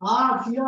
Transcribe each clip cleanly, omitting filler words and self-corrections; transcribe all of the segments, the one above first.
हाँ किया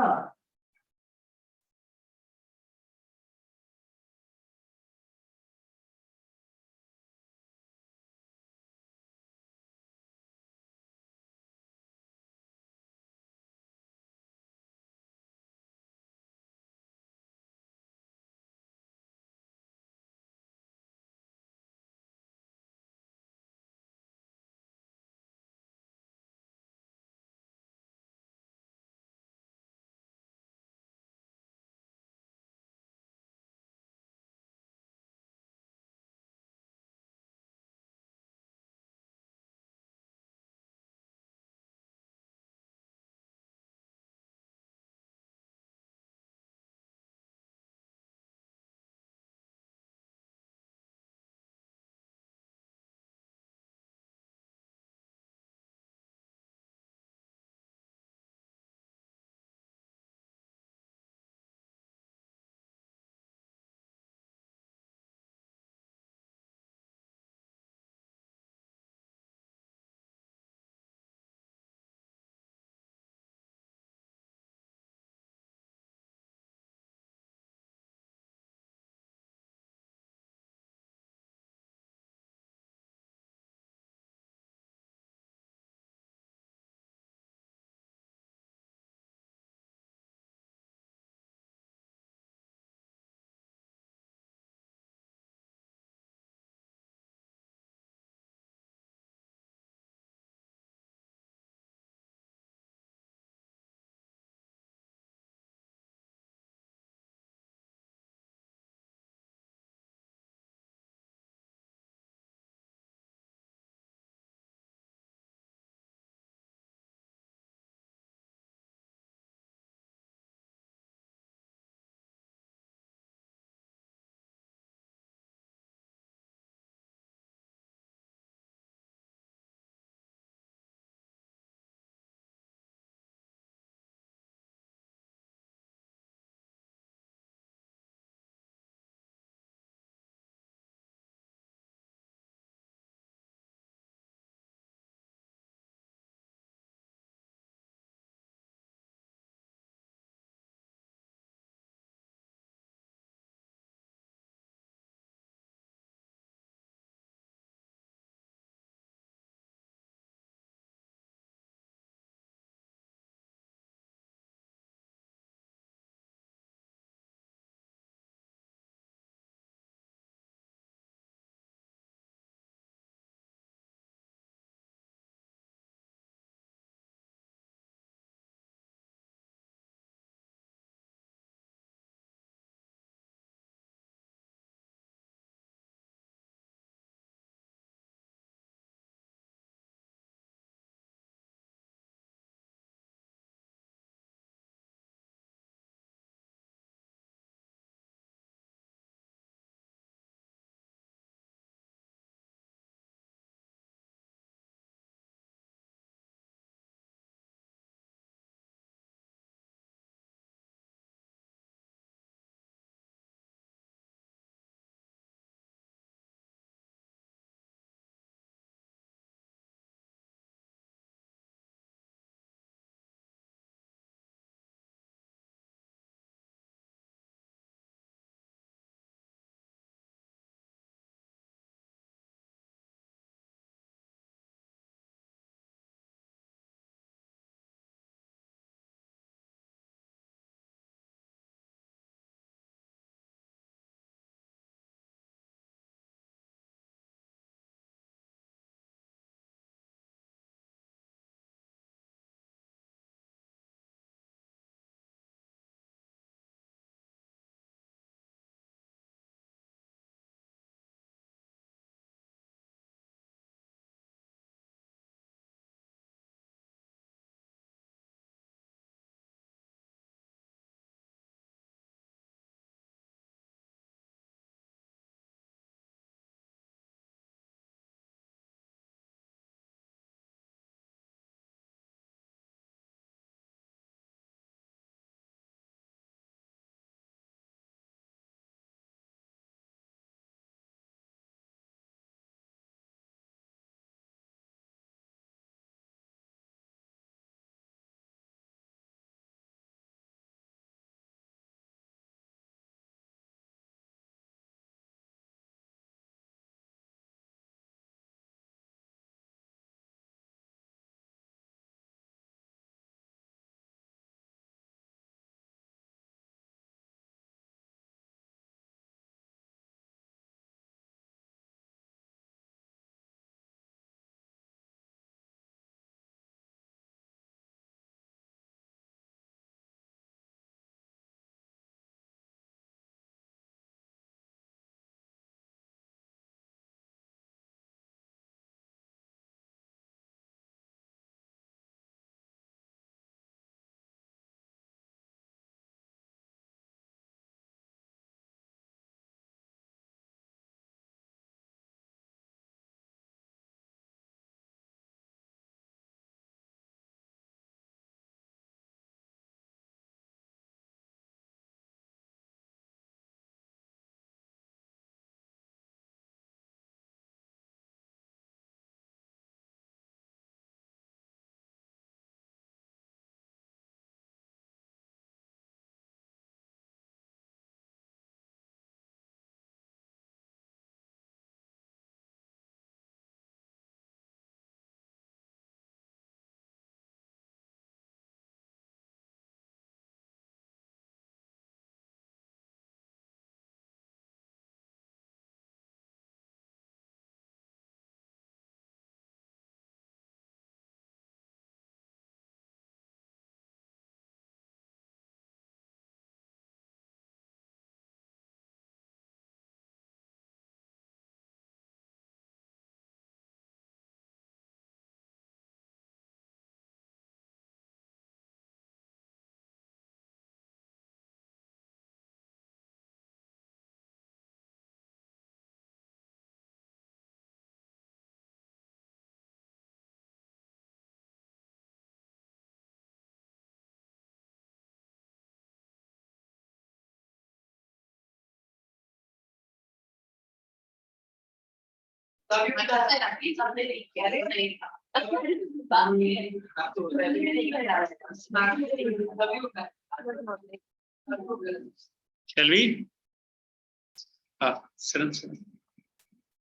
Shall we?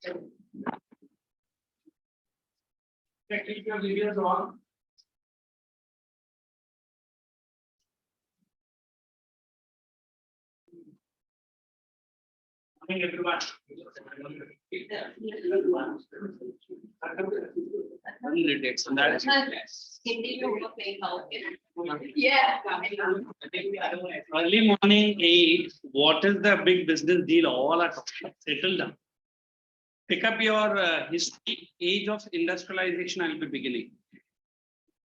Sit. Keep your videos on. Everyone. Yeah. Early morning 8. What is the big business deal? All are settled down. Pick up your history. Age of industrialization. I will be beginning.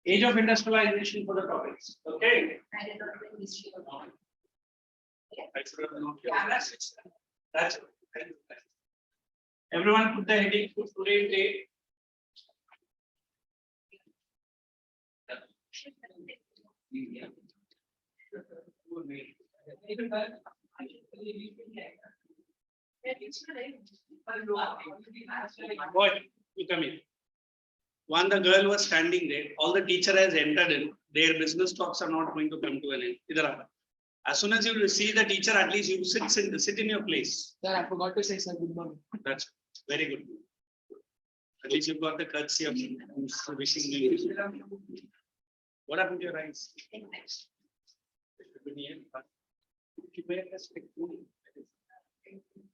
Age of industrialization for the topics. Okay. That's it. Everyone put the heading for today's date. Boy, you come in. One, the girl was standing there. All the teacher has entered in. Their business talks are not going to come to an end. As soon as you see the teacher, at least you sit in your place. Sir, I forgot to say sir, good morning. That's very good. At least you've got the courtesy of wishing you. What happened to your eyes?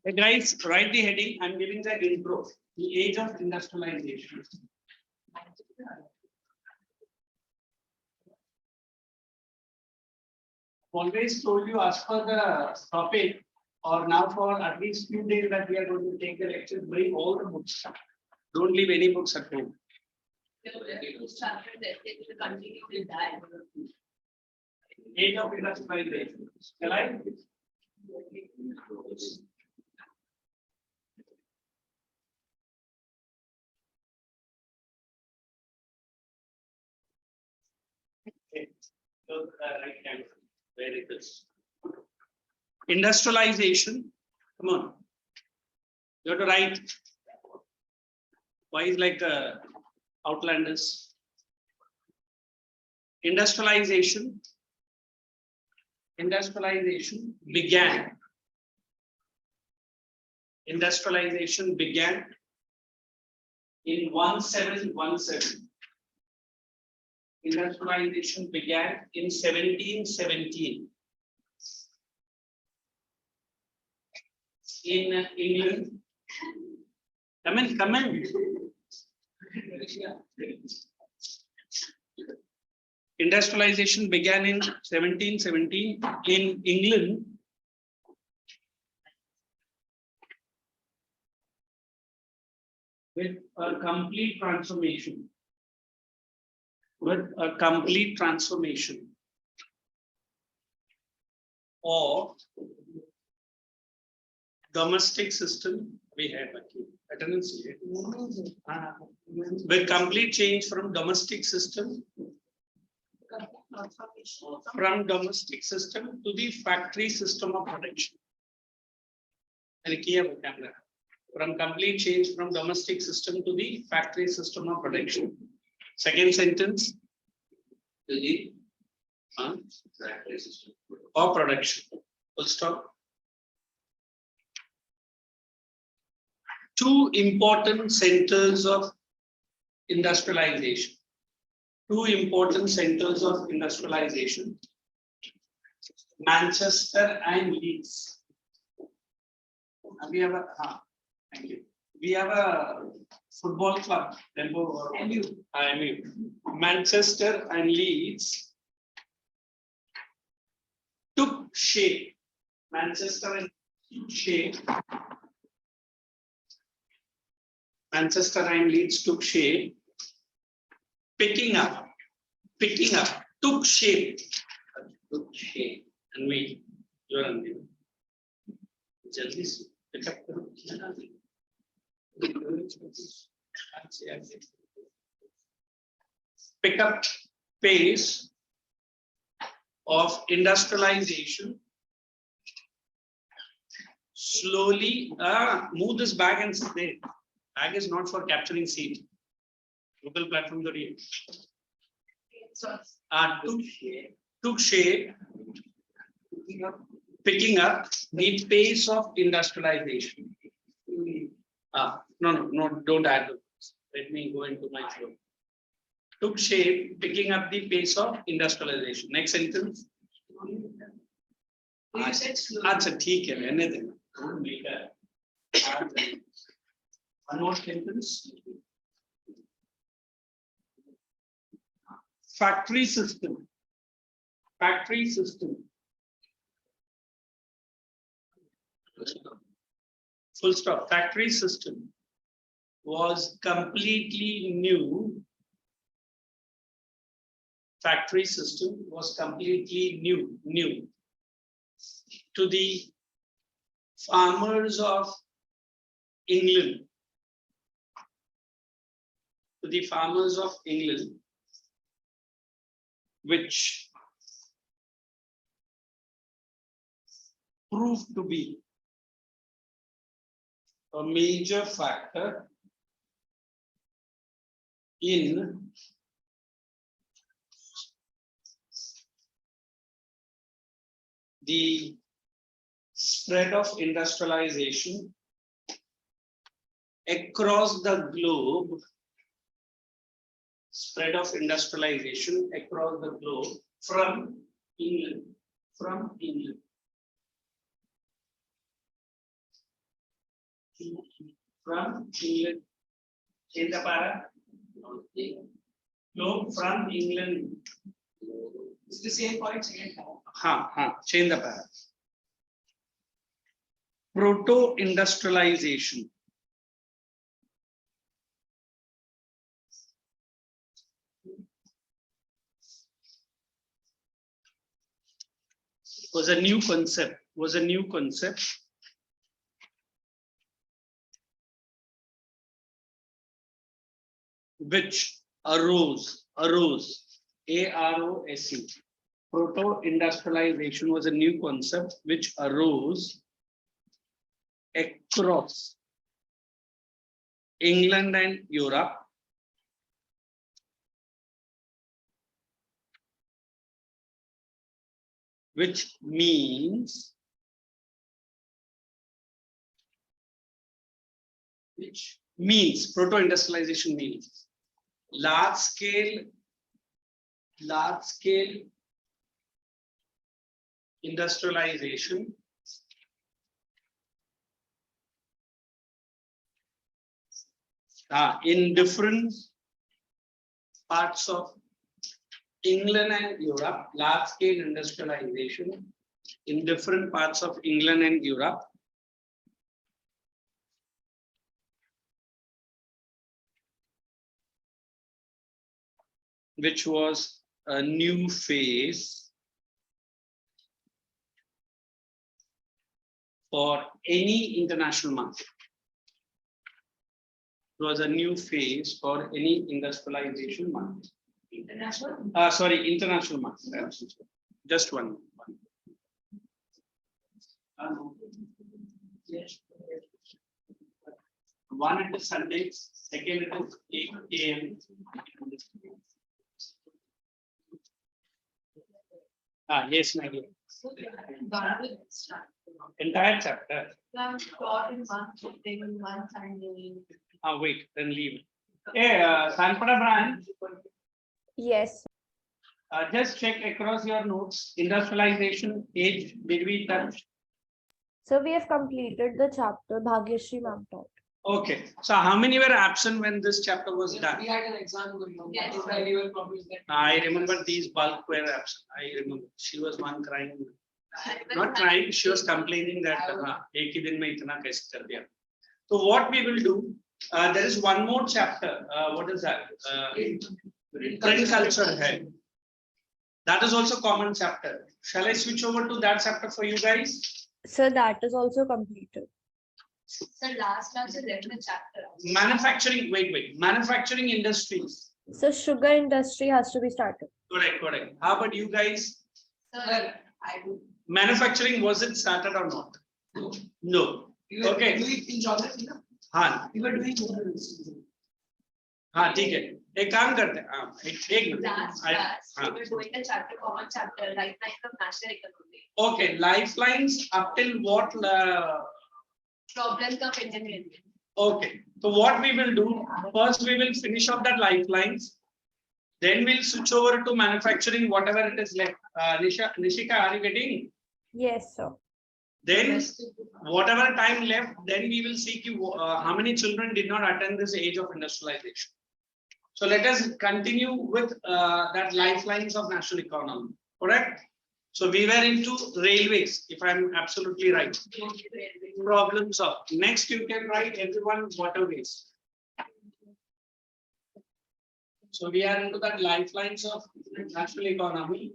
Hey guys, write the heading. I'm giving the intro. The age of industrialization. Always told you as per the topic, or now for at least few days that we are going to take the lecture, bring all the books. Don't leave any books at home. Age of industrialization. Shall I? Okay. So, right hand. Where it is. Industrialization. Come on. You have to write. Why is like outlanders? Industrialization. Industrialization began. Industrialization began in 1717. Industrialization began in 1717 in England. Come in. Industrialization began in 1717 in England. With a complete transformation. Of domestic system we have attendance with complete change from domestic system to the factory system of production. From complete change from domestic system to the factory system of production. Second sentence, to the factory system of production. Full stop. Two important centers of industrialization. Manchester and Leeds. We have thank you. We have a football club. Manchester and Leeds took shape. Manchester and Leeds took shape. Picking up, took shape. And we, you're on the pick up. Pick up pace of industrialization. Slowly, move this back and sit there. Tag is not for capturing seed. Google platform to read. Took shape, picking up the pace of industrialization. No, don't add. Let me go into my flow. Took shape, picking up the pace of industrialization. Next sentence. अच्छा ठीक है रहने देना. One more sentence. Factory system. Full stop. Factory system was completely new. Factory system was completely new to the farmers of England. To the farmers of England, which proved to be a major factor in the spread of industrialization across the globe. Spread of industrialization across the globe from England. From England. Change the para. Globe from England. It's the same point. Change the para. Proto-industrialization. Was a new concept. Which arose, A-R-O-S-E. Proto-industrialization was a new concept which arose across England and Europe. Which means proto-industrialization means large scale industrialization in different parts of England and Europe, large scale industrialization in different parts of England and Europe. Which was a new phase for any international market. It was a new phase for any industrialization market. International market. Just one. One it is Sunday, second it is 8 AM. Yes, my dear. Entire chapter. Wait, then leave. Hey, Sanpada Brand. Yes. Just check across your notes. Industrialization age, did we touch? So we have completed the chapter. Bhagyashree ma'am taught. Okay. So how many were absent when this chapter was done? We had an exam going on. Yes. I remember these bulk were absent. I remember. She was one crying. Not crying, she was complaining that ek hi din mein itna kaise kar diya. So what we will do, there is one more chapter. What is that? Print culture hai. That is also common chapter. Shall I switch over to that chapter for you guys? So that is also completed. So last class you left the chapter. Manufacturing, wait. Manufacturing industries. So sugar industry has to be started. Correct. How about you guys? Sir, I do. Manufacturing, was it started or not? No. Okay. Do it in geography, no? हाँ हाँ ठीक है, एक काम करते हैं, हाँ एक minute, Last class, we were doing a chapter, common chapter, lifelines of national economy, okay, lifelines up till what? problems of Indian Railways. Okay, so what we will do, first we will finish up that lifelines. Then we'll switch over to manufacturing, whatever it is left. Nishika, are you getting? Yes, sir. Then whatever time left, then we will see how many children did not attend this age of industrialization. So let us continue with that lifelines of national economy, correct? So we were into railways, if I'm absolutely right. Problems of, next you can write everyone waterways. So we are into that lifelines of national economy.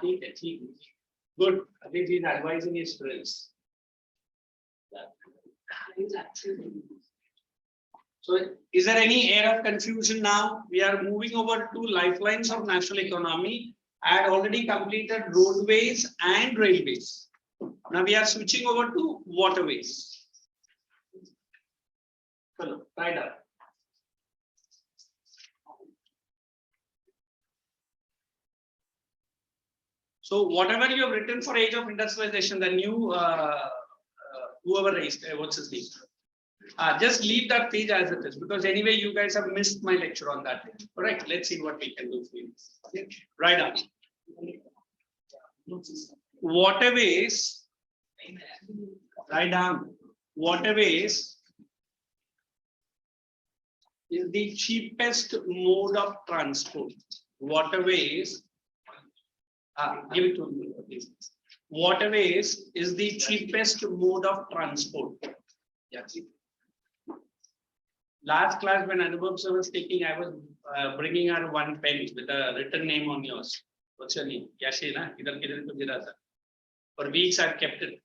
ठीक है, good. I think he's advising his friends. So is there any air of confusion now? We are moving over to lifelines of national economy. I had already completed roadways and railways. Now we are switching over to waterways. Hello, right up. So whatever you have written for age of industrialization, the new whoever raised, what's his name? Just leave that page as it is, because anyway you guys have missed my lecture on that. Correct. Let's see what we can do for you. Right up. Waterways. Right down. Waterways is the cheapest mode of transport. Waterways. Give it to me, please. Waterways is the cheapest mode of transport. Yes. Last class when Anubhav sir was taking, I was bringing her one pen with a written name on yours. What's your name? Yashi na? Idhar kidhar to gira tha. For weeks I've kept it.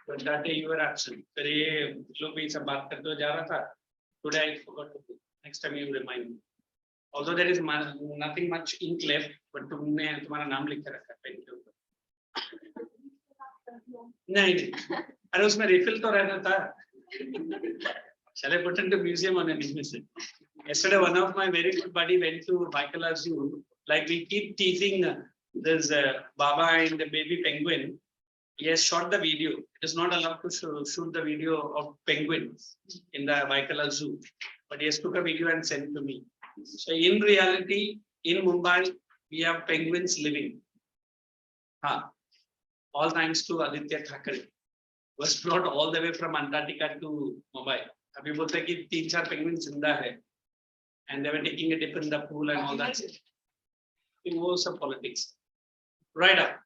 But that day you were absent. फिर ये लोग भी सब बात करते हुए जा रहा था. Today I forgot to do. Next time you remind me. Although there is nothing much ink left, but तुमने तुम्हारा नाम लिख के रखा पेन के ऊपर. नहीं, अरे उसमें refill तो रहता था. Shall I put into museum on an museum? Yesterday, one of my very good buddy went to Vaikala Zoo. Like we keep teasing this Baba and the baby penguin. He has shot the video. It is not allowed to shoot the video of penguins in the Vaikala Zoo, but he has took a video and sent to me. So in reality, in Mumbai, we have penguins living. All thanks to Aditya Thakare, was brought all the way from Antarctica to Mumbai. अभी बोलते हैं कि 3-4 penguins जिंदा है, and they were taking a dip in the pool and all that. It was some politics. Right up.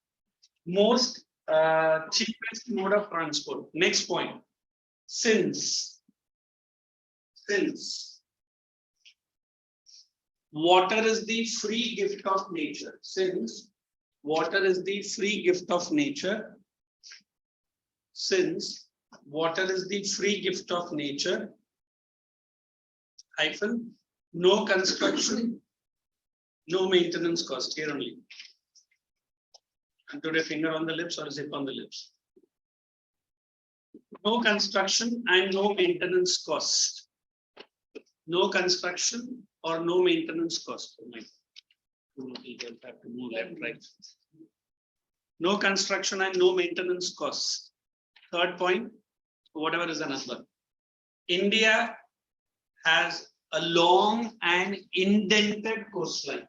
Most cheapest mode of transport. Next point. Since water is the free gift of nature. Since water is the free gift of nature. Since water is the free gift of nature. Hyphen. No construction. No maintenance cost. Here only. And put a finger on the lips or zip on the lips. No construction and no maintenance cost. No construction or no maintenance cost. Have to move left, right. No construction and no maintenance costs. Third point, whatever is the number. India has a long and indented coastline.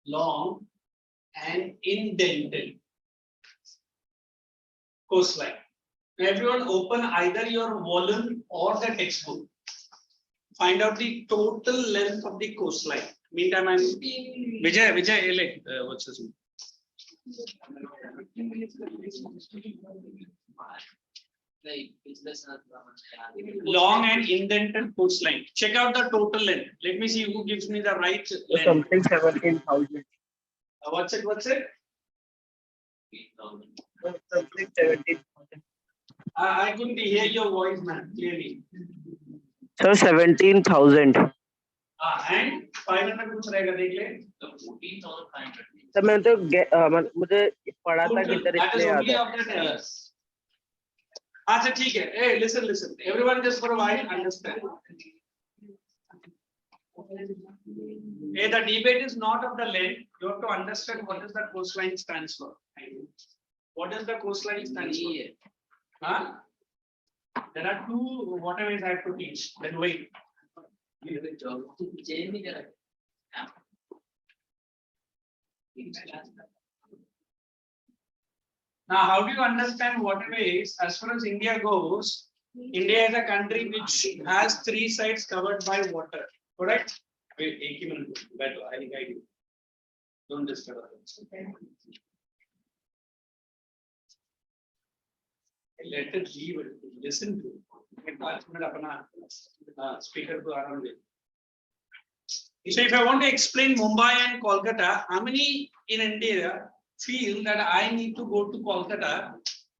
Long and indented coastline. Now everyone open either your volume or the textbook. Find out the total length of the coastline. Meantime, I'm Vijay, what's his name? Long and indented coastline. Check out the total length. Let me see who gives me the right length. Something 17,000. What's it? Something 17,000. I couldn't hear your voice, man, clearly. Sir, 17,000. And 500 कुछ रहेगा देख ले. 14,500. Sir मैंने तो मुझे पढ़ा था कि सर That is इसलिए याद only है. of that error. अच्छा ठीक है. Hey, listen. Everyone just for a while understand. Hey, the debate is not of the length. You have to understand what is the coastline stands for. What does the coastline stand for? Huh? There are two waterways I have to teach. Then wait. Now, how do you understand waterways? As far as India goes, India is a country which has three sides covered by water. Correct? Wait, एक ही minute. Better, I will guide you. Don't disturb others. Let it leave it. Listen to it. 5 minute अपना speaker को आराम दे. So if I want to explain Mumbai and Kolkata, how many in India feel that I need to go to Kolkata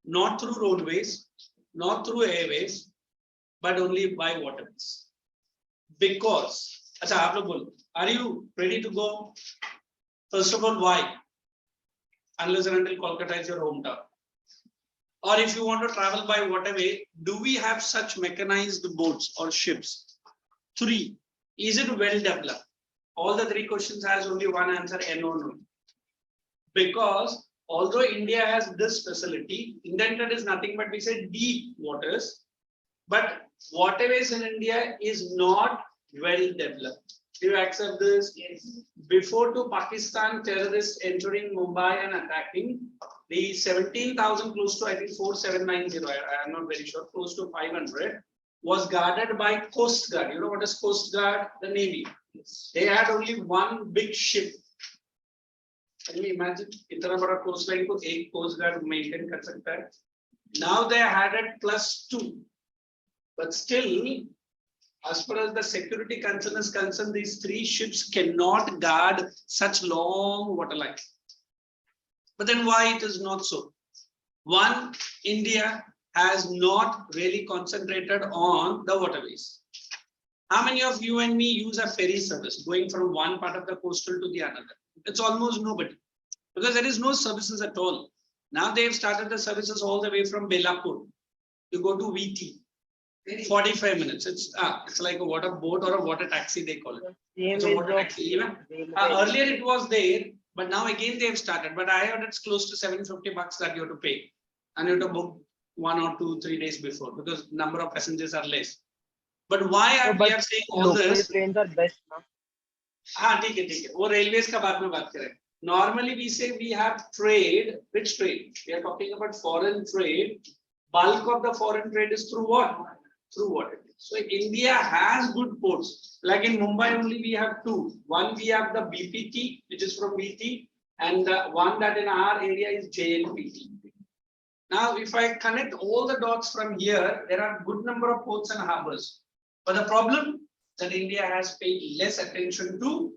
not through roadways, not through airways, but only by waterways? Because, अच्छा आप लोग बोलो, are you ready to go? First of all, why? Unless and until Kolkata is your hometown. Or if you want to travel by waterway, do we have such mechanized boats or ships? 3. Is it well developed? All the 3 questions has only one answer, no. Because although India has this facility, indented is nothing but we say deep waters, but waterways in India is not well developed. Do you accept this? Yes. Before to Pakistan terrorists entering Mumbai and attacking, the 17,000 close to I think 4790, I am not very sure, close to 500 was guarded by Coast Guard. You know what is Coast Guard? The Navy. They had only one big ship. Can you imagine? इतना बड़ा coastline को एक Coast Guard maintain कर सकता है. Now they had it +2, but still, as far as the security concern is concerned, these 3 ships cannot guard such long waterline. But then why it is not so? One, India has not really concentrated on the waterways. How many of you and me use a ferry service going from one part of the coastal to the another? It's almost nobody, because there is no services at all. Now they have started the services all the way from Belapur. You go to VT, 45 minutes. It's like a water boat or a water taxi, they call it. It's a water taxi. Even earlier it was there, but now again they have started. But I heard it's close to $750 that you have to pay, and you have to book 1 or 2, 3 days before, because number of passengers are less. But why are we are saying all this? Trains are best now. हाँ ठीक है वो railways का बाद में बात करें. Normally we say we have trade. Which trade? We are talking about foreign trade. Bulk of the foreign trade is through what? Through water. So India has good ports. Like in Mumbai only we have 2. One we have the BPT, which is from BT, and the one that in our area is JLPT. Now if I connect all the dots from here, there are good number of ports and harbors. But the problem that India has paid less attention to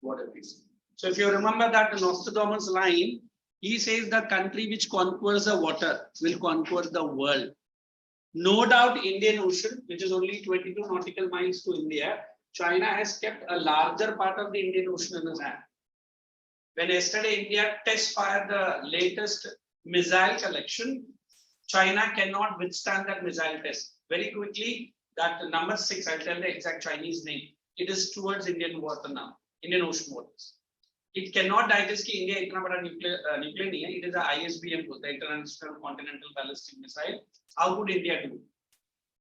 waterways. So if you remember that in Nostradamus line, he says the country which conquers the water will conquer the world. No doubt Indian Ocean, which is only 22 nautical miles to India, China has kept a larger part of the Indian Ocean in its hand. When yesterday India test fired the latest missile collection, China cannot withstand that missile test. Very quickly, that number 6, I'll tell the exact Chinese name. It is towards Indian water now, Indian Ocean waters. It cannot digest कि India इतना बड़ा nuclear नहीं है. It is a ISBM, the International Continental Ballistic Missile. How could India do?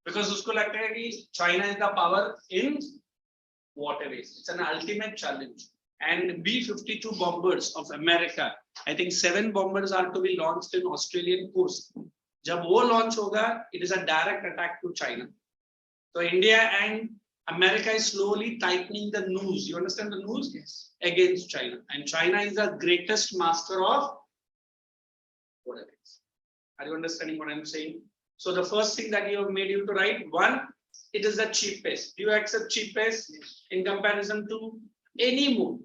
Because उसको लगता है कि China is the power in waterways. It's an ultimate challenge. And B-52 bombers of America, I think 7 bombers are to be launched in Australian coast. जब वो launch होगा, it is a direct attack to China. So India and America is slowly tightening the noose. You understand the noose? Yes. Against China. And China is the greatest master of waterways. Are you understanding what I'm saying? So the first thing that you have made you to write, 1, it is the cheapest. Do you accept cheapest in comparison to any mode?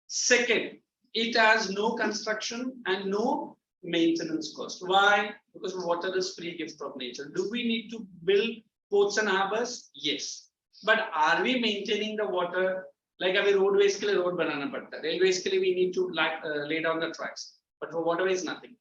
2nd, it has no construction and no maintenance cost. Why? Because water is free gift of nature. Do we need to build ports and harbors? Yes. But are we maintaining the water? Like अभी roadways के लिए road बनाना पड़ता है, railways के लिए we need to lay down the tracks, but for waterways nothing.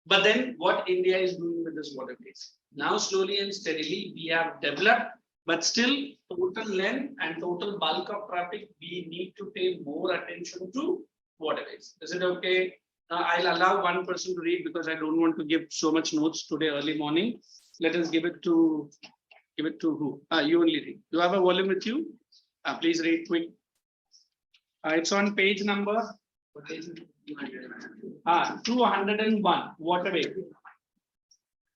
But then what India is doing with this waterways? Now slowly and steadily we have developed, but still total length and total bulk of traffic, we need to pay more attention to waterways. Is it okay? I'll allow one person to read because I don't want to give so much notes today early morning. Let us give it to who? You only read. You have a volume with you? Please read quick. It's on page number. What page? 201 waterway.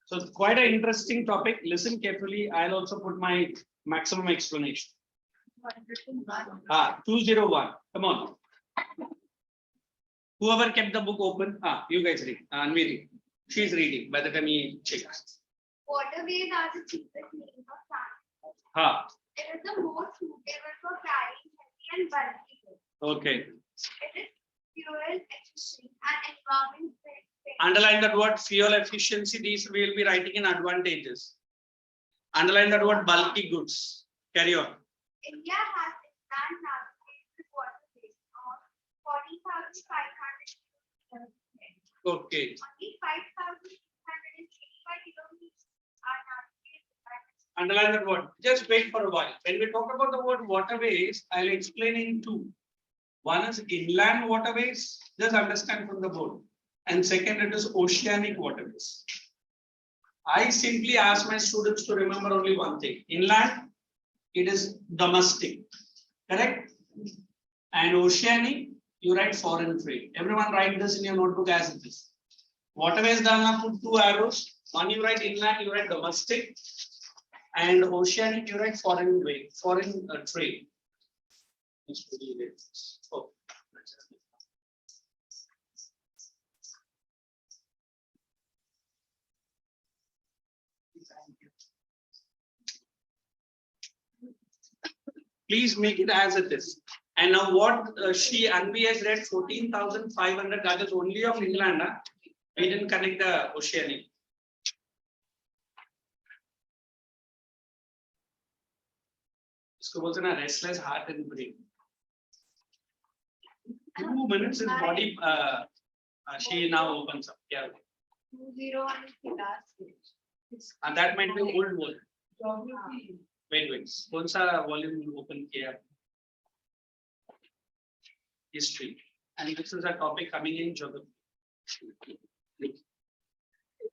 So it's quite an interesting topic. Listen carefully. I'll also put my maximum explanation. 201. Come on. Whoever kept the book open, you guys read. Anvi read. She's reading by the time he checks. Waterways are the cheapest means of transport. It is the most suitable for carrying heavy and bulky goods. Okay. It is fuel efficient and environment friendly. Underline that word fuel efficiency. These we will be writing in advantages. Underline that word bulky goods. Carry on. India has its land navigated waterways of 40,500 kilometers. Okay. Only 5,685 kilometers are navigated by the Underline that word. Just wait for a while. When we talk about the word waterways, I'll explain in two. One is inland waterways. Just understand from the board. And second, it is oceanic waterways. I simply ask my students to remember only one thing. Inland, it is domestic. Correct? And oceanic, you write foreign trade. Everyone write this in your notebook as it is. Waterways done up put two arrows. One you write inland, you write domestic. And oceanic, you write foreign trade. Oh. Please make it as it is. And now what Anvi has read 14,500, that is only of inland. We didn't connect the oceanic. इसको बोलते ना restless heart and brain. 2 minutes is body. She now opens up. Yeah. 201 is the last page. And that might be old volume. Wait. कौन सा volume open किया? History. And this is a topic coming in geography. It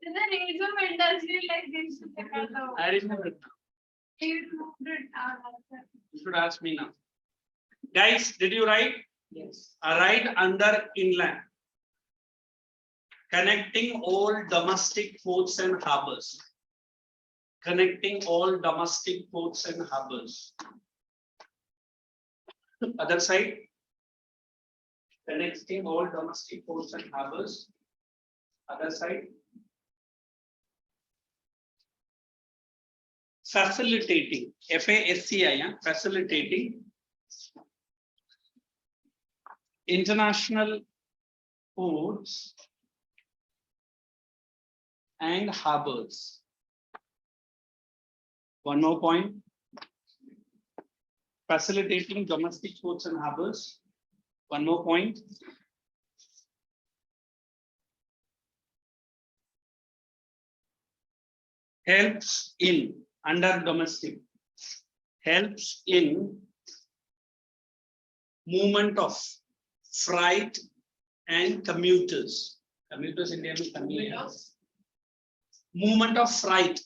is an age of industry like this. I remember it now. You should ask me now. Guys, did you write? Yes. Write under inland. Connecting all domestic ports and harbors. Connecting all domestic ports and harbors. Other side. Connecting all domestic ports and harbors. Other side. Facilitating. FASCI. Facilitating. International ports and harbors. One more point. Facilitating domestic ports and harbors. One more point. Helps in under domestic. Helps in movement of freight and commuters. Commuters in India means movement of freight.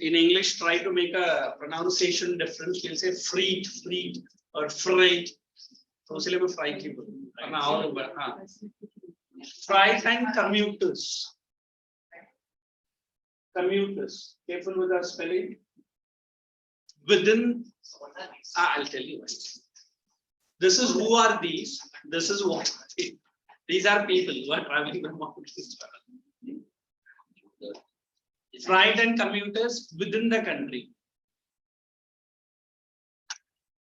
In English, try to make a pronunciation difference. We'll say freight, or freight. So, freight and commuters. Commuters. Careful with the spelling. Within, I'll tell you. This is who are these. This is what. These are people who are traveling from one place to another. Freight and commuters within the country.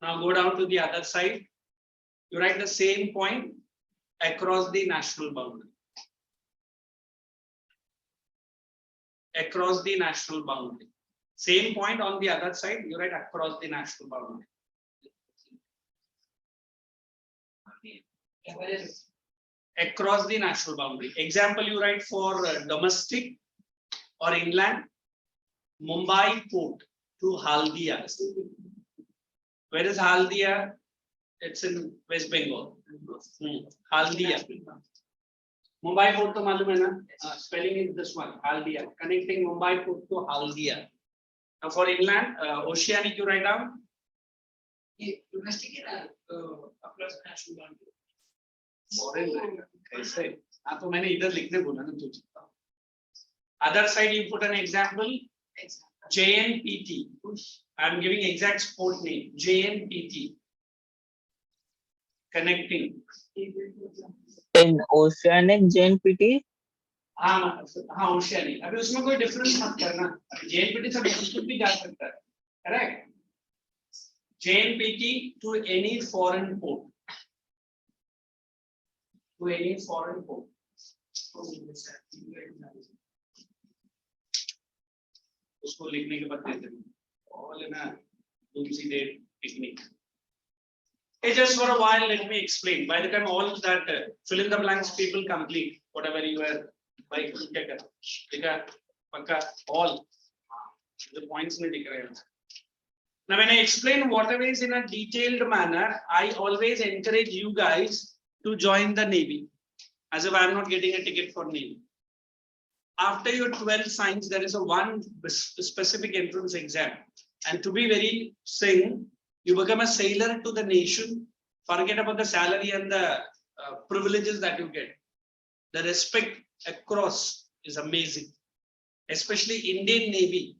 Now go down to the other side. You write the same point across the national boundary. across the national boundary. Same point on the other side, you write across the national boundary. Across the national boundary. Example, you write for domestic or inland, Mumbai port to Haldia. Where is Haldia? It's in West Bengal. Haldia. Mumbai port to malum hai na? Spelling is this one, Haldia. Connecting Mumbai port to Haldia. Now for inland, oceanic you write down. Domestic across national boundary. Foreign कैसे? हाँ तो मैंने इधर लिखने बोला ना तुझे. Other side you put an example. JNPT. I'm giving exact sport name. JNPT. Connecting. In oceanic JNPT. हाँ हाँ oceanic. अभी उसमें कोई difference मत करना. JNPT से कुछ भी जा सकता है. Correct. JNPT to any foreign port. To any foreign port. उसको लिखने के बाद देते हैं all in a doomsday day technique. Hey, just for a while, let me explain. By the time all that fill in the blanks people complete whatever you are like, all the points में दिख रहे हैं. Now, when I explain whatever is in a detailed manner, I always encourage you guys to join the Navy, as if I am not getting a ticket for Navy. After your 12th science, there is a one specific entrance exam, and to be very saying, you become a sailor to the nation. Forget about the salary and the privileges that you get. The respect across is amazing, especially Indian Navy.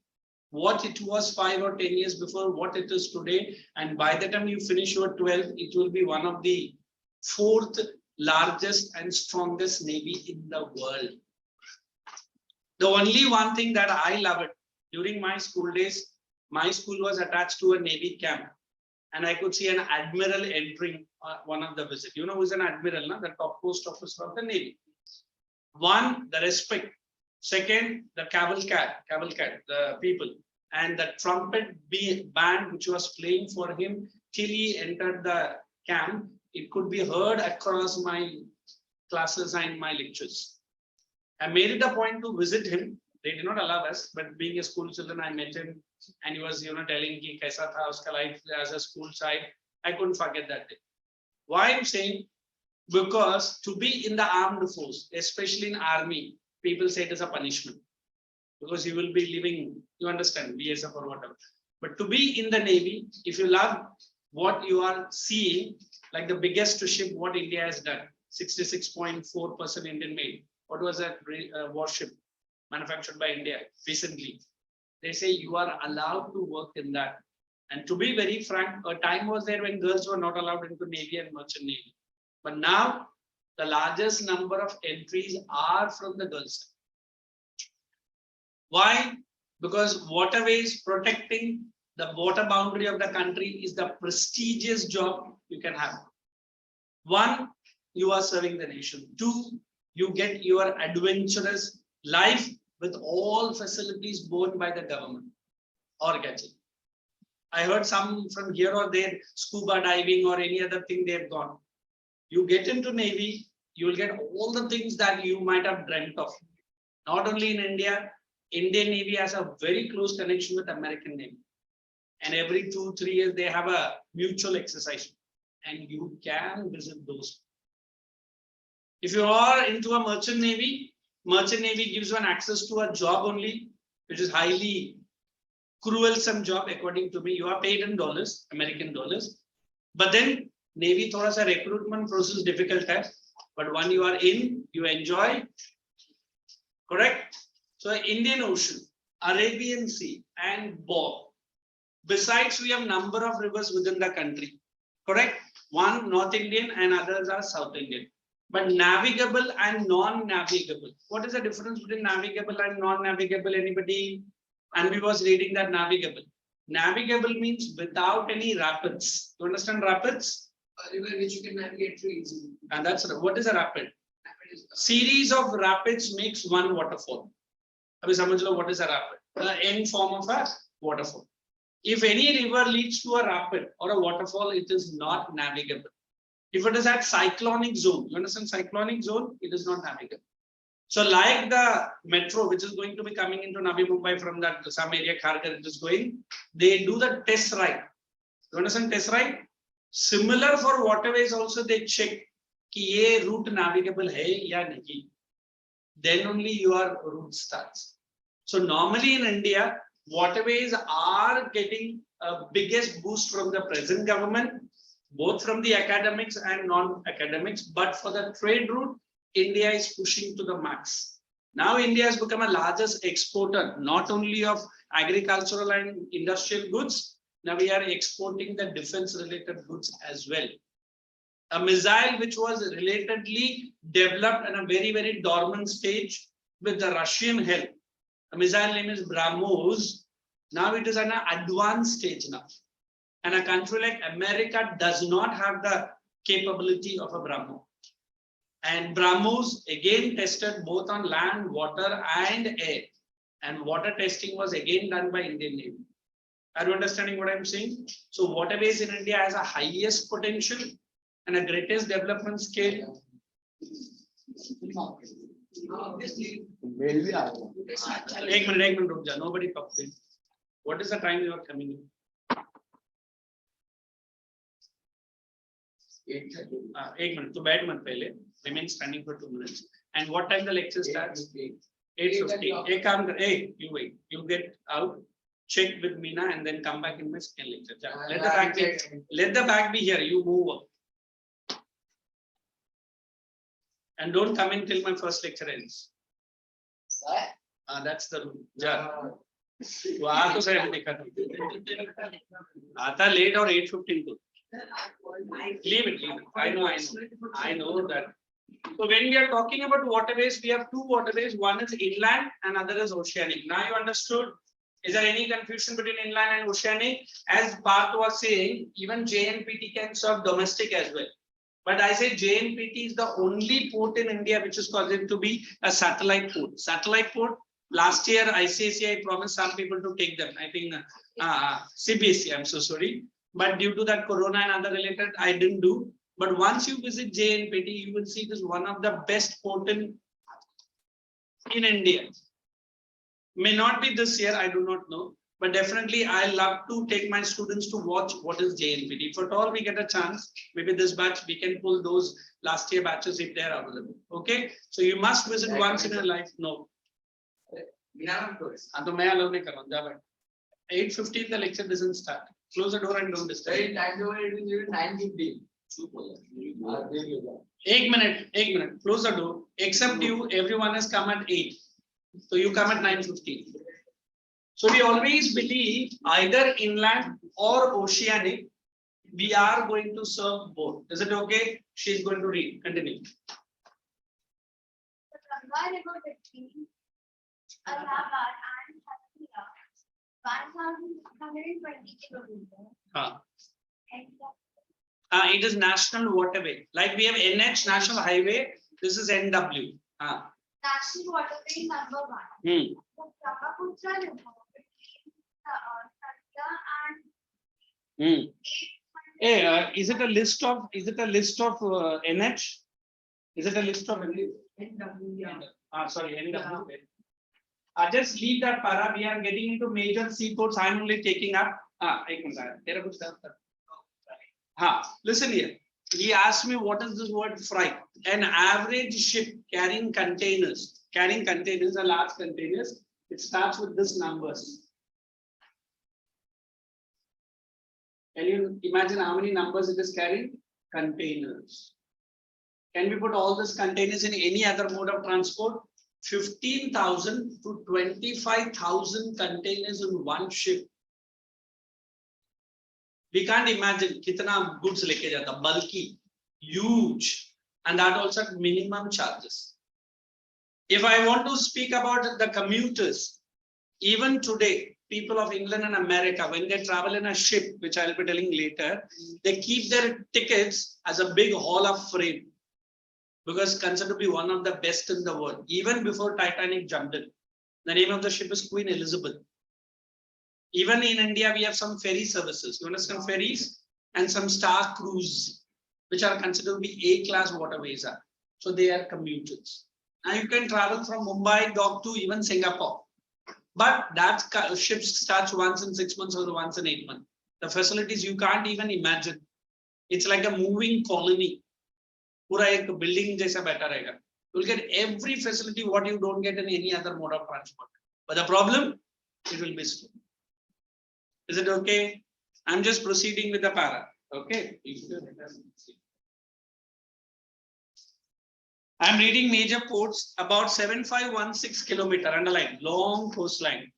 What it was 5 or 10 years before, what it is today, and by the time you finish your 12th, it will be one of the 4th largest and strongest Navy in the world. The only one thing that I love it, during my school days, my school was attached to a Navy camp, and I could see an admiral entering one of the visit. You know who is an admiral, na? The top post officer of the Navy. One, the respect. Second, the cavalcade, the people, and the trumpet band which was playing for him till he entered the camp. It could be heard across my classes and my lectures. I made it a point to visit him. They did not allow us, but being a school children, I met him, and he was, telling ki kaisa tha uska life as a school child. I couldn't forget that day. Why I'm saying? Because to be in the armed force, especially in army, people say it is a punishment because you will be living, you understand, VSF or whatever. But to be in the Navy, if you love what you are seeing, like the biggest ship, what India has done, 66.4% Indian made. What was that warship manufactured by India recently? They say you are allowed to work in that. And to be very frank, a time was there when girls were not allowed into Navy and Merchant Navy. But now, the largest number of entries are from the girls. Why? Because waterways protecting the water boundary of the country is the prestigious job you can have. One, you are serving the nation. Two, you get your adventurous life with all facilities borne by the government or gadget. I heard some from here or there, scuba diving or any other thing they have gone. You get into Navy, you will get all the things that you might have dreamt of. Not only in India, Indian Navy has a very close connection with American Navy. And every 2-3 years, they have a mutual exercise. And you can visit those. If you are into a Merchant Navy gives you an access to a job only, which is highly cruelsome job, according to me. You are paid in dollars, American dollars. But then Navy thoda sa recruitment process difficult hai. But when you are in, you enjoy. Correct? So Indian Ocean, Arabian Sea, and Bob. Besides, we have number of rivers within the country. Correct? One North Indian and others are South Indian. But navigable and non-navigable. What is the difference between navigable and non-navigable? Anybody? And we was reading that navigable. Navigable means without any rapids. You understand rapids? A river which you can navigate through easily. And that's what is a rapid? Series of rapids makes one waterfall. Abhi samajh lo what is a rapid? The end form of a waterfall. If any river leads to a rapid or a waterfall, it is not navigable. If it is at cyclonic zone, you understand cyclonic zone, it is not navigable. So like the metro, which is going to be coming into Navi Mumbai from that some area, Kharghar, it is going, they do the test ride. You understand test ride? Similar for waterways also they check कि ये route navigable है या नहीं. Then only your route starts. So normally in India, waterways are getting a biggest boost from the present government, both from the academics and non-academics. But for the trade route, India is pushing to the max. Now India has become a largest exporter, not only of agricultural and industrial goods. Now we are exporting the defense-related goods as well. A missile which was relatedly developed in a very, very dormant stage with the Russian help. A missile name is BrahMos. Now it is an advanced stage now. And a country like America does not have the capability of a BrahMos. And BrahMos again tested both on land, water, and air. And water testing was again done by Indian Navy. Are you understanding what I'm saying? So waterways in India has a highest potential and a greatest development scale. Ek minute, ruk ja. Nobody talks in. What is the time you are coming in? 8 minutes. So bad month pehle. Remain standing for 2 minutes. And what time the lecture starts? 8:50. Hey, you wait. You get out, check with Meena, and then come back in my second lecture. Let the bag be here. You move up. And don't come in till my first lecture ends. That's the rule. Aata late or 8:15 too. Leave it. I know that. So when we are talking about waterways, we have two waterways. One is inland and other is oceanic. Now you understood. Is there any confusion between inland and oceanic? As Parth was saying, even JNPT can serve domestic as well. But I say JNPT is the only port in India which is considered to be a satellite port. Satellite port. Last year, ICSE promised some people to take them. I think CBSE, I'm so sorry. But due to that corona and other related, I didn't do. But once you visit JNPT, you will see it is one of the best port in India. May not be this year, I do not know. But definitely, I love to take my students to watch what is JNPT. If at all we get a chance, maybe this batch, we can pull those last year batches if they are available. Okay? So you must visit once in your life. No. 8:15 the lecture doesn't start. Close the door and don't disturb. 9:15. 1 minute. Close the door. Except you, everyone has come at 8. So you come at 9:15. So we always believe either inland or oceanic, we are going to serve both. Is it okay? She's going to read. Continue. The Ganga River between Allahabad and Hathia, 1,120 kilometers. And It is national waterway. Like we have NH, national highway. This is NW. National Waterway number 1. Hmm. The Brahmaputra River between Hathia and Hmm. Hey, is it a list of NH? Is it a list of NW? Sorry, NW. Just leave that para. We are getting into major seaports. I'm only taking up. Listen here. He asked me what is this word freight. An average ship carrying containers, a large containers. It starts with this numbers. Can you imagine how many numbers it is carrying? Containers. Can we put all these containers in any other mode of transport? 15,000 to 25,000 containers in one ship. We can't imagine kitna goods leke jata, bulky, huge, and that also at minimum charges. If I want to speak about the commuters, even today, people of England and America, when they travel in a ship, which I'll be telling later, they keep their tickets as a big hall of fame, because considered to be one of the best in the world, even before Titanic jumped in. The name of the ship is Queen Elizabeth. Even in India, we have some ferry services. You understand ferries and some star cruise, which are considered to be A-class waterways. So they are commuters. Now you can travel from Mumbai dock to even Singapore. But that ship starts once in 6 months or once in 8 months. The facilities you can't even imagine. It's like a moving colony. Pura ek building jaisa baitha rahega. You'll get every facility what you don't get in any other mode of transport. But the problem, it will be slow. Is it okay? I'm just proceeding with the para. Okay. I'm reading major ports about 7516 kilometer, underline, long coastline.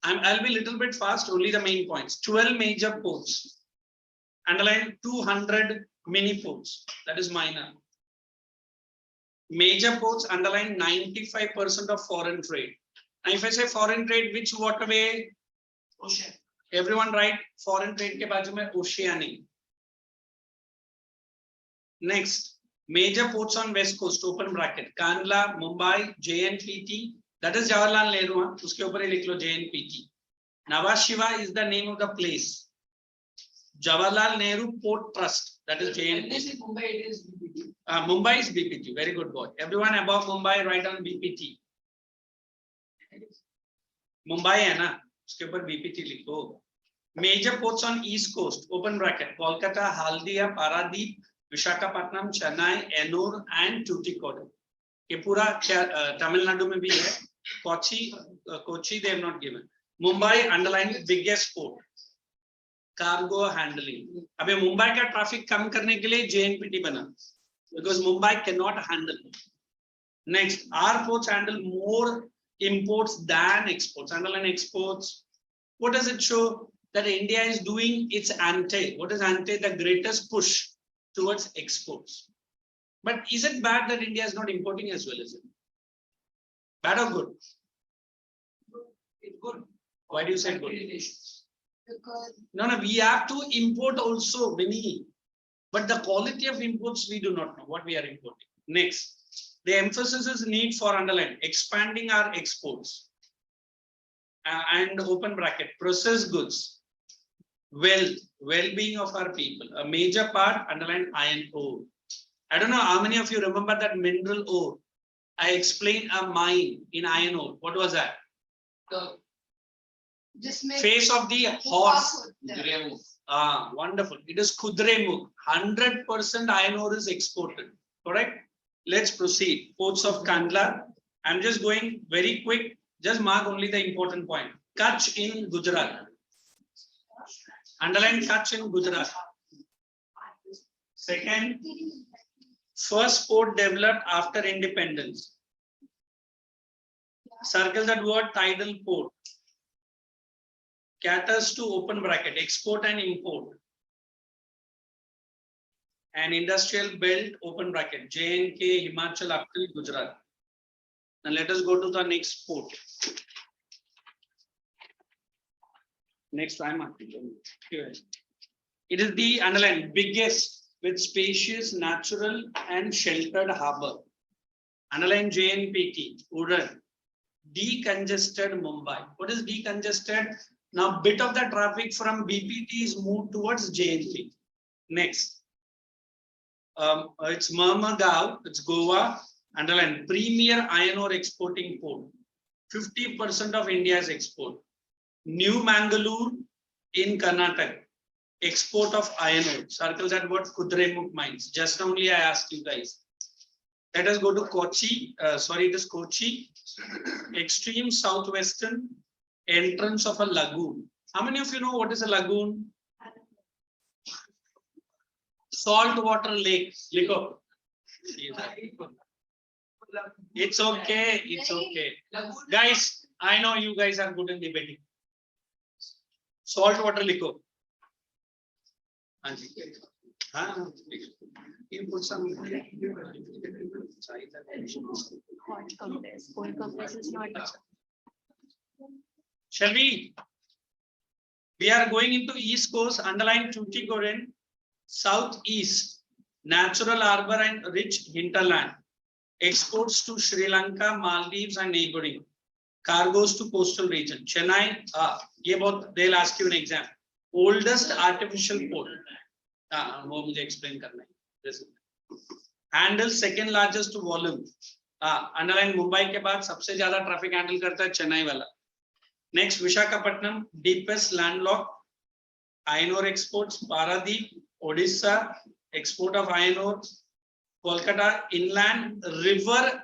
I'll be a little bit fast, only the main points. 12 major ports, underline 200 mini ports, that is minor. Major ports, underline 95% of foreign trade. Now if I say foreign trade, which waterway? Ocean. Everyone write foreign trade ke baaju mein oceanic. Next. Major ports on West Coast, open bracket, Kandla, Mumbai, JNPT, that is Jawaharlal Nehru, uske upar hi likh lo JNPT. Nhava Sheva is the name of the place. Jawaharlal Nehru Port Trust, that is JNPT. Mumbai, it is BPT. Mumbai is BPT, very good boy. Everyone above Mumbai, write on BPT. Mumbai hai na, uske upar BPT likho. Major ports on East Coast, open bracket, Kolkata, Haldia, Paradip, Visakhapatnam, Chennai, Ennore and Tuticorin. ये पूरा Tamil Nadu में भी है. Kochi they have not given. Mumbai underline biggest port. Cargo handling. अबे मुंबई का traffic कम करने के लिए JNPT बना. Because Mumbai cannot handle. Next, our ports handle more imports than exports. Underline exports. What does it show? That India is doing its ante. What is ante? The greatest push towards exports. But is it bad that India is not importing as well as it? Bad or good? It's good. Why do you say good? Because No, we have to import also, Vinny. But the quality of imports, we do not know what we are importing. Next, the emphasis is need for underline, expanding our exports. And open bracket, processed goods. Well-being of our people. A major part, underline iron ore. I don't know how many of you remember that mineral ore. I explained a mine in iron ore. What was that? Face of the horse. Wonderful. It is Kudremukh. 100% iron ore is exported. Correct? Let's proceed. Ports of Kandla. I'm just going very quick. Just mark only the important point. Kutch in Gujarat. Underline Kutch in Gujarat. Second, first port developed after independence. Circle that word, tidal port. Caters to open bracket, export and import. And industrial belt, open bracket, J&K, Himachal, up till Gujarat. Now let us go to the next port. Next time. It is the underline biggest with spacious, natural and sheltered harbor. Underline JNPT, Udan. Decongested Mumbai. What is decongested? Now bit of the traffic from BPT is moved towards JNPT. Next. It's Murmagaon, it's Goa. Underline premier iron ore exporting port. 50% of India's export. New Mangalore in Karnataka. Export of iron ore. Circle that word, Kudremukh mines. Just only I asked you guys. Let us go to Kochi. It is Kochi. Extreme southwestern entrance of a lagoon. How many of you know what is a lagoon? Saltwater lake. Liko. It's okay. It's okay. Guys, I know you guys are good in debating. Saltwater liko. You put some. Cold compress is not. Shall we? We are going into East Coast, underline Tuticorin, southeast, natural harbor and rich hinterland. Exports to Sri Lanka, Maldives and neighboring. cargoes to coastal region. Chennai, ये बहुत, they'll ask you an exam. Oldest artificial port. वो मुझे explain करना है. Handles second largest volume. Underline Mumbai के बाद सबसे ज़्यादा traffic handle करता है चेन्नई वाला. Next, Visakhapatnam, deepest landlocked. Iron ore exports, Paradeep, Odisha, export of iron ore. Kolkata, inland river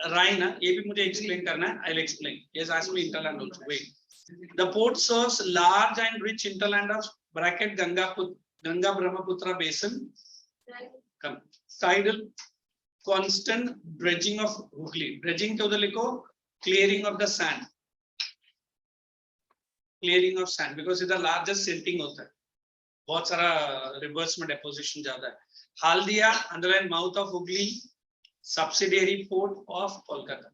Rhine, ये भी मुझे explain करना है. I'll explain. Yes, ask me interland also. Wait. The port serves large and rich hinterland of bracket Ganga Brahmaputra basin. Come. Tidal, constant dredging of Hooghly. Dredging to the लिखो, clearing of the sand. Clearing of sand because it's the largest silting होता है. बहुत सारा rivers में deposition ज़्यादा है. Haldia, underline mouth of Hooghly, subsidiary port of Kolkata.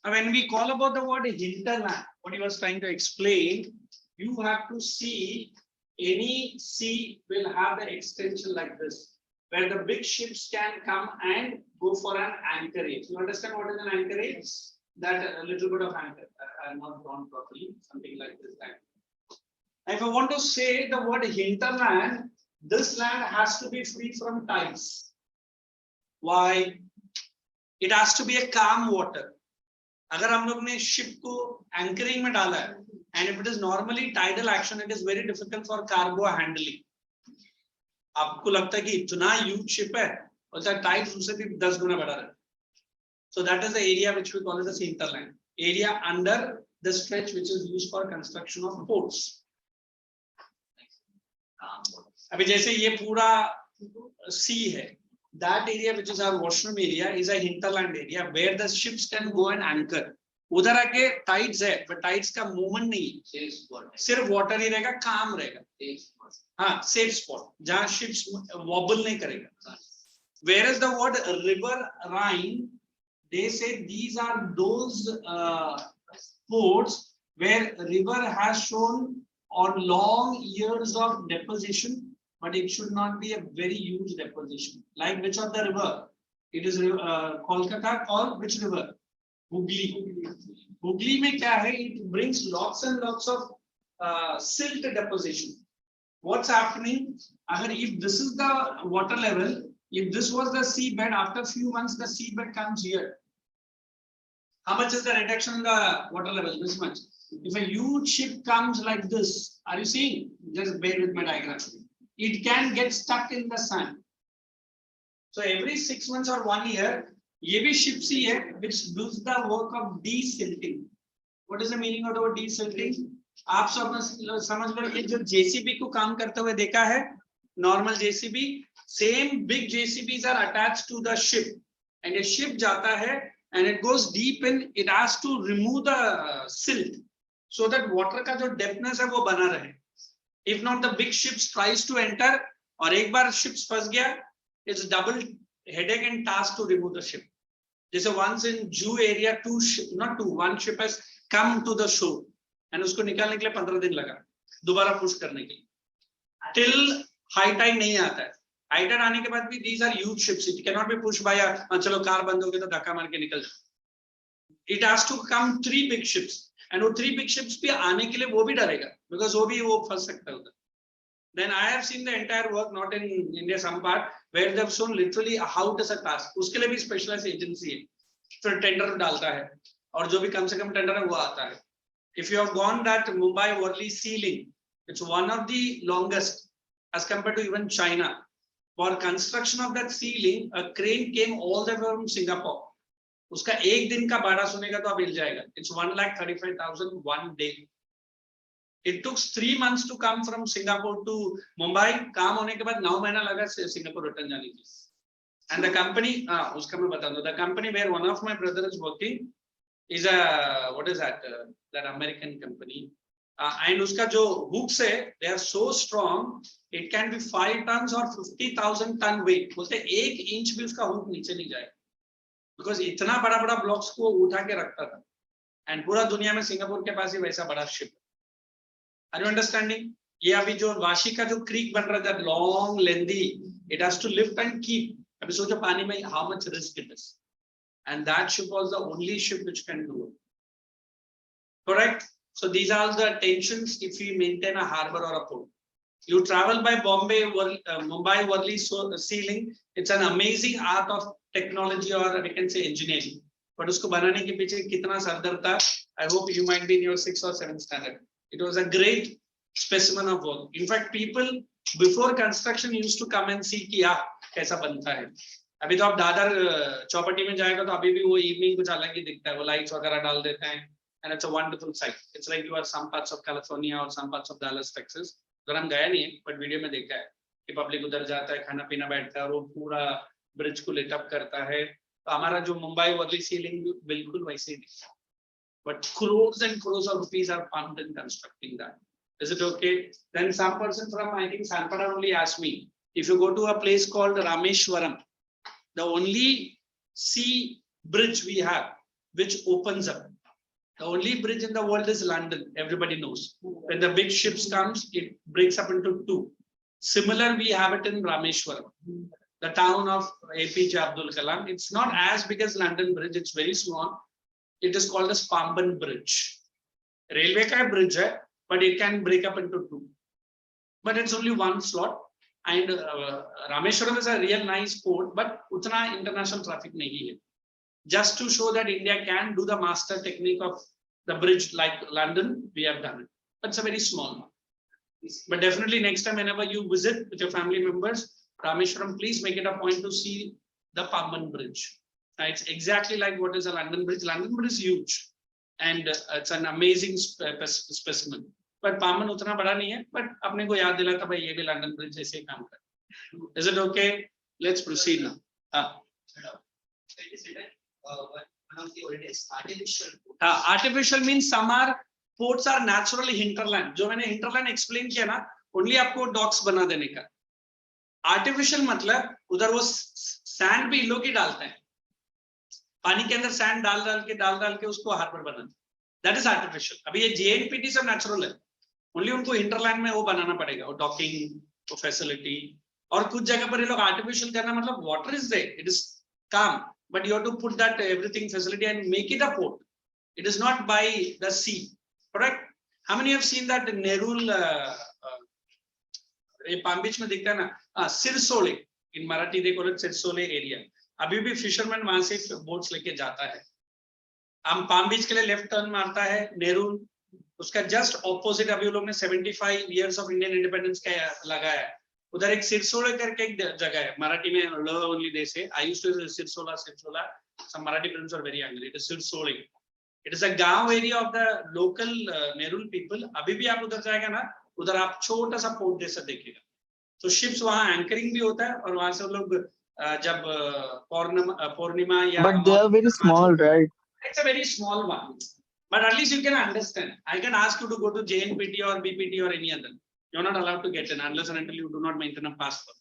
Now, when we call about the word hinterland, what he was trying to explain, you have to see any sea will have the extension like this, where the big ships can come and go for an anchorage. You understand what is an anchorage? That a little bit of anchor. I'm not drawn properly, something like this. If I want to say the word hinterland, this land has to be free from tides. Why? It has to be a calm water. अगर हम लोग ने ship को anchoring में डाला है, and if it is normally tidal action, it is very difficult for cargo handling. आपको लगता है कि इतना huge ship है, और चाहे tides उससे भी 10 गुना बढ़ा रहा है. So that is the area which we call it as hinterland. Area under the stretch which is used for construction of ports. अभी जैसे ये पूरा sea है, that area which is our washroom area is a hinterland area where the ships can go and anchor. उधर आके tides है, but tides का movement नहीं है, सिर्फ water ही रहेगा, calm रहेगा. हाँ, safe spot, जहाँ ships wobble नहीं करेगा. Whereas the word river Rhine, they say these are those ports where river has shown on long years of deposition, but it should not be a very huge deposition. Like which of the river? It is Kolkata called which river? Hooghly. Hooghly में क्या है? It brings lots and lots of silt deposition. What's happening? If this is the water level, if this was the seabed, after a few months the seabed comes here. How much is the reduction in the water level? This much. If a huge ship comes like this, are you seeing? Just bear with my diagram. It can get stuck in the sand. So every 6 months or 1 year, ये भी ships ही है which does the work of desilting. What is the meaning of the word desilting? आप सब समझ लो, ये जो JCB को काम करते हुए देखा है, normal JCB, same big JCBs are attached to the ship, and a ship जाता है and it goes deep in, it has to remove the silt so that water का जो depthness है वो बना रहे. If not, the big ships tries to enter, और एक बार ships फंस गया, it's double headache and task to remove the ship. जैसे once in Jew area, one ship has come to the shore, and उसको निकालने के लिए 15 दिन लगा, दोबारा push करने के लिए. Till high tide नहीं आता है. High tide आने के बाद भी these are huge ships. It cannot be pushed by a चलो कार बंद हो गई तो धक्का मार के निकल जाओ. It has to come 3 big ships, and वो 3 big ships भी आने के लिए वो भी डरेगा, because वो भी वो फंस सकता है उधर. Then I have seen the entire work, not in India some part, where they have shown literally how it is a task. उसके लिए भी specialized agency है, फिर tender डालता है, और जो भी कम से कम tender है वो आता है. If you have gone that Mumbai Worli sea link, it's one of the longest as compared to even China. For construction of that sea link, a crane came all the way from Singapore. उसका एक दिन का भाड़ा सुनेगा तो आप हिल जाएगा. It's 1,35,000 one day. It took 3 months to come from Singapore to Mumbai. काम होने के बाद 9 महीना लगा Singapore return जाने के. And the company, उसका मैं बता दूँ. The company where one of my brother is working is a, what is that? That American company. And उसका जो hooks है, they are so strong. It can be 5 tons or 50,000 ton weight. बोलते 1 inch भी उसका hook नीचे नहीं जाए. Because इतना बड़ा blocks को उठा के रखता था. And पूरा दुनिया में सिंगापुर के पास ही वैसा बड़ा ship. Are you understanding? ये अभी जो वाशी का जो creek बन रहा है, that long, lengthy, it has to lift and keep. अभी सोचो पानी में how much risk it is. And that ship was the only ship which can do it. Correct? So these are the tensions if we maintain a harbor or a port. You travel by Mumbai Worli sea link. It's an amazing art of technology, or we can say engineering. But usko banane ke piche kitna sardar tha. I hope you might be in your 6th or 7th standard. It was a great specimen of work. In fact, people before construction used to come and see कि कैसा बनता है. अभी तो आप दादर चौपाटी में जाएगा तो अभी भी वो इवनिंग कुछ अलग ही दिखता है. वो लाइट्स वगैरह डाल देते हैं. And it's a wonderful sight. It's like you are some parts of California or some parts of Dallas, Texas. उधर हम गया नहीं है, but वीडियो में देखा है कि पब्लिक उधर जाता है, खाना पीना बैठता है और वो पूरा ब्रिज को लिट अप करता है. तो हमारा जो मुंबई वर्ली सीलिंग बिल्कुल वैसे ही दिखता है. But crores and crores of rupees are pumped in constructing that. Is it okay? Then some person from I think Sanpada only asked me, if you go to a place called Rameshwaram, the only sea bridge we have which opens up. The only bridge in the world is London. Everybody knows. When the big ships comes, it breaks up into two. Similar, we have it in Rameshwaram, the town of APJ Abdul Kalam. It's not as big as London Bridge. It's very small. It is called as Pamban Bridge. Railway ka bridge hai, but it can break up into two. But it's only one slot. And Rameshwaram is a real nice port, but utna international traffic nahi hai. Just to show that India can do the master technique of the bridge like London, we have done it. But it's a very small one. But definitely next time whenever you visit with your family members, Rameshwaram, please make it a point to see the Pamban Bridge. It's exactly like what is a London Bridge. London Bridge is huge and it's an amazing specimen. But Pamban utna bada nahi hai, but apne ko yaad dila tha bhai ye bhi London Bridge jaise kaam kar. Is it okay? Let's proceed now. One of the oldest artificial. Artificial means some are ports are naturally hinterland. जो मैंने hinterland explain किया ना, only आपको docks बना देने का. Artificial मतलब उधर वो sand भी लोग ही डालते हैं. पानी के अंदर sand डाल के उसको harbor बनाते. That is artificial. अभी ये JNPT सब natural है. Only उनको hinterland में वो बनाना पड़ेगा. वो docking, वो facility. और कुछ जगह पर ये लोग artificial करना मतलब water is there. It is calm. But you have to put that everything facility and make it a port. It is not by the sea, correct? How many have seen that Nerul Palm Beach में दिखता है ना? Sirsole in Marathi they call it Sirsole area. अभी भी fisherman वहाँ से boats लेके जाता है. हम Palm Beach के लिए left turn मारता है Nerul. उसका just opposite अभी लोग ने 75 years of Indian independence का लगाया है. उधर एक सिरसोले करके एक जगह है मराठी में ल only they say I used to सिरसोला some Marathi films are very angry. It is Sirsole. It is a गांव area of the local Nerul people. अभी भी आप उधर जाएगा ना उधर आप छोटा सा पोर्ट जैसा देखेगा. तो शिप्स वहाँ एंकरिंग भी होता है और वहाँ से लोग जब पूर्णिमा या But they are very small, right? It's a very small one. But at least you can understand. I can ask you to go to JNPT or BPT or any other. You're not allowed to get in unless and until you do not maintain a passport.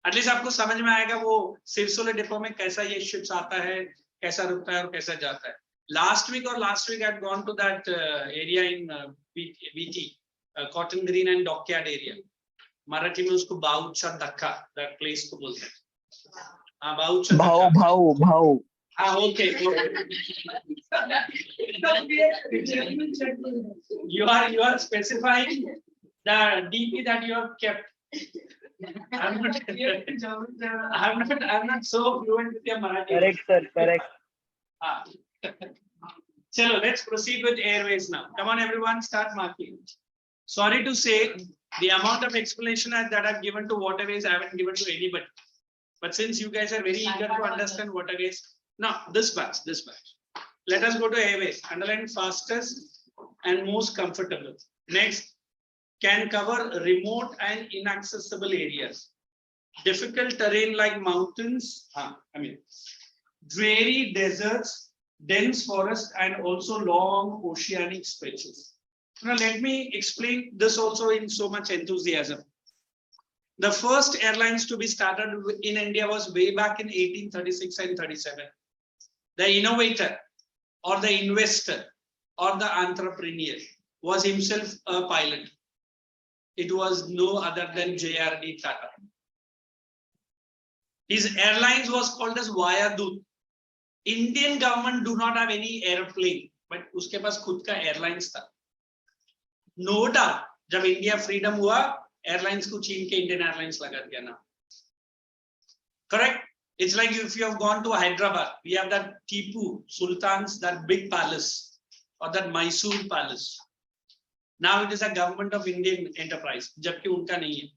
At least आपको समझ में आएगा वो सिरसोले depot में कैसा ये ships आता है, कैसा रुकता है और कैसा जाता है. Last week I'd gone to that area in BT, Cotton Green and Dockyard area. Marathi में उसको बाउचा धक्का, that place को बोलते हैं. हाँ बाउचा धक्का. भाव. Okay. You are specifying the DP that you have kept. I'm not so fluent with your Marathi. Correct, sir. Correct. Chalo, let's proceed with airways now. Come on, everyone, start marking. Sorry to say, the amount of explanation that I've given to waterways, I haven't given to anybody. But since you guys are very eager to understand waterways, now this batch. Let us go to airways. Underline fastest and most comfortable. Next, can cover remote and inaccessible areas. Difficult terrain like mountains, dreary deserts, dense forest, and also long oceanic stretches. Now let me explain this also in so much enthusiasm. The first airlines to be started in India was way back in 1836 and 37. The innovator or the investor or the entrepreneur was himself a pilot. It was no other than J.R.D. Tata. His airlines was called as Vayadut. Indian government do not have any airplane. But उसके पास खुद का airlines था। NOTA जब India freedom हुआ, airlines को छीन के Indian airlines लगा दिया ना। Correct? It's like if you have gone to Hyderabad, we have that Tipu Sultan's, that big palace, or that Mysore palace. Now it is a government of Indian enterprise. जबकि उनका नहीं है.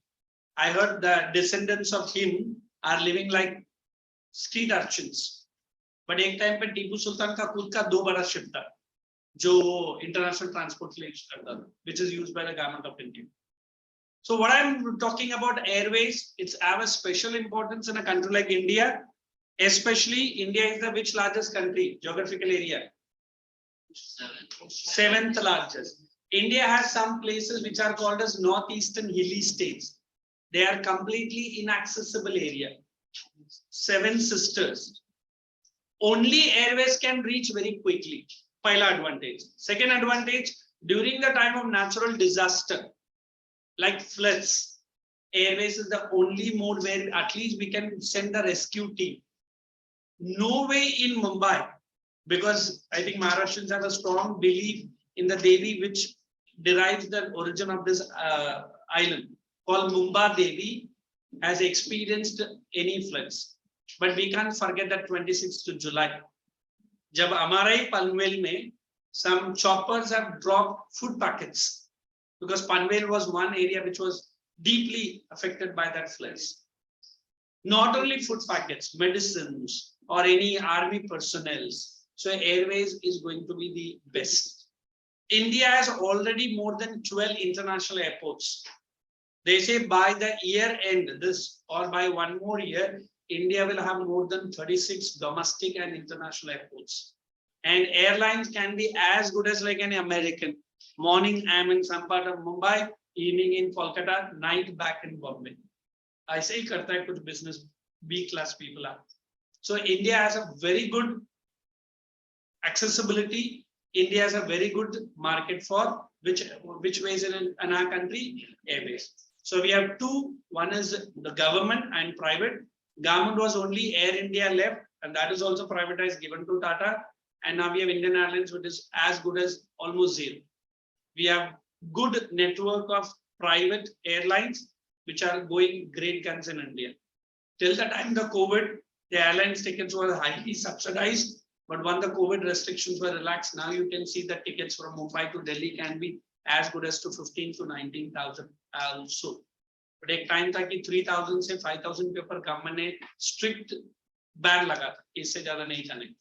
I heard the descendants of him are living like street urchins. But एक time पे टीपू सुल्तान का खुद का 2 बड़ा शिप था, जो international transport के लिए यूज करता था, which is used by the government of India. So what I'm talking about airways, it's have a special importance in a country like India. Especially India is the which largest country, geographical area? 7th largest. India has some places which are called as northeastern hilly states. They are completely inaccessible area. 7 sisters. Only airways can reach very quickly. Pahila advantage. Second advantage, during the time of natural disaster, like floods, airways is the only mode where at least we can send the rescue team. No way in Mumbai, because I think Maharashtrians have a strong belief in the Devi, which derives the origin of this island, called Mumbai Devi, has experienced any floods. But we can't forget that 26th of July. Jab Amarai Panvel mein, some choppers have dropped food packets, because Panvel was one area which was deeply affected by that floods. Not only food packets, medicines, or any army personnel. So airways is going to be the best. India has already more than 12 international airports. They say by the year end, this or by one more year, India will have more than 36 domestic and international airports. And airlines can be as good as like an American. Morning, I'm in some part of Mumbai, evening in Kolkata, night back in Bombay. I say karta hai kuch business B class people are. So India has a very good accessibility. India has a very good market for which ways in our country? Airways. So we have 2. One is the government and private. Government was only Air India left, and that is also privatized, given to Tata. And now we have Indian Airlines, which is as good as almost zero. We have good network of private airlines, which are going great guns in India. Till the time the COVID, the airlines tickets were highly subsidized, but when the COVID restrictions were relaxed, now you can see that tickets from Mumbai to Delhi can be as good as to 15 to 19,000 also. But एक time था कि 3,000 से 5,000 के ऊपर government ने strict ban लगा था, इससे ज़्यादा नहीं जाने.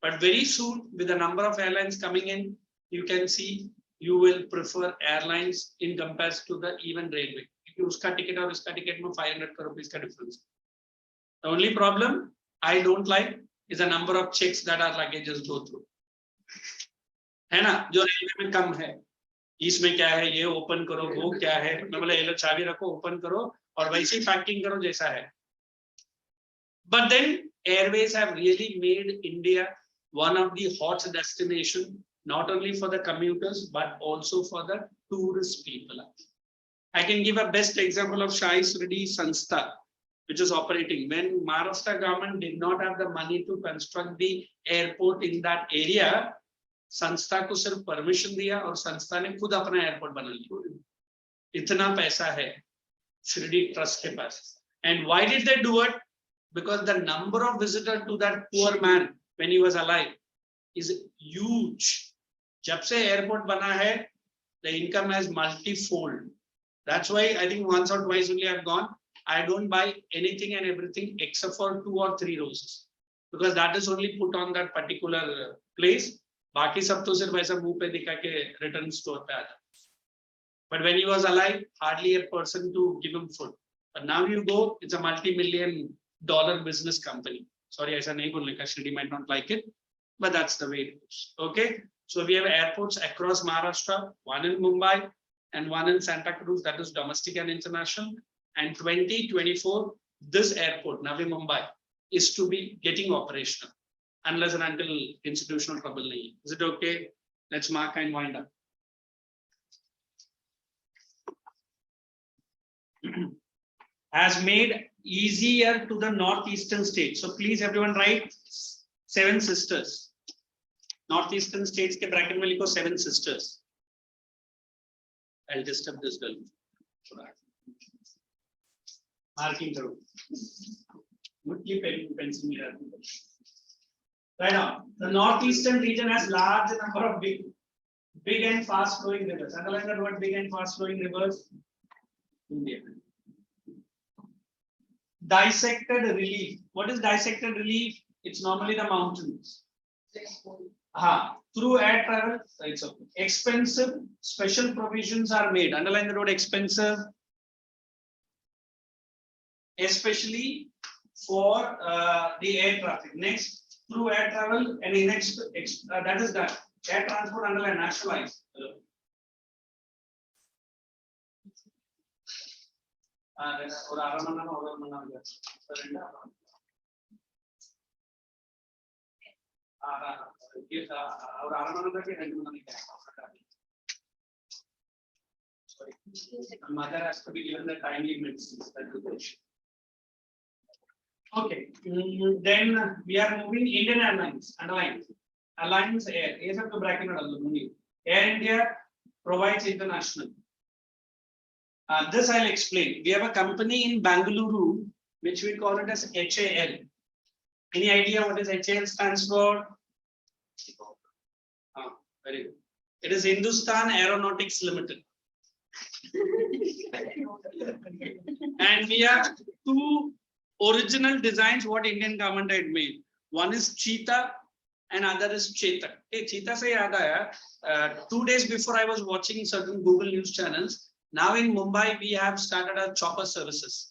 But very soon, with the number of airlines coming in, you can see you will prefer airlines in comparison to the even railway. क्योंकि उसका ticket और इसका ticket में 500 crore rupees का difference. The only problem I don't like is the number of checks that our luggages go through. है ना, जो railway में कम है. इसमें क्या है, ये ओपन करो, वो क्या है, मैं बोला ये लो चाबी रखो, ओपन करो और वैसे ही पैकिंग करो जैसा है. But then airways have really made India one of the hot destination, not only for the commuters but also for the tourist people. I can give a best example of Shahi Sridhi Sanstha, which is operating. When Maharashtra government did not have the money to construct the airport in that area, संस्था को सिर्फ permission दिया और संस्था ने खुद अपना airport बना लिया. इतना पैसा है शिरडी ट्रस्ट के पास. And why did they do it? Because the number of visitors to that poor man when he was alive is huge. जब से एयरपोर्ट बना है, the income has multifold. That's why I think once or twice only I've gone. I don't buy anything and everything except for 2 or 3 roses, because that is only put on that particular place. बाकी सब तो सिर्फ ऐसा मुंह पे दिखा के return store पे आ जाता. But when he was alive, hardly a person to give him food. But now you go, it's a multi-million-dollar business company. Sorry, ऐसा नहीं बोलने का, Shirdi might not like it, but that's the way it goes. Okay, so we have airports across Maharashtra, one in Mumbai and one in Santa Cruz, that is domestic and international. And 2024, this airport, Navi Mumbai, is to be getting operational. Unless and until institutional trouble nahi. Is it okay? Let's mark and wind up. Has made easier to the northeastern states. So please everyone write 7 sisters. Northeastern states के bracket में लिखो 7 sisters. I'll disturb this girl. Marking करो. Keep pencil me. Right now, the northeastern region has large number of big and fast flowing rivers. Underline that word, big and fast flowing rivers. India. Dissected relief. What is dissected relief? It's normally the mountains. Through air travel, it's okay. Expensive, special provisions are made. Underline the word expensive. Especially for the air traffic. Next, through air travel, and the next that is done. Air transport underline nationalized. Sorry, mother has to be given the timely medicines. Okay, then we are moving Indian Airlines. Underline. Alliance Air. Air to bracket Air India provides international. This I'll explain. We have a company in Bangalore which we call it as HAL. Any idea what is HAL stands for? Very good. It is Hindustan Aeronautics Limited. And we have two original designs what Indian government had made. One is Cheetah and other is Chetak. Hey, Cheetah se yaad aaya. 2 days before I was watching certain Google news channels. Now in Mumbai we have started a chopper services.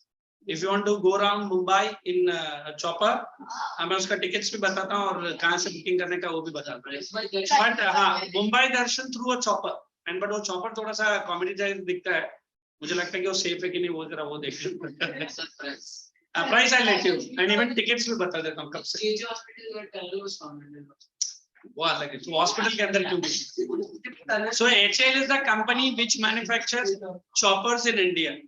If you want to go around Mumbai in a chopper, मैं उसका tickets भी बताता हूँ और कहाँ से booking करने का वो भी बताता हूँ. But Mumbai darshan through a chopper. And but वो chopper थोड़ा सा comedy जैसा दिखता है. मुझे लगता है कि वो safe है कि नहीं वो जरा वो देख लो. Price I let you. And even tickets भी बता देता हूँ कब से. वो अलग है. तो hospital के अंदर क्यों भी? So HAL is the company which manufactures choppers in India.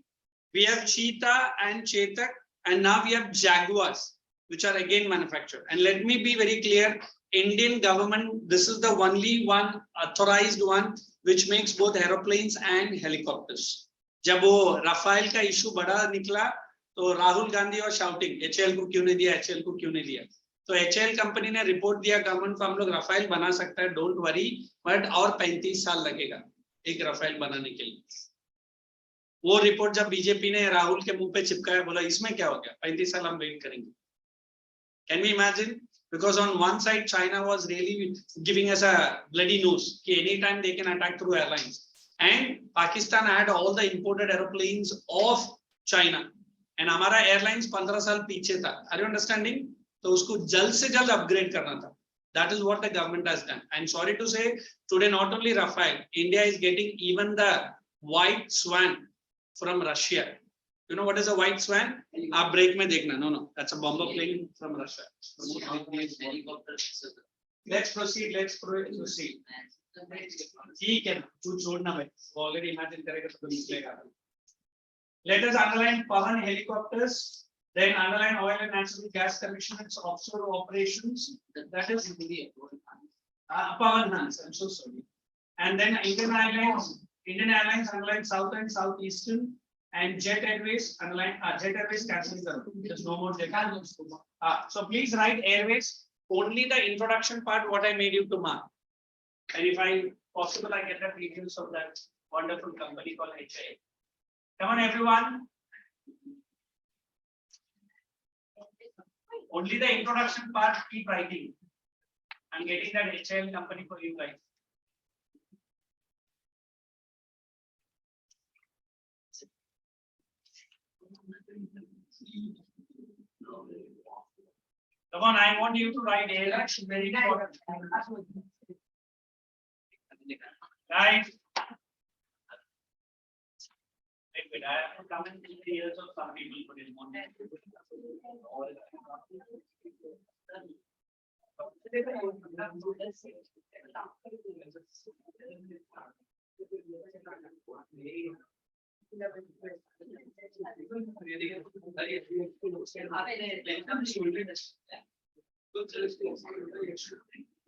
We have Cheetah and Chetak, and now we have Jaguars, which are again manufactured. And let me be very clear, Indian government, this is the only one authorized one which makes both aeroplanes and helicopters. जब वो Rafale का issue बड़ा निकला, तो Rahul Gandhi was shouting, HAL को क्यों नहीं दिया, HAL को क्यों नहीं दिया? तो HAL कंपनी ने रिपोर्ट दिया गवर्नमेंट को हम लोग Rafale बना सकता है, don't worry, but और 35 साल लगेगा एक Rafale बनाने के लिए. वो रिपोर्ट जब बीजेपी ने राहुल के मुंह पे चिपकाया, बोला इसमें क्या हो गया, 35 साल हम वेट करेंगे. Can we imagine? Because on one side China was really giving us a bloody nose कि anytime they can attack through airlines, and Pakistan had all the imported aeroplanes of China, and हमारा airlines 15 साल पीछे था. Are you understanding? तो उसको जल्द से जल्द upgrade करना था. That is what the government has done. I'm sorry to say, today not only Rafale, India is getting even the White Swan from Russia. You know what is a White Swan? आप break में देखना. No, that's a bomber plane from Russia. Let's proceed. ठीक है, तू छोड़ना भाई. Already imagine करेगा तो निकलेगा. Let us underline Pavan helicopters. Then underline oil and natural gas connections, offshore operations. That is Pavan Hans. I'm so sorry. And then Indian Airlines underline South and Southeastern, and Jet Airways underline Jet Airways cancel. There's no more Jet Airways. So please write Airways. Only the introduction part what I made you to mark. And if possible, I get the details of that wonderful company called HAL. Come on, everyone. Only the introduction part, keep writing. I'm getting that HAL company for you guys. Come on, I want you to write ALSH. Very important. Right. Wait, I have to come and see the ears of some people for this morning.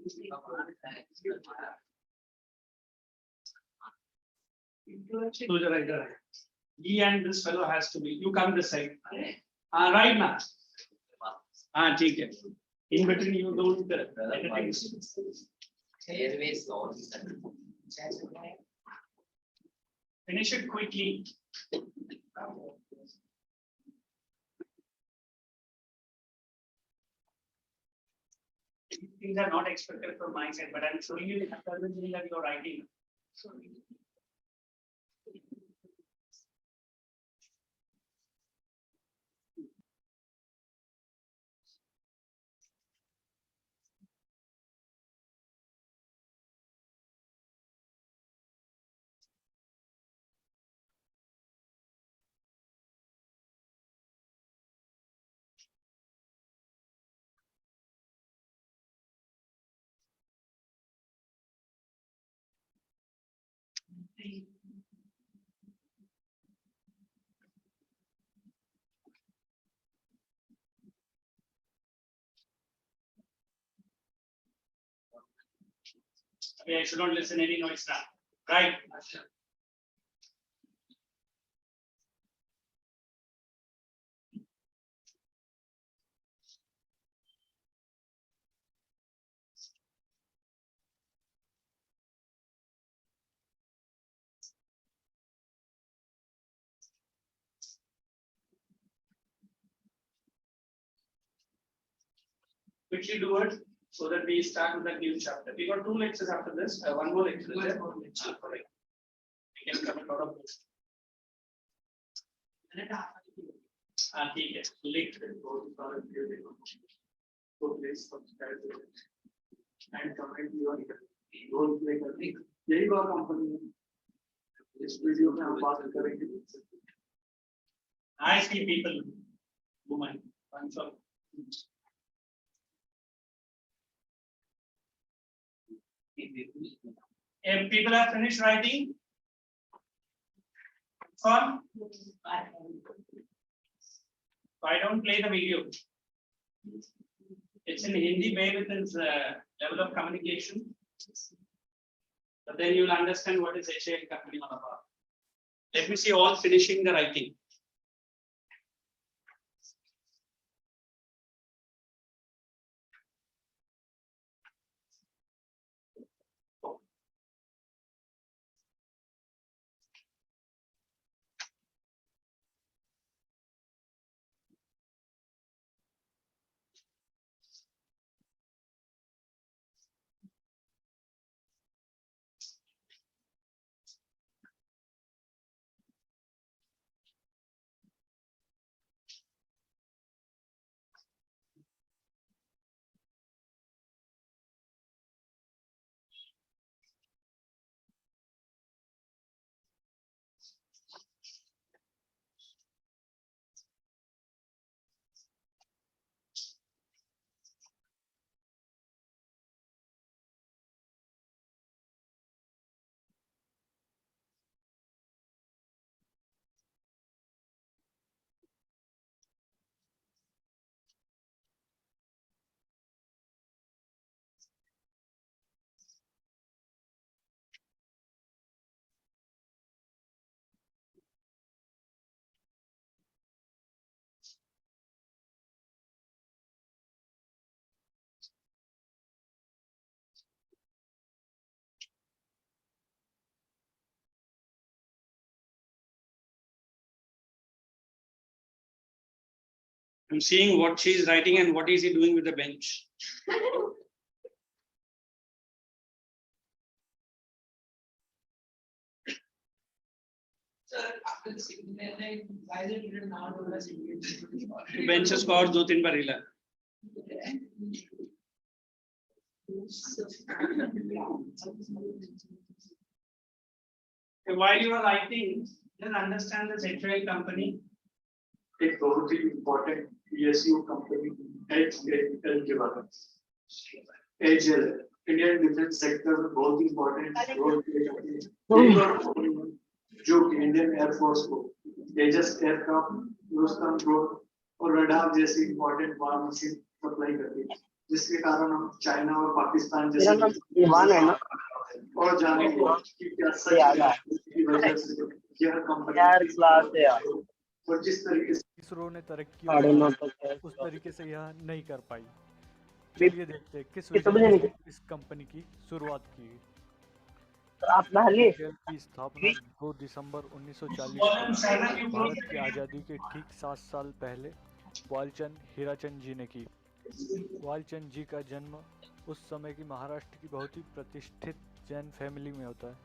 So the writer. He and this fellow has to be. You come this side. Right now. ठीक है. In between you don't. Finish it quickly. Things are not expected from my side, but I'm showing you the conservation that you're writing. Okay, I should not listen any noise now. Right. Quickly do it so that we start with the new chapter. We got 2 lectures after this. One more lecture. Is there? Correct. We can cover a lot of books. ठीक है. Link so please subscribe and comment your role play करने. यही बात company है. इस video में हम बात करेंगे. I see people, woman, bunch of. If people have finished writing, fun. I don't play the video. It's in Hindi, way with its level of communication. But then you'll understand what is HAL company all about. Let me see all finishing the writing. I'm seeing what she is writing and what is he doing with the bench. Sir, after the signal, why is it written now? Benches को और 2-3 बार हिला. While you are writing, just understand the HAL company. एक बहुत ही important PSU company HAL के बारे में. HAL Indian Defence Sector में बहुत ही important role play करती है. जो कि इंडियन एयरफोर्स को तेजस एयरक्राफ्ट, रुस्तम ड्रोन और रडार जैसी इंपॉर्टेंट वार मशीन सप्लाई करती है. जिसके कारण हम चाइना और पाकिस्तान मेरा जैसे नाम ईवान है ना और जाने की क्या सच याद है है इसकी वजह से यह कंपनी यार क्लास है यार और जिस तरीके से इसरो ने तरक्की साढ़े और नौ तक है उस तरीके से यह नहीं कर पाई। भी- चलिए देखते हैं किस कितने विजन बजे के निकले? साथ इस कंपनी की शुरुआत की। आप पहले एचएएल की स्थापना 2 दिसंबर 1940 को भारत की आज़ादी के ठीक 7 साल पहले वालचंद हीराचंद जी ने की। वालचंद जी का जन्म उस समय की महाराष्ट्र की बहुत ही प्रतिष्ठित जैन फैमिली में होता है,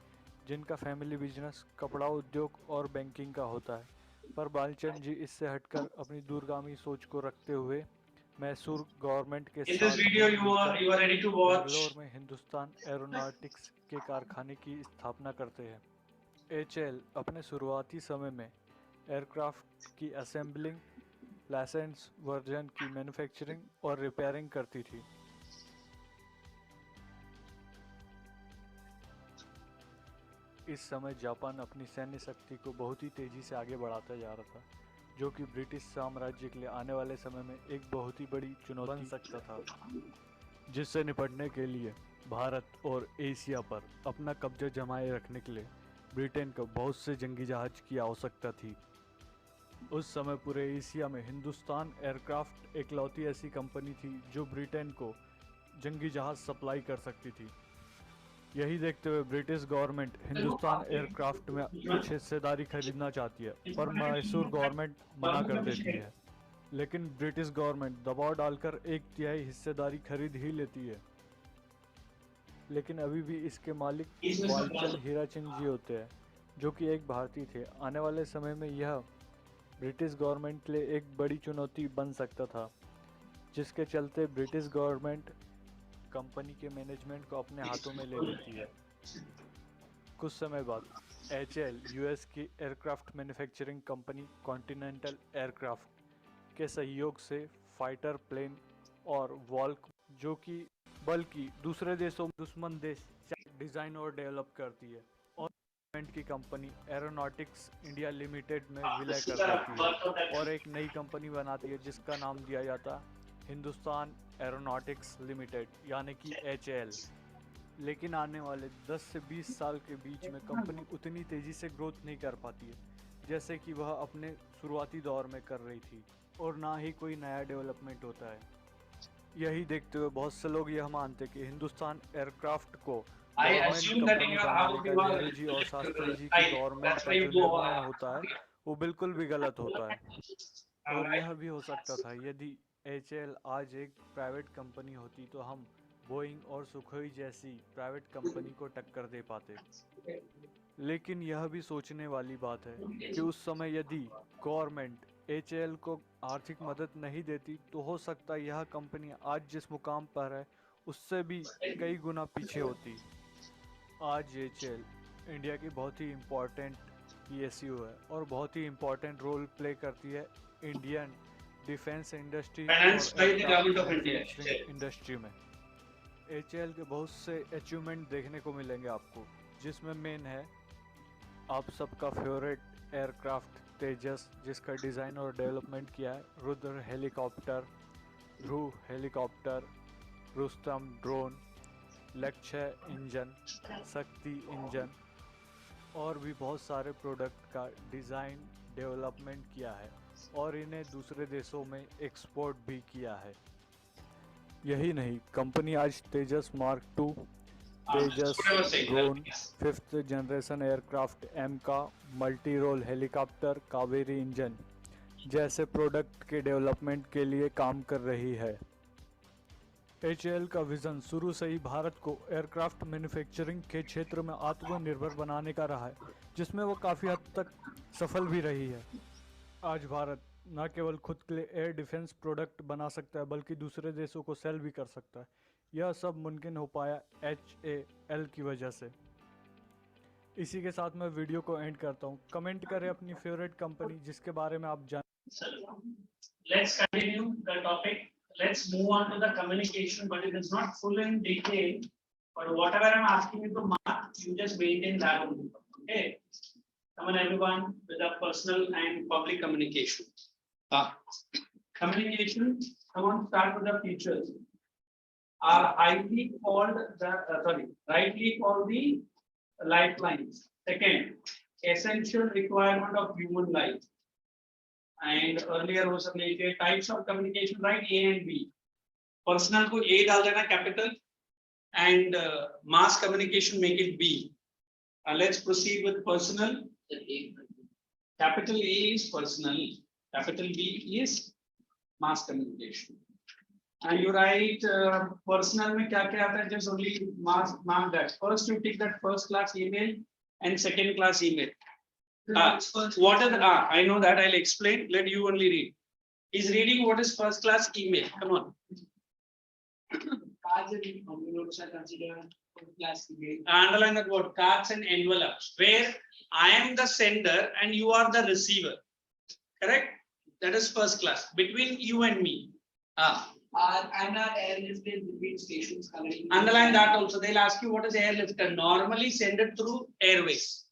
जिनका फैमिली बिजनेस कपड़ा उद्योग और बैंकिंग का होता है। पर वालचंद जी इससे हटकर अपनी दूरगामी सोच को रखते हुए मैसूर गवर्नमेंट के In this साथ video, मिलकर you are ready to watch. Bangalore में हिंदुस्तान एरोनॉटिक्स के कारखाने की स्थापना करते हैं। एचएएल अपने शुरुआती समय में एयरक्राफ्ट की असेंबलिंग, लाइसेंस वर्जन की मैन्युफैक्चरिंग और रिपेयरिंग करती थी। इस समय जापान अपनी सैन्य शक्ति को बहुत ही तेजी से आगे बढ़ाता जा रहा था, जो कि ब्रिटिश साम्राज्य के लिए आने वाले समय में एक बहुत ही बड़ी चुनौती बन सकता था, जिससे निपटने के लिए भारत और एशिया पर अपना कब्जा जमाए रखने के लिए ब्रिटेन को बहुत से जंगी जहाज की आवश्यकता थी। उस समय पूरे एशिया में हिंदुस्तान एयरक्राफ्ट एकलौती ऐसी कंपनी थी जो ब्रिटेन को जंगी जहाज सप्लाई कर सकती थी। यही देखते हुए ब्रिटिश गवर्नमेंट हिंदुस्तान एयरक्राफ्ट में कुछ हिस्सेदारी खरीदना चाहती है, पर मैसूर गवर्नमेंट मना कर देती है। लेकिन ब्रिटिश गवर्नमेंट दबाव डालकर 1/3 हिस्सेदारी खरीद ही लेती है। लेकिन अभी भी इसके मालिक वालचंद हीराचंद जी होते हैं, जो कि एक भारतीय थे। आने वाले समय में यह ब्रिटिश गवर्नमेंट के लिए एक बड़ी चुनौती बन सकता था, जिसके चलते ब्रिटिश गवर्नमेंट कंपनी के मैनेजमेंट को अपने हाथों में ले लेती है। कुछ समय बाद एचएएल यूएस की aircraft manufacturing company continental aircraft के सहयोग से फाइटर प्लेन और वॉल्क, जो कि बल्कि दूसरे देशों में दुश्मन देश डिज़ाइन और डेवलप करती है, और गवर्नमेंट की कंपनी एरोनॉटिक्स इंडिया लिमिटेड में विलय कर देती है और एक नई कंपनी बनाती है जिसका नाम दिया जाता है हिंदुस्तान एरोनॉटिक्स लिमिटेड, यानी कि एचएएल। लेकिन आने वाले 10 से 20 साल के बीच में कंपनी उतनी तेज़ी से ग्रोथ नहीं कर पाती है जैसे कि वह अपने शुरुआती दौर में कर रही थी, और ना ही कोई नया डेवलपमेंट होता है। यही देखते हुए बहुत से लोग यह मानते हैं कि हिंदुस्तान एयरक्राफ्ट को I government assume that in company your बनाने house का you are नेहरू जी और शास्त्री जी की right. गवर्नमेंट That's का why जो you go. निर्णय होता है वो बिल्कुल भी गलत होता है। और Alright. यह भी हो सकता था यदि एचएएल आज एक प्राइवेट कंपनी होती तो हम बोइंग और सुखोई जैसी प्राइवेट कंपनी को टक्कर दे पाते। लेकिन यह भी सोचने वाली बात है कि उस समय यदि गवर्नमेंट एचएएल को आर्थिक मदद नहीं देती तो हो सकता है यह कंपनी आज जिस मुकाम पर है उससे भी कई गुना पीछे होती। आज एचएएल इंडिया की बहुत ही इम्पोर्टेंट पीएसयू है और बहुत ही इम्पोर्टेंट रोल प्ले करती है Indian defence industry Financed by the government of India. Industry में। एचएएल के बहुत से अचीवमेंट देखने को मिलेंगे आपको, जिसमें मेन है आप सबका फेवरेट एयरक्राफ्ट तेजस, जिसका डिज़ाइन और डेवलपमेंट किया है रुद्र हेलीकॉप्टर, ध्रुव हेलीकॉप्टर, रुस्तम ड्रोन, लक्ष्य इंजन, शक्ति इंजन और भी बहुत सारे प्रोडक्ट का डिज़ाइन डेवलपमेंट किया है और इन्हें दूसरे देशों में एक्सपोर्ट भी किया है। यही नहीं, कंपनी आज Tejas mark 2, Tejas drone, 5th generation aircraft एम का, multi role helicopter, Kaveri engine जैसे प्रोडक्ट के डेवलपमेंट के लिए काम कर रही है। एचएएल का विजन शुरू से ही भारत को एयरक्राफ्ट मैन्युफैक्चरिंग के क्षेत्र में आत्मनिर्भर बनाने का रहा है, जिसमें वो काफ़ी हद तक सफल भी रही है। आज भारत न केवल खुद के लिए एयर डिफेंस प्रोडक्ट बना सकता है बल्कि दूसरे देशों को सेल भी कर सकता है। यह सब मुमकिन हो पाया एचएएल की वजह से। इसी के साथ मैं वीडियो को एंड करता हूँ। कमेंट करें अपनी फेवरेट कंपनी जिसके बारे में आप जान। Let's continue the topic. Let's move on to the communication, but it is not full in detail. But whatever I'm asking you to mark, you just maintain that only. Okay. Come on, everyone, with a personal and public communication. Communication. Come on, start with the features. are rightly called the lifelines. Second, essential requirement of human life. And earlier was related types of communication, right? A and B. Personal को A डाल देना capital, and mass communication make it B. Let's proceed with personal. Capital A is personal, capital B is mass communication. And you write personal में क्या क्या आता है? Just only mark that. First you take that first class email and second class email. What is I know that, I'll explain. Let you only read. He's reading what is first class email. Come on. Cards and envelopes are considered first class email. Underline that word, cards and envelopes, where I am the sender and you are the receiver. Correct? That is first class between you and me. And are airlifted between stations connecting. Underline that also. They'll ask you what is airlifter. Normally send it through airways.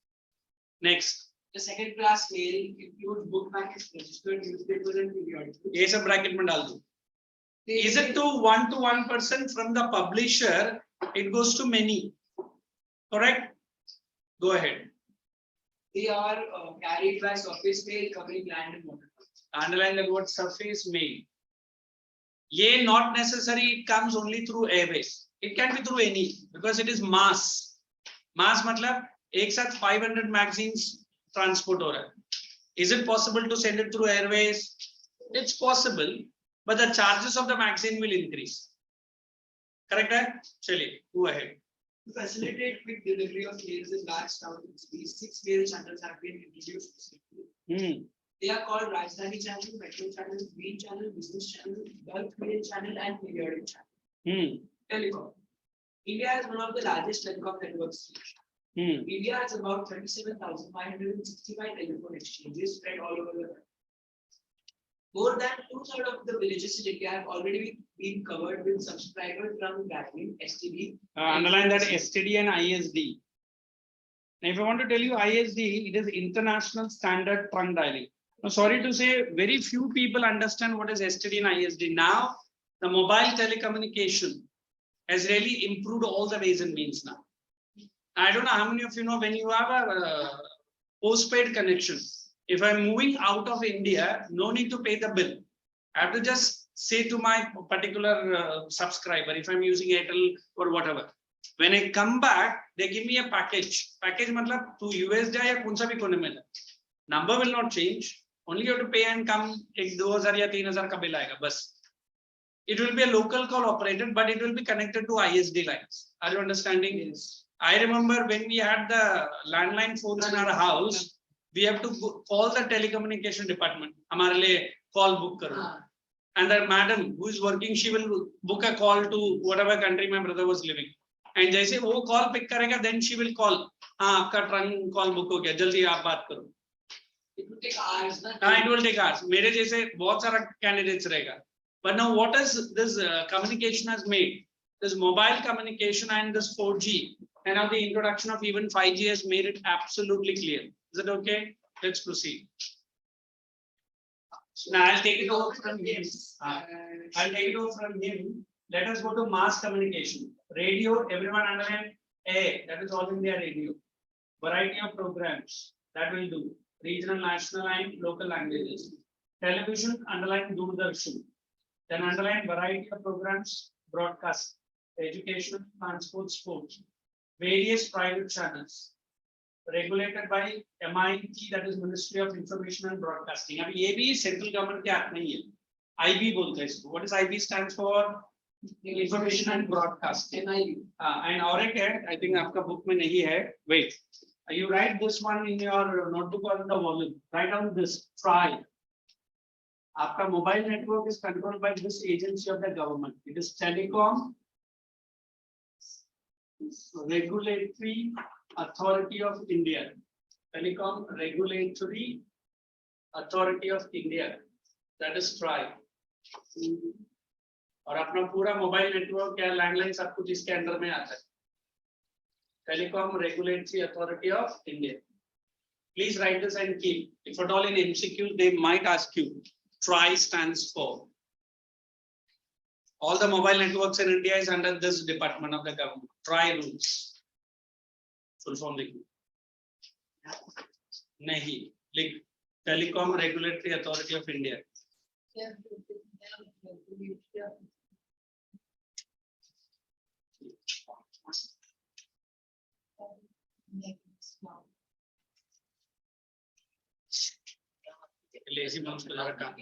Next. The second class mail includes book packets, registered newspapers and periodicals. ये सब bracket में डाल दो. Is it to one person from the publisher? It goes to many. Correct? Go ahead. They are carried by surface mail covering land and water. Underline the word surface mail. Ye not necessary, it comes only through airways. It can be through any, because it is mass. Mass matlab एक साथ 500 magazines transport हो रहा है. Is it possible to send it through airways? It's possible, but the charges of the magazine will increase. Correct? Chaliye, go ahead. To facilitate quick delivery of mails in large towns, these 6 mail channels have been introduced. They are called Rajdhani channel, Metro channel, Green channel, Business channel, Gulf mail channel, and periodic channel. Telecom. India is one of the largest telecom networks. India has about 37,565 telephone exchanges spread all over the world. More than 2/3 of the villages in India have already been covered with subscribers from Graphene, STD. Underline that STD and ISD. Now, if I want to tell you ISD, it is International Standard Trunk Dialing. Now, sorry to say, very few people understand what is STD and ISD. Now, the mobile telecommunication has really improved all the ways and means now. I don't know how many of you know, when you have a postpaid connection, if I'm moving out of India, no need to pay the bill. I have to just say to my particular subscriber, if I'm using Airtel or whatever, when I come back, they give me a package. Package matlab to US ja ya kaun sa bhi kone mein ja. Number will not change. Only you have to pay and come. Ek 2000 ya 3000 ka bill aayega bas. It will be a local call operated, but it will be connected to ISD lines. Are you understanding? Yes. I remember when we had the landline phones in our house, we have to call the telecommunication department. Hamare liye call book karo. And the madam who is working, she will book a call to whatever country my brother was living. And jaise wo call pick karega, then she will call. Aapka trunk call book ho gaya, jaldi aap baat karo. It will take hours. It will take hours. Mere jaise bahut sara candidates rahega. But now what is this communication has made? This mobile communication and this 4G, and now the introduction of even 5G has made it absolutely clear. Is it okay? Let's proceed. Now I'll take it over from him. Let us go to mass communication. Radio, everyone underline A, that is All India Radio. Variety of programs, that will do. Regional, national, and local languages. Television, underline Doordarshan. Then underline variety of programs, broadcast, education, transport, sports. Various private channels regulated by MIT, that is Ministry of Information and Broadcasting. अब ये भी central government के हाथ नहीं है. IB बोलते हैं इसको. What does IB stands for? Information and Broadcasting. And और एक है, I think आपका book में नहीं है. Wait, you write this one in your notebook or in the volume. Write down this. Try. आपका mobile network is controlled by this agency of the government. It is Telecom Regulatory Authority of India. Telecom Regulatory Authority of India. That is TRAI. और अपना पूरा mobile network या landline सब कुछ इसके अंदर में आता है. Telecom Regulatory Authority of India. Please write this and keep. If at all in MCQ, they might ask you. TRAI stands for. All the mobile networks in India is under this department of the government. TRAI rules. Full form लिखो. नहीं, लिख Telecom Regulatory Authority of India. Lazy mouse को जरा काम.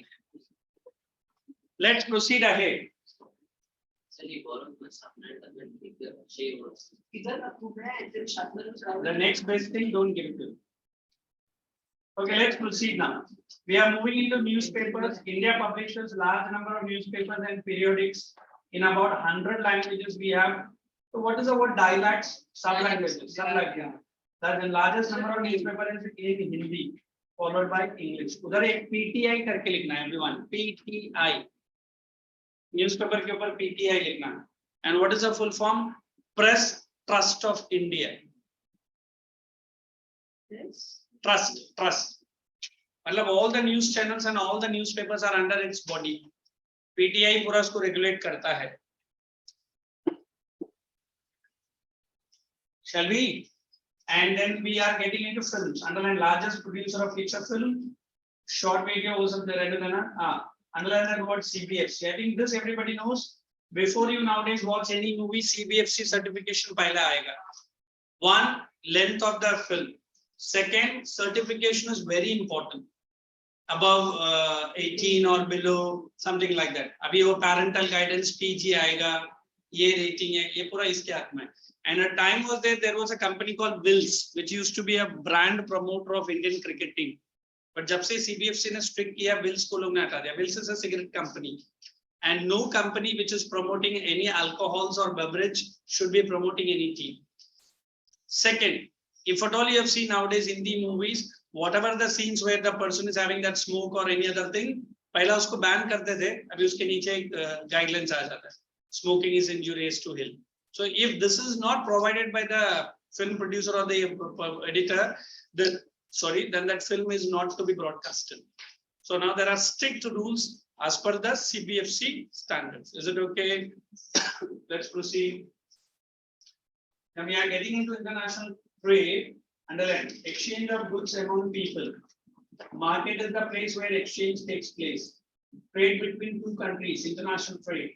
Let's proceed ahead. The next best thing, don't give it to him. Okay, let's proceed now. We are moving into newspapers. India publishes large number of newspapers and periodics in about 100 languages we have. So what is the word dialects? Sub-languages. Sub-languages. That's the largest number of newspapers in Hindi, followed by English. उधर एक PTI करके लिखना है everyone. PTI. Newspaper के ऊपर PTI लिखना है. And what is the full form? Press Trust of India. Yes. Trust. मतलब all the news channels and all the newspapers are under its body. PTI पूरा उसको regulate करता है. Shall we? And then we are getting into films. Underline largest producer of feature film, short video वो सब दे रहे underline that word CBSE. I think this everybody knows. Before you nowadays watch any movie, CBSE certification पहले आएगा. One, length of the film. Second, certification is very important. Above 18 or below, something like that. अभी वो parental guidance PG आएगा. ये rating है. ये पूरा इसके हाथ में. And a time was there was a company called Wills, which used to be a brand promoter of Indian cricket team. But जब से CBSE ने strict किया, Wills को लोग ने हटा दिया. Wills is a cigarette company. And no company which is promoting any alcohols or beverage should be promoting any team. Second, if at all you have seen nowadays Hindi movies, whatever the scenes where the person is having that smoke or any other thing, पहला उसको ban करते थे, अभी उसके नीचे guidelines आ जाता है. Smoking is injurious to health. So if this is not provided by the film producer or the editor, then that film is not to be broadcasted. So now there are strict rules as per the CBSE standards. Is it okay? Let's proceed. Now we are getting into international trade. Underline exchange of goods among people. Market is the place where exchange takes place. Trade between two countries, international trade.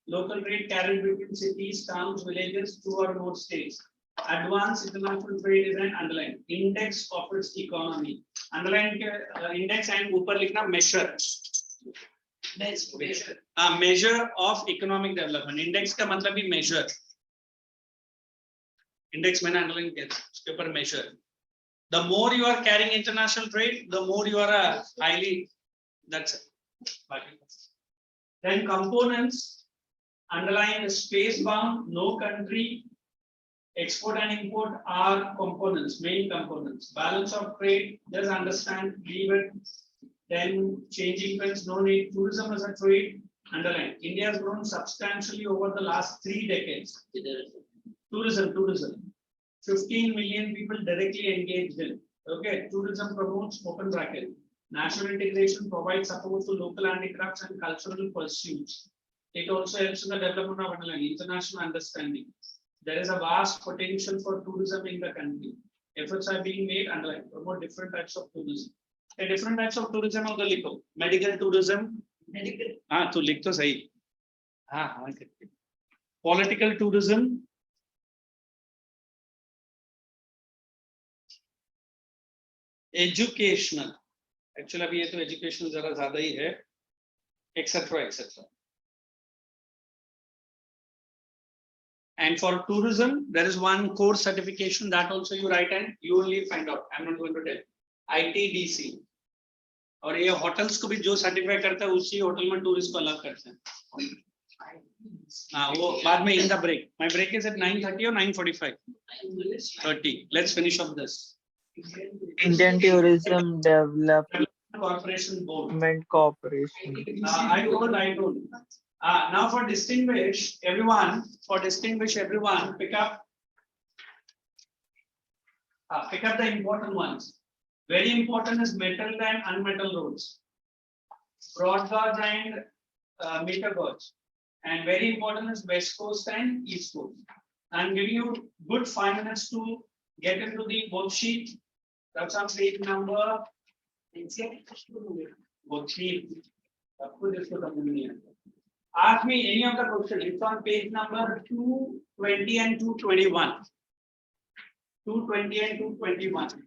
Local trade carried between cities, towns, villages, two or more states. Advanced international trade is an underline index of its economy. Underline index and ऊपर लिखना measure. Measure of economic development. Index का मतलब भी measure. Index मैंने underline किया था. उसके ऊपर measure. The more you are carrying international trade, the more you are highly. That's it. Then components. Underline space bound, no country, export and import are components, main components. Balance of trade, just understand, leave it. Then changing trends, no need. Tourism as a trade, underline. India has grown substantially over the last 3 decades. Tourism. 15 million people directly engaged in. Okay, tourism promotes open bracket. National integration provides support to local handicrafts and cultural pursuits. It also helps in the development of international understanding. There is a vast potential for tourism in the country. Efforts are being made and promote different types of tourism. The different types of tourism of the लिखो. Medical tourism. Medical. हाँ तो लिख तो सही. हाँ. Political tourism. Educational. Actually अभी ये तो educational जरा ज़्यादा ही है. Etc. And for tourism, there is one course certification that also you write and you only find out. I'm not going to tell. ITDC. और ये hotels को भी जो certify करता है उसी hotel में tourist को अलग करते हैं. हाँ वो बाद में in the break. My break is at 9:30 or 9:45. 30. Let's finish up this. Indian Tourism Development Corporation Board. Corporation. I told. Now for distinguish everyone, pick up the important ones. Very important is metal and unmetal roads. Broad gauge and meter gauge. And very important is West Coast and East Coast. I'm giving you good 5 minutes to get into the worksheet. That's on page number. Worksheet. Ask me any of the questions. It's on page number 220 and 221. 220 and 221.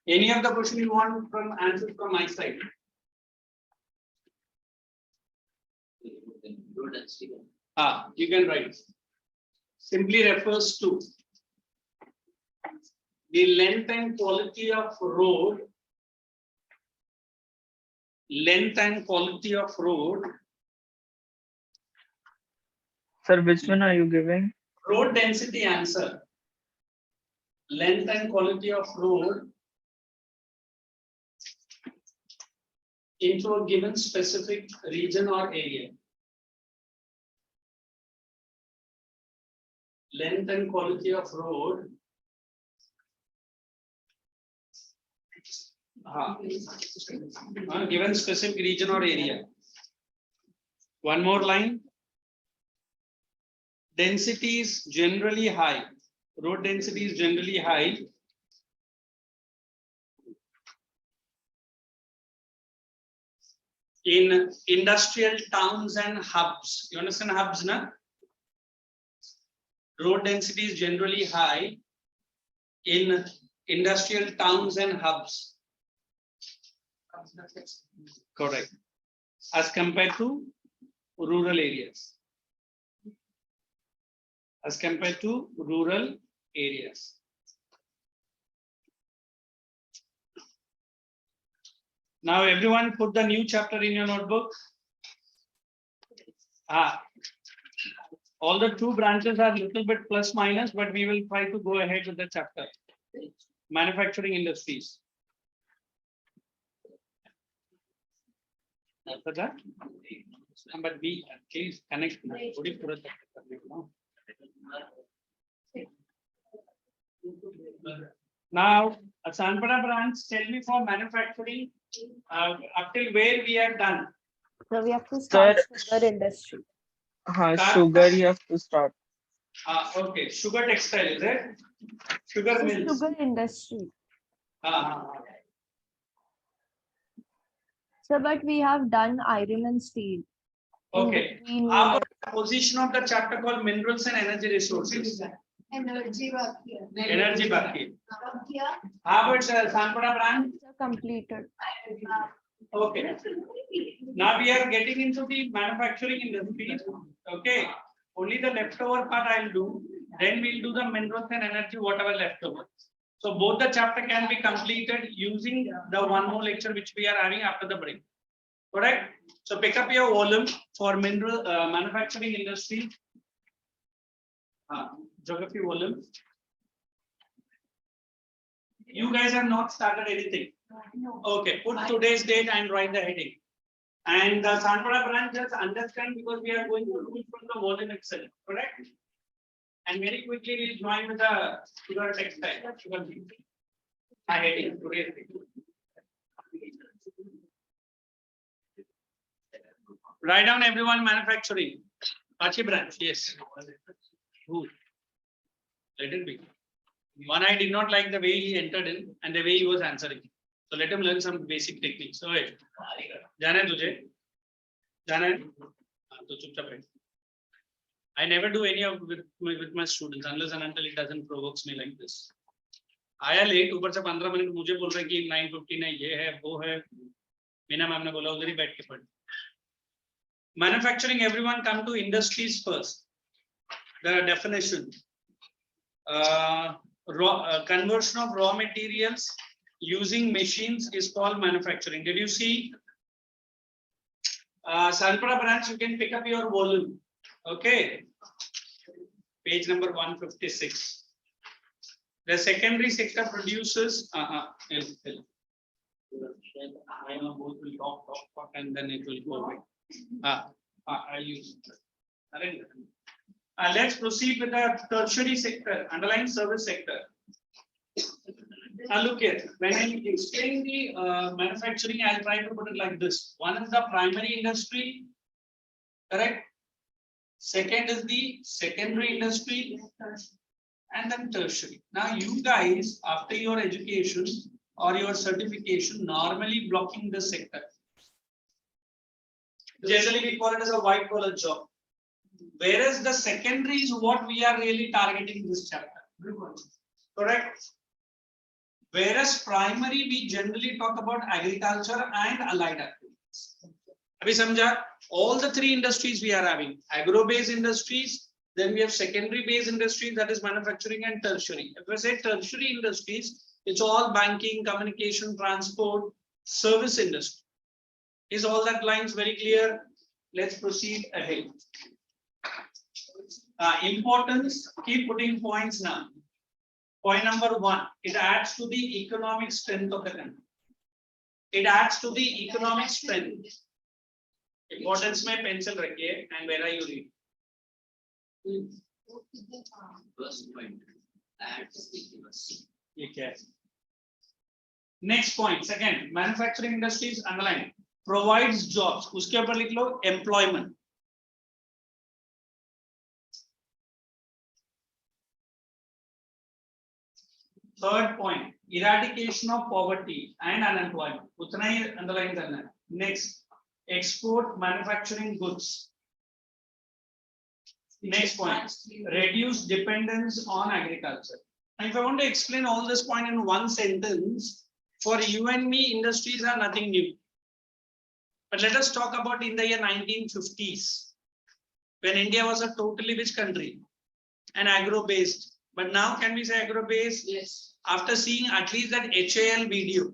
Any of the question you want from answers from my side? You can write. Simply refers to the length and quality of road. Length and quality of road. Sir, which one are you giving? Road density answer. Length and quality of road into a given specific region or area. Length and quality of road given specific region or area. One more line. Density is generally high. Road density is generally high in industrial towns and hubs. You understand hubs, na? Road density is generally high in industrial towns and hubs. Correct. As compared to rural areas. As compared to rural areas. Now everyone put the new chapter in your notebook. All the 2 branches are a little bit plus minus, but we will try to go ahead with the chapter. Manufacturing industries. After that, but we please connect. Now, Sanpada branch, tell me for manufacturing, up till where we are done. So we have to start Sir, sugar industry. Sugar you have to start. Okay, sugar textile, is it? Sugar mills. Sugar industry. So, but we have done iron and steel. Okay. We need How about the position of the chapter called minerals and energy resources? Energy work here. Energy bucket. Here. How about Sanpada branch? completed. Okay. Now we are getting into the manufacturing industry. Okay. Only the leftover part I'll do. Then we'll do the minerals and energy, whatever leftover. So both the chapter can be completed using the one more lecture which we are having after the break. Correct? So pick up your volume for mineral manufacturing industry. Geography volume. You guys have not started anything. Okay, put today's date and write the heading. And the Sanpada branch just understand because we are going to do it from the volume itself. Correct? And very quickly we'll join with the sugar textile. Sugar heading today's date. Write down everyone manufacturing. Achi branch, yes. Good. Let it be. One, I did not like the way he entered in and the way he was answering. So let him learn some basic techniques. So wait. Jana tujhe? Jana? To chupchap hai. I never do any of with my students unless and until it doesn't provokes me like this. आया late ऊपर से 15 minute मुझे बोल रहा है कि 9:15 है ये है वो है मीना मैम ने बोला उधर ही बैठ के पढ़. Manufacturing, everyone come to industries first. The definition. Conversion of raw materials using machines is called manufacturing. Did you see? Sanpada branch, you can pick up your volume. Okay. Page number 156. The secondary sector produces. I know both will talk, and then it will go away. I'll use it. Let's proceed with the tertiary sector, underlying service sector. Look here, when I explain the manufacturing, I'll try to put it like this. One is the primary industry, Correct. Second is the secondary industry and then tertiary. Now you guys, after your education or your certification, normally blocking the sector. Generally we call it as a white collar job. Whereas the secondary is what we are really targeting this chapter. Correct. Whereas primary, we generally talk about agriculture and allied activities. Abhi samjha? All the three industries we are having: agro-based industries, then we have secondary-based industries, that is manufacturing, and tertiary. If I say tertiary industries, it's all banking, communication, transport, service industry. Is all that lines very clear? Let's proceed ahead. Importance, keep putting points now. Point number 1, it adds to the economic strength of the country. It adds to the economic strength. Importance mein pencil rakhiye, and where are you reading? First point. Next point, second, manufacturing industries underline provides jobs. Uske upar likh lo employment. Third point, eradication of poverty and unemployment. Utna hi underline karna hai. Next, export manufacturing goods. Next point, reduce dependence on agriculture. And if I want to explain all this point in one sentence, for you and me, industries are nothing new. But let us talk about in the year 1950s, when India was a totally which country? An agro-based. But now can we say agro-based? Yes. After seeing at least that HAL video,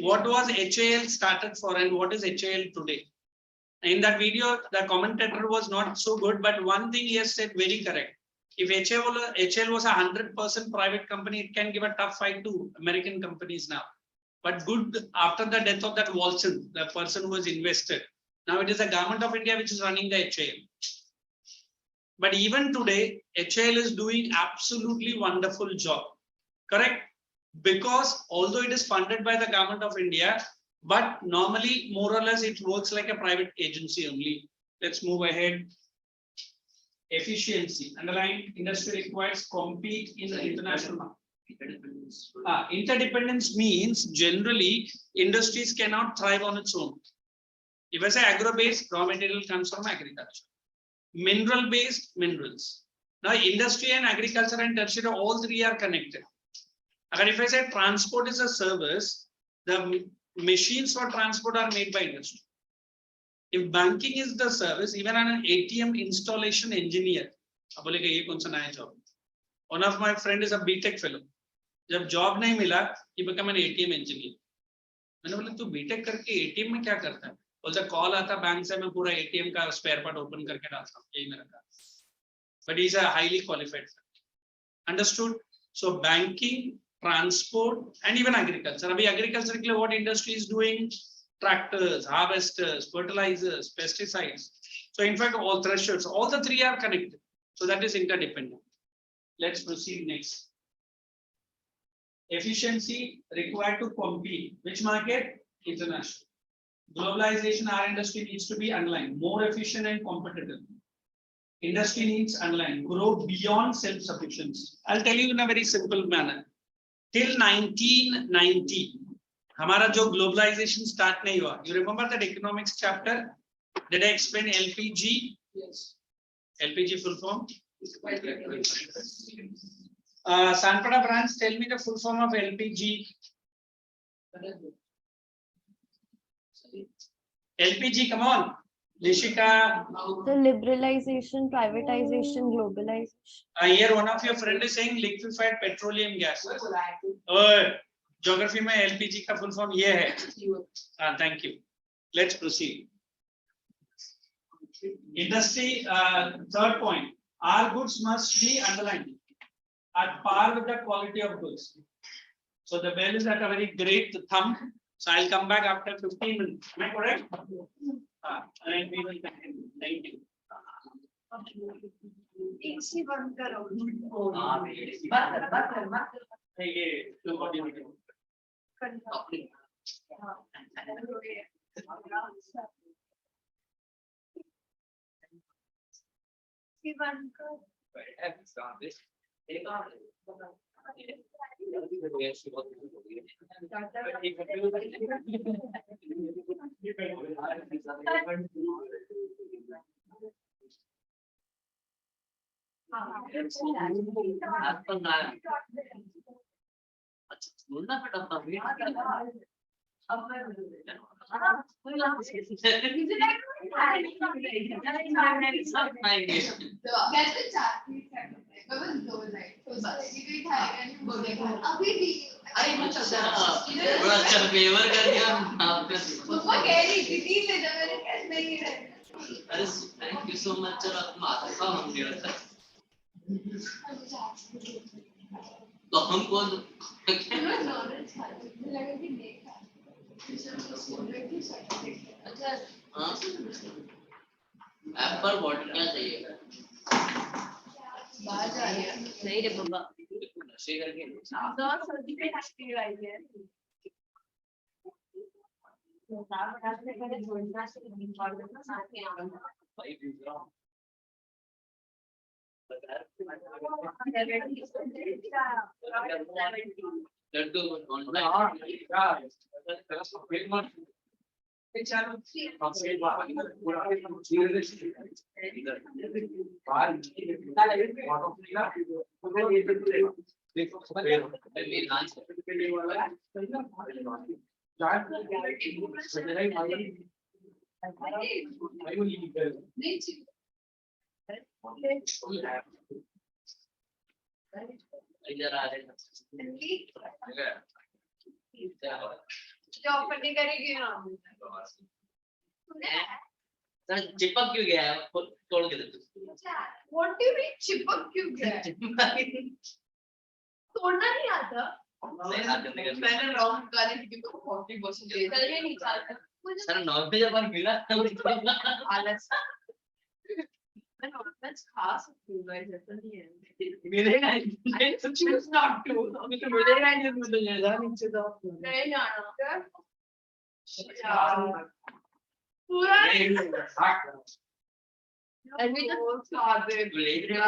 what was HAL started for and what is HAL today? In that video, the commentator was not so good, but one thing he has said very correct. If HAL was a 100% private company, it can give a tough fight to American companies now. But good, after the death of that Walton, the person who was invested, now it is the government of India which is running the HAL. But even today, HAL is doing absolutely wonderful job. Correct? Because although it is funded by the government of India, but normally more or less it works like a private agency only. Let's move ahead. Efficiency. Underline, industry requires compete in the international market. Interdependence means generally industries cannot thrive on its own. If I say agro-based, raw material comes from agriculture. Mineral-based, minerals. Now industry and agriculture and tertiary, all three are connected. And if I say transport is a service, the machines for transport are made by industry. If banking is the service, even an ATM installation engineer, one of my friend is a BTech fellow. जब job नहीं मिला, he become an ATM engineer. मैंने बोला तू BTech करके ATM में क्या करता है? बोलता call आता बैंक से मैं पूरा ATM का spare part open करके डालता हूँ, यही मेरा काम. But he is a highly qualified. Understood? So banking, transport, and even agriculture. Abhi agriculture ke liye what industry is doing? Tractors, harvesters, fertilizers, pesticides. So in fact, all threshers, all the three are connected. So that is interdependent. Let's proceed next. Efficiency required to compete. Which market? International. Globalization, our industry needs to be underlined, more efficient and competitive. Industry needs underlined, grow beyond self-sufficiency. I'll tell you in a very simple manner. Till 1990, हमारा जो globalization start नहीं हुआ. You remember that economics chapter? Did I explain LPG? Yes. LPG full form? Sanpada branch, tell me the full form of LPG. LPG, come on. Lishika. The liberalization, privatization, globalization. Here one of your friend is saying liquefied petroleum gas. Oh, geography में LPG का full form ये है. Thank you. Let's proceed. Industry, third point. Our goods must be underlined at par with the quality of goods. So the bell is at a very great thumb. So I'll come back after 15 minutes. Am I correct? And we will continue. Thank you. AC बंद करो. ये तो बहुत ही हाँ. खिड़की बंद कर। अभी भी बड़ा अच्छा फेवर कर दिया आपने। मम्मा कह रही थी 3 ले जा, मैंने कहा नहीं है। अरे थैंक यू सो मच। चलो तुम आता था हम नहीं होता तो हम कौन अच्छा हाँ एप्पल बॉटल क्या चाहिए बाहर जा रही है। नहीं रे बाबा नशे करके तो सर्दी पे हंसती आई है। भाई दूसरा लड्डू इधर आ रहे जॉब करने करेगी ना। सर चिपक क्यों गया है तोड़ के दे What do you mean चिपक क्यों गया है? तोड़ना नहीं आता। मैंने रॉन्ग गाने की तो 40% दे चल ये नहीं चलता। सर नॉर्मल जब मिला आलस मैं नॉर्मल खा सकती हूँ गाइस ऐसा नहीं है। मिलेगा I choose not to। अभी तो मिलेगा ही नहीं मुझे जा नीचे तो नहीं जाना पूरा अभी तो खा दे मिलेगा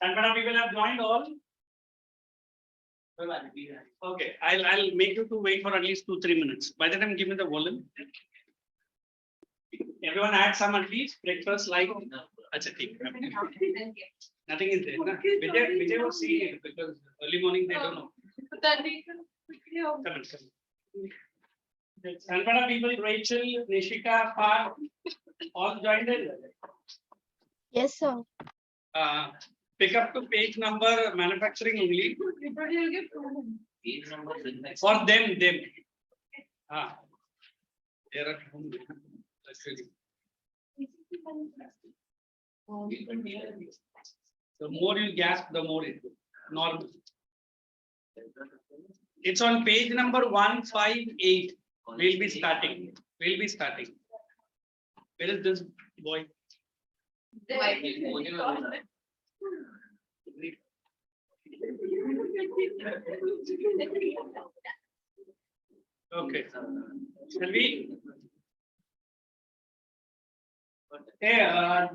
Sanpada people have joined all. Okay, I'll make you to wait for at least 2-3 minutes. By the time, give me the volume. Everyone had some at least breakfast like. Achha, theek hai. Nothing is there. Na? Vijay will see it because early morning they don't know. Come on. Sanpada people, Rachel, Nishika, Parth, all joined in. Yes, sir. Pick up to page number manufacturing only. For them. There are home. The more you gasp, the more it will. Normal. It's on page number 158. We'll be starting. Where is this boy? Okay. Shall we? Hey,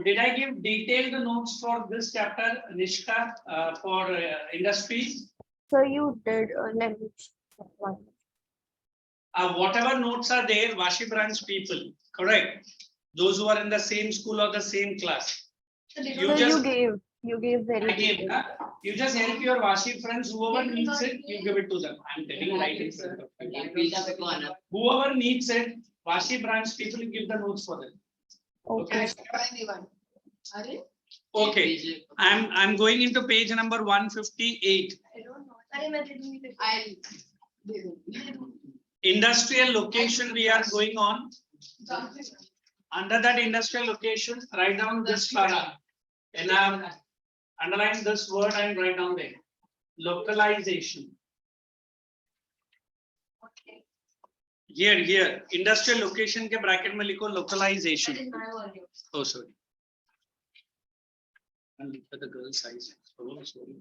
did I give detailed notes for this chapter, Nishka, for industries? So you did let me check one. Whatever notes are there, Vashi branch people, correct? Those who are in the same school or the same class. You gave very detailed. You just help your Vashi friends, whoever needs it, you give it to them. I'm telling right in front of you. Whoever needs it, Vashi branch people, you give the notes for them. Okay. Okay. I'm going into page number 158. Industrial location we are going on. Under that industrial location, write down this para. And underline this word and write down there. Localization. Here. Industrial location के bracket में लिखो localization. Oh, sorry. And look at the girl size. Oh, sorry.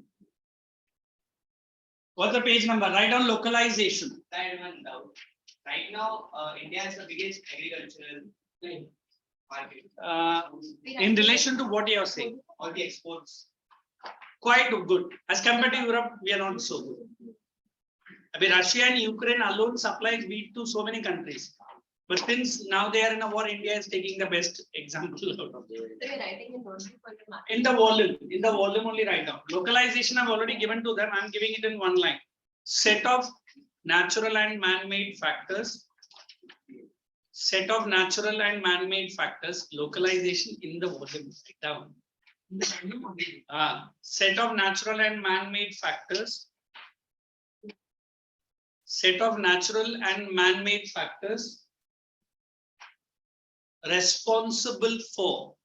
What's the page number? Write down localization. Right now, India is the biggest agricultural market. In relation to what you are saying? All the exports. Quite good. As compared to Europe, we are not so good. I mean, Russia and Ukraine alone supplies wheat to so many countries. But since now they are in a war, India is taking the best example out of it. In the volume only write down. Localization I've already given to them. I'm giving it in one line. Set of natural and man-made factors. Set of natural and man-made factors. Localization in the volume. Write down. Set of natural and man-made factors. Set of natural and man-made factors responsible for.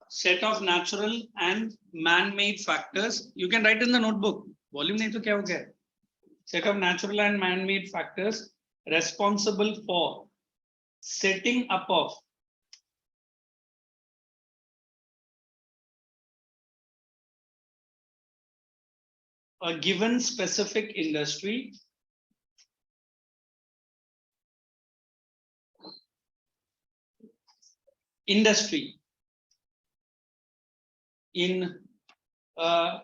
Set of natural and man-made factors. You can write in the notebook. Volume nahi to kya ho gaya? Set of natural and man-made factors responsible for setting up of a given specific industry in a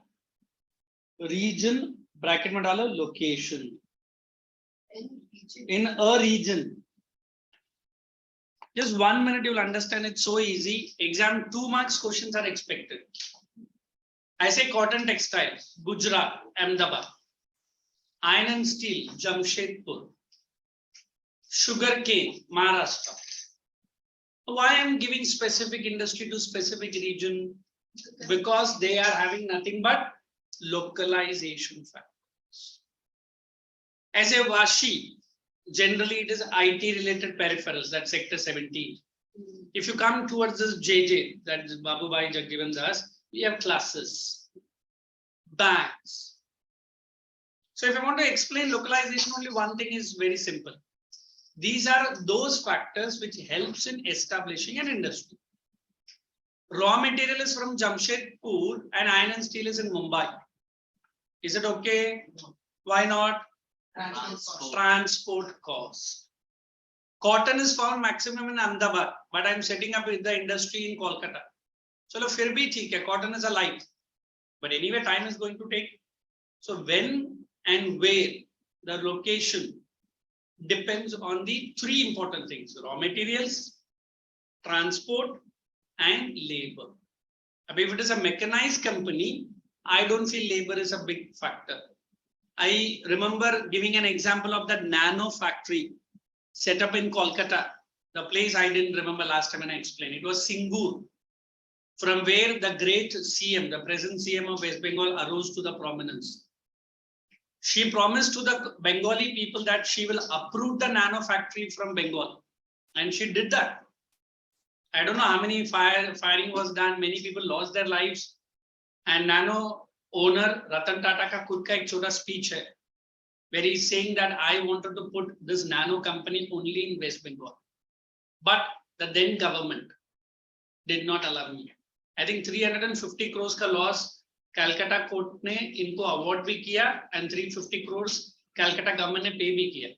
region bracket में डालो location in a region. Just 1 minute, you will understand. It's so easy. Exam 2 marks questions are expected. I say cotton textiles, Gujarat, Ahmedabad. Iron and steel, Jamshedpur. Sugar cane, Maharashtra. Why I'm giving specific industry to specific region? Because they are having nothing but localization factors. As a Vashi, generally it is IT related peripherals, that's sector 17. If you come towards this JJ, that is Babu Bhai Jagjivan Das, we have classes, banks. So if I want to explain localization, only one thing is very simple. These are those factors which helps in establishing an industry. Raw material is from Jamshedpur and iron and steel is in Mumbai. Is it okay? Why not? Transport cost. Cotton is found maximum in Ahmedabad, but I'm setting up with the industry in Kolkata. चलो फिर भी ठीक है, cotton is alive, but anyway time is going to take. So when and where, the location depends on the three important things: raw materials, transport, and labor. If it is a mechanized company, I don't feel labor is a big factor. I remember giving an example of that nano factory set up in Kolkata. The place I didn't remember last time when I explained. It was Singur, from where the great CM, the present CM of West Bengal, arose to the prominence. She promised to the Bengali people that she will uproot the nano factory from Bengal, and she did that. I don't know how many firing was done. Many people lost their lives. And nano owner Ratan Tata ka khud ka ek chota speech hai, where he's saying that I wanted to put this nano company only in West Bengal, but the then government did not allow me. I think 350 crores ka loss Calcutta court ने इनको award भी किया, and 350 crores Calcutta government ने pay भी किया.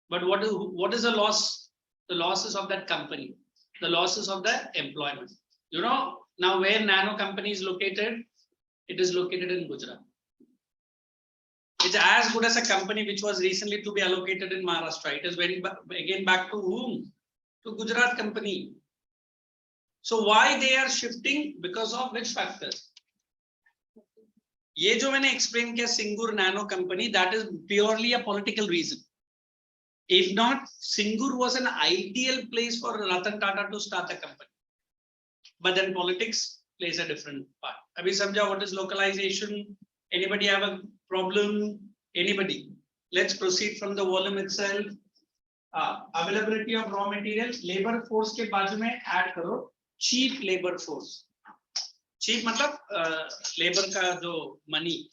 But what is the loss? The losses of that company, the losses of the employment. You know now where nano company is located? It is located in Gujarat. It's as good as a company which was recently to be allocated in Maharashtra. It is again back to whom? To Gujarat company. So why they are shifting? Because of which factors? ये जो मैंने explain किया Singur Nano Company, that is purely a political reason. If not, Singur was an ideal place for Ratan Tata to start a company. But then politics plays a different part. Abhi samjha what is localization? Anybody have a problem? Anybody? Let's proceed from the volume itself. Availability of raw materials, labor force के बाजू में add करो cheap labor force. Cheap मतलब labor का जो money,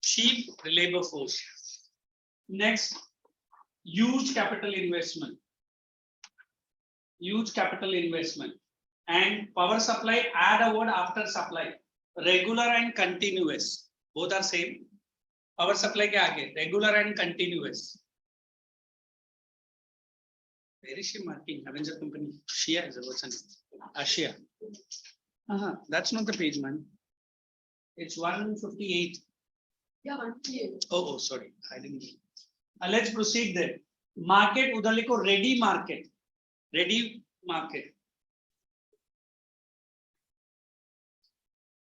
cheap labor force. Next, huge capital investment. Huge capital investment. And power supply, add a word after supply. Regular and continuous. Both are same. Power supply के आगे regular and continuous. Where is she marking? Avenger company. Shia is the person. Ashia. That's not the page, man. It's 158. Yeah, 158. Oh, sorry. I didn't. Let's proceed there. Market, udhar likho ready market. Ready market.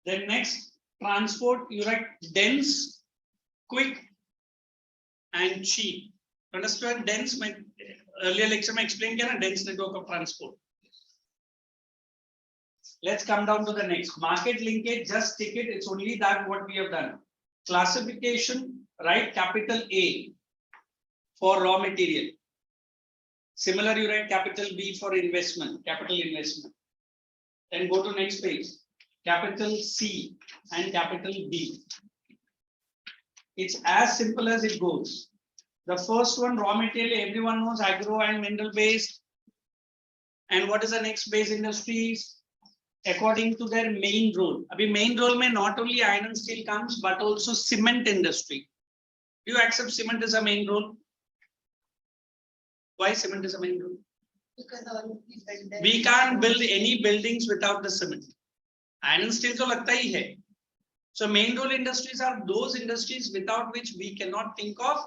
Then next, transport, you write dense, quick, and cheap. Understand dense? My earlier lecture I explained kiya na dense network of transport. Let's come down to the next. Market linkage, just stick it. It's only that what we have done. Classification, write capital A for raw material. Similar, you write capital B for investment, capital investment. Then go to next page. Capital C and capital D. It's as simple as it goes. The first one, raw material, everyone knows, agro and mineral based. And what is the next base industries? According to their main role. Abhi main role mein not only iron and steel comes, but also cement industry. Do you accept cement as a main role? Why cement is a main role? Because all of these buildings. We can't build any buildings without the cement. Iron and steel to lagta hi hai. So main role industries are those industries without which we cannot think of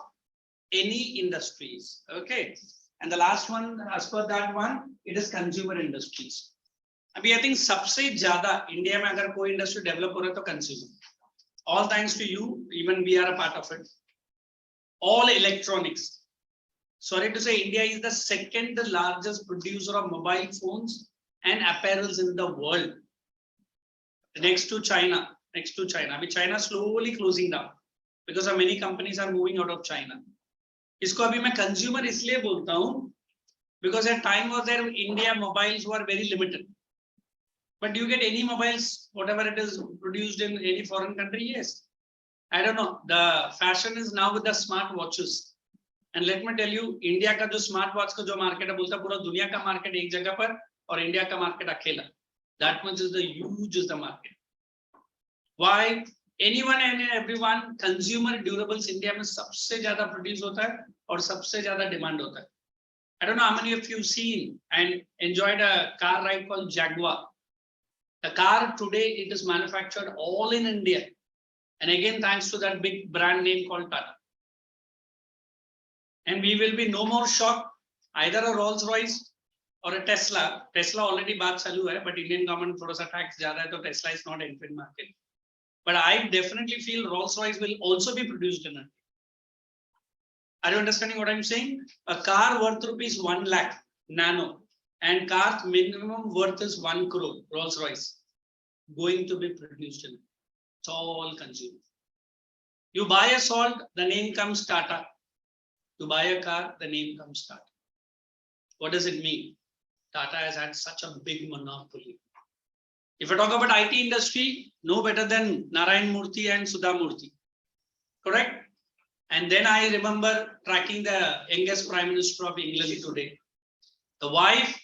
any industries. Okay. And the last one, as per that one, it is consumer industries. अभी I think सबसे ज़्यादा India में अगर कोई industry develop हो रहा है तो consumer. All thanks to you, even we are a part of it. All electronics. Sorry to say, India is the second largest producer of mobile phones and apparels in the world. Next to China. Next to China. अभी China slowly closing down because of many companies are moving out of China. इसको अभी मैं consumer इसलिए बोलता हूँ because at time was there India mobiles were very limited. But do you get any mobiles, whatever it is produced in any foreign country? Yes. I don't know. The fashion is now with the smart watches. And let me tell you, India का जो smart watch का जो market है बोलता पूरा दुनिया का market एक जगह पर और India का market अकेला. That much is the huge is the market. Why? Anyone and everyone consumer durables India में सबसे ज़्यादा produce होता है और सबसे ज़्यादा demand होता है. I don't know how many of you seen and enjoyed a car ride called Jaguar. The car today, it is manufactured all in India. And again, thanks to that big brand name called Tata. And we will be no more shocked, either a Rolls Royce or a Tesla. Tesla already baat chalu hai, but Indian government thoda sa tax zyada hai, so Tesla is not entering market. But I definitely feel Rolls Royce will also be produced in India. Are you understanding what I'm saying? A car worth rupees 1 lakh, nano, and car minimum worth is 1 crore, Rolls Royce, going to be produced in India. It's all consumed. You buy a salt, the name comes Tata. You buy a car, the name comes Tata. What does it mean? Tata has had such a big monopoly. If I talk about IT industry, no better than Narayan Murthy and Sudha Murthy. Correct? And then I remember tracking the youngest Prime Minister of England today. The wife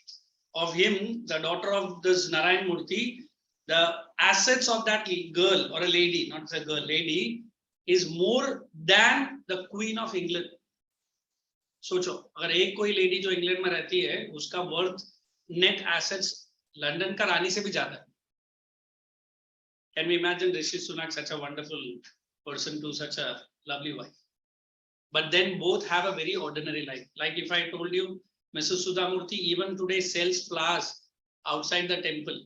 of him, the daughter of this Narayan Murthy, the assets of that girl or a lady, not a girl, lady, is more than the Queen of England. सोचो अगर एक कोई lady जो England में रहती है उसका worth net assets London का रानी से भी ज्यादा है. Can we imagine Rishi Sunak, such a wonderful person to such a lovely wife? But then both have a very ordinary life. Like if I told you, Mrs. Sudha Murthy even today sells flowers outside the temple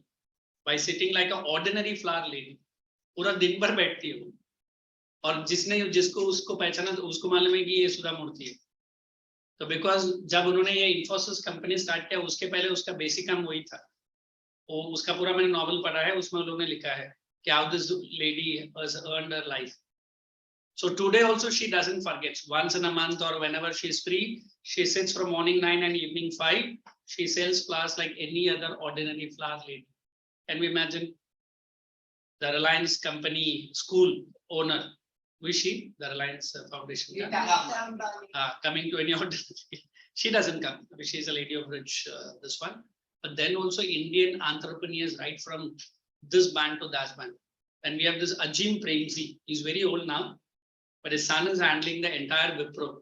by sitting like an ordinary flower lady. पूरा दिन भर बैठती है वो. और जिसको उसको पहचाना उसको मालूम है कि ये सुधा मूर्ति है. तो बिकॉज जब उन्होंने ये इन्फोसिस कंपनी स्टार्ट किया उसके पहले उसका बेसिक काम वही था. वो उसका पूरा मैंने नॉवल पढ़ा है, उसमें उन्होंने लिखा है कि how this lady has earned her life. So today also she doesn't forget. Once in a month or whenever she is free, she sits from morning 9 and evening 5. She sells flowers like any other ordinary flower lady. Can we imagine the Reliance company school owner? Who is she? The Reliance Foundation. Coming to any ordinary. She doesn't come. She is a lady of rich, this one. But then also Indian entrepreneurs right from this band to that band. And we have this Ajim Premji. He's very old now, but his son is handling the entire Wipro.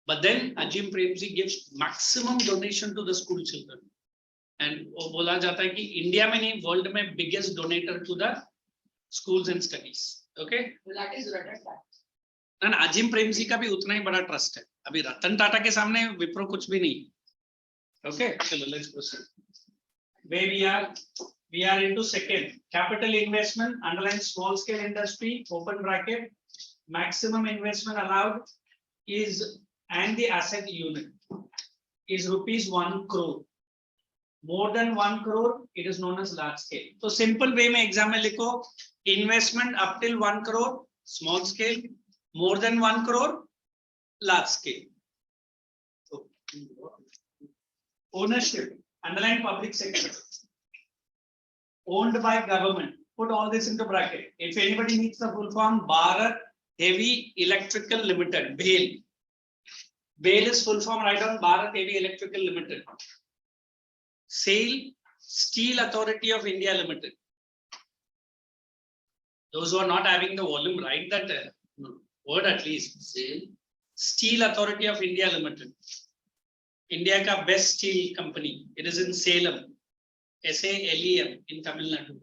But then Ajim Premji gives maximum donation to the school children. And बोला जाता है कि India में नहीं world में biggest donator to the schools and studies. Okay? That is Ratan Tata. ना अजिम प्रेमजी का भी उतना ही बड़ा ट्रस्ट है. अभी रतन टाटा के सामने विप्रो कुछ भी नहीं. Okay, चलो let's proceed. Where we are into second capital investment, underline small scale industry, open bracket, maximum investment allowed is, and the asset unit is rupees 1 crore. More than 1 crore, it is known as large scale. So simple way में exam में लिखो, investment up till 1 crore, small scale, more than 1 crore, large scale. So, ownership, underline public sector, owned by government. Put all this into bracket. If anybody needs the full form, Bharat Heavy Electrical Limited, BHEL. BHEL is full form, write down Bharat Heavy Electrical Limited. SAIL, Steel Authority of India Limited. Those who are not having the volume, write that word at least. SAIL, Steel Authority of India Limited. India ka best steel company. It is in Salem. SALEM in Tamil Nadu.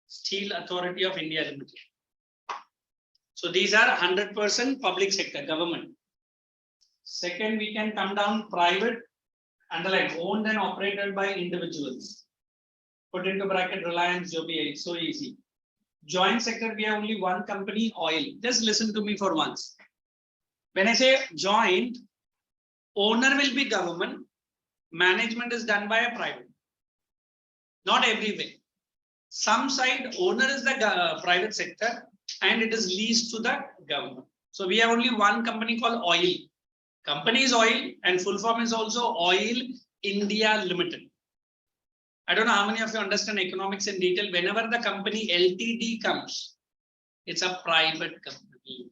Steel Authority of India Limited. So these are 100% public sector, government. Second, we can come down private, underline owned and operated by individuals. Put into bracket Reliance, Joby, so easy. Joint sector, we have only one company, oil. Just listen to me for once. When I say joint, owner will be government, management is done by a private. Not every way. Some side owner is the private sector and it is leased to the government. So we have only one company called oil. Company is oil and full form is also Oil India Limited. I don't know how many of you understand economics in detail. Whenever the company LTD comes, it's a private company.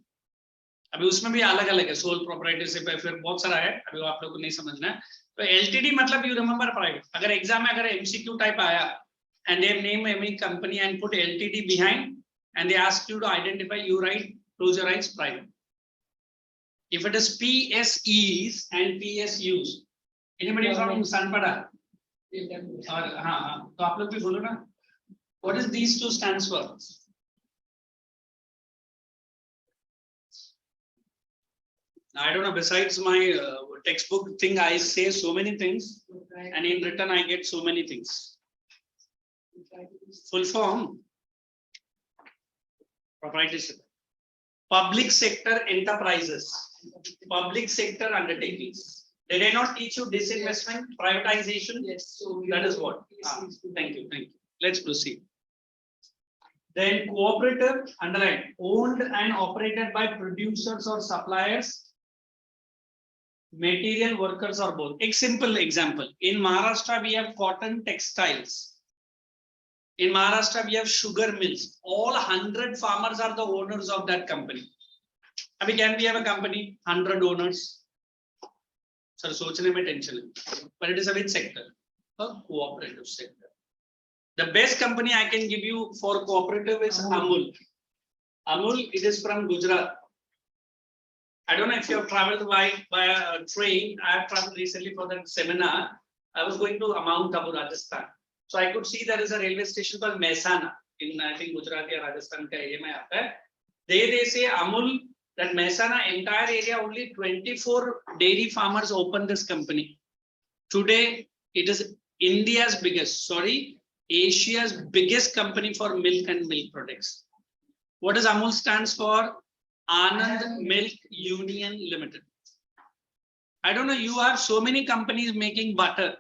अभी उसमें भी अलग अलग है, sole proprietorship है, फिर बहुत सारा है, अभी आप लोगों को नहीं समझना है. तो LTD मतलब you remember private. अगर एग्जाम में अगर MCQ type आया and they name any company and put LTD behind and they ask you to identify, you write, close your eyes, private. If it is PSEs and PSUs, anybody from Sanpada? और हाँ तो आप लोग भी बोलो ना, what is these two stands for? I don't know, besides my textbook thing, I say so many things, and in return I get so many things. Full form, proprietorship. Public sector enterprises, public sector undertakings. Did I not teach you disinvestment, privatization? Yes, so That is what. Thank you, thank you. Let's proceed. Then cooperative, underline, owned and operated by producers or suppliers, material workers or both. A simple example. In Maharashtra, we have cotton textiles. In Maharashtra, we have sugar mills. All 100 farmers are the owners of that company. I mean, can we have a company, 100 owners? Sir, sochne mein tension hai. But it is a which sector? A cooperative sector. The best company I can give you for cooperative is Amul. Amul, it is from Gujarat. I don't know if you have traveled by a train. I have traveled recently for that seminar. I was going to Mount Abu, Rajasthan. So I could see there is a railway station called Mehsana in, I think, Gujarat or Rajasthan ka area mein aata hai. They say Amul, that Mehsana entire area, only 24 dairy farmers opened this company. Today, it is India's biggest, Asia's biggest company for milk and milk products. What does Amul stands for? Anand Milk Union Limited. I don't know, you have so many companies making butter,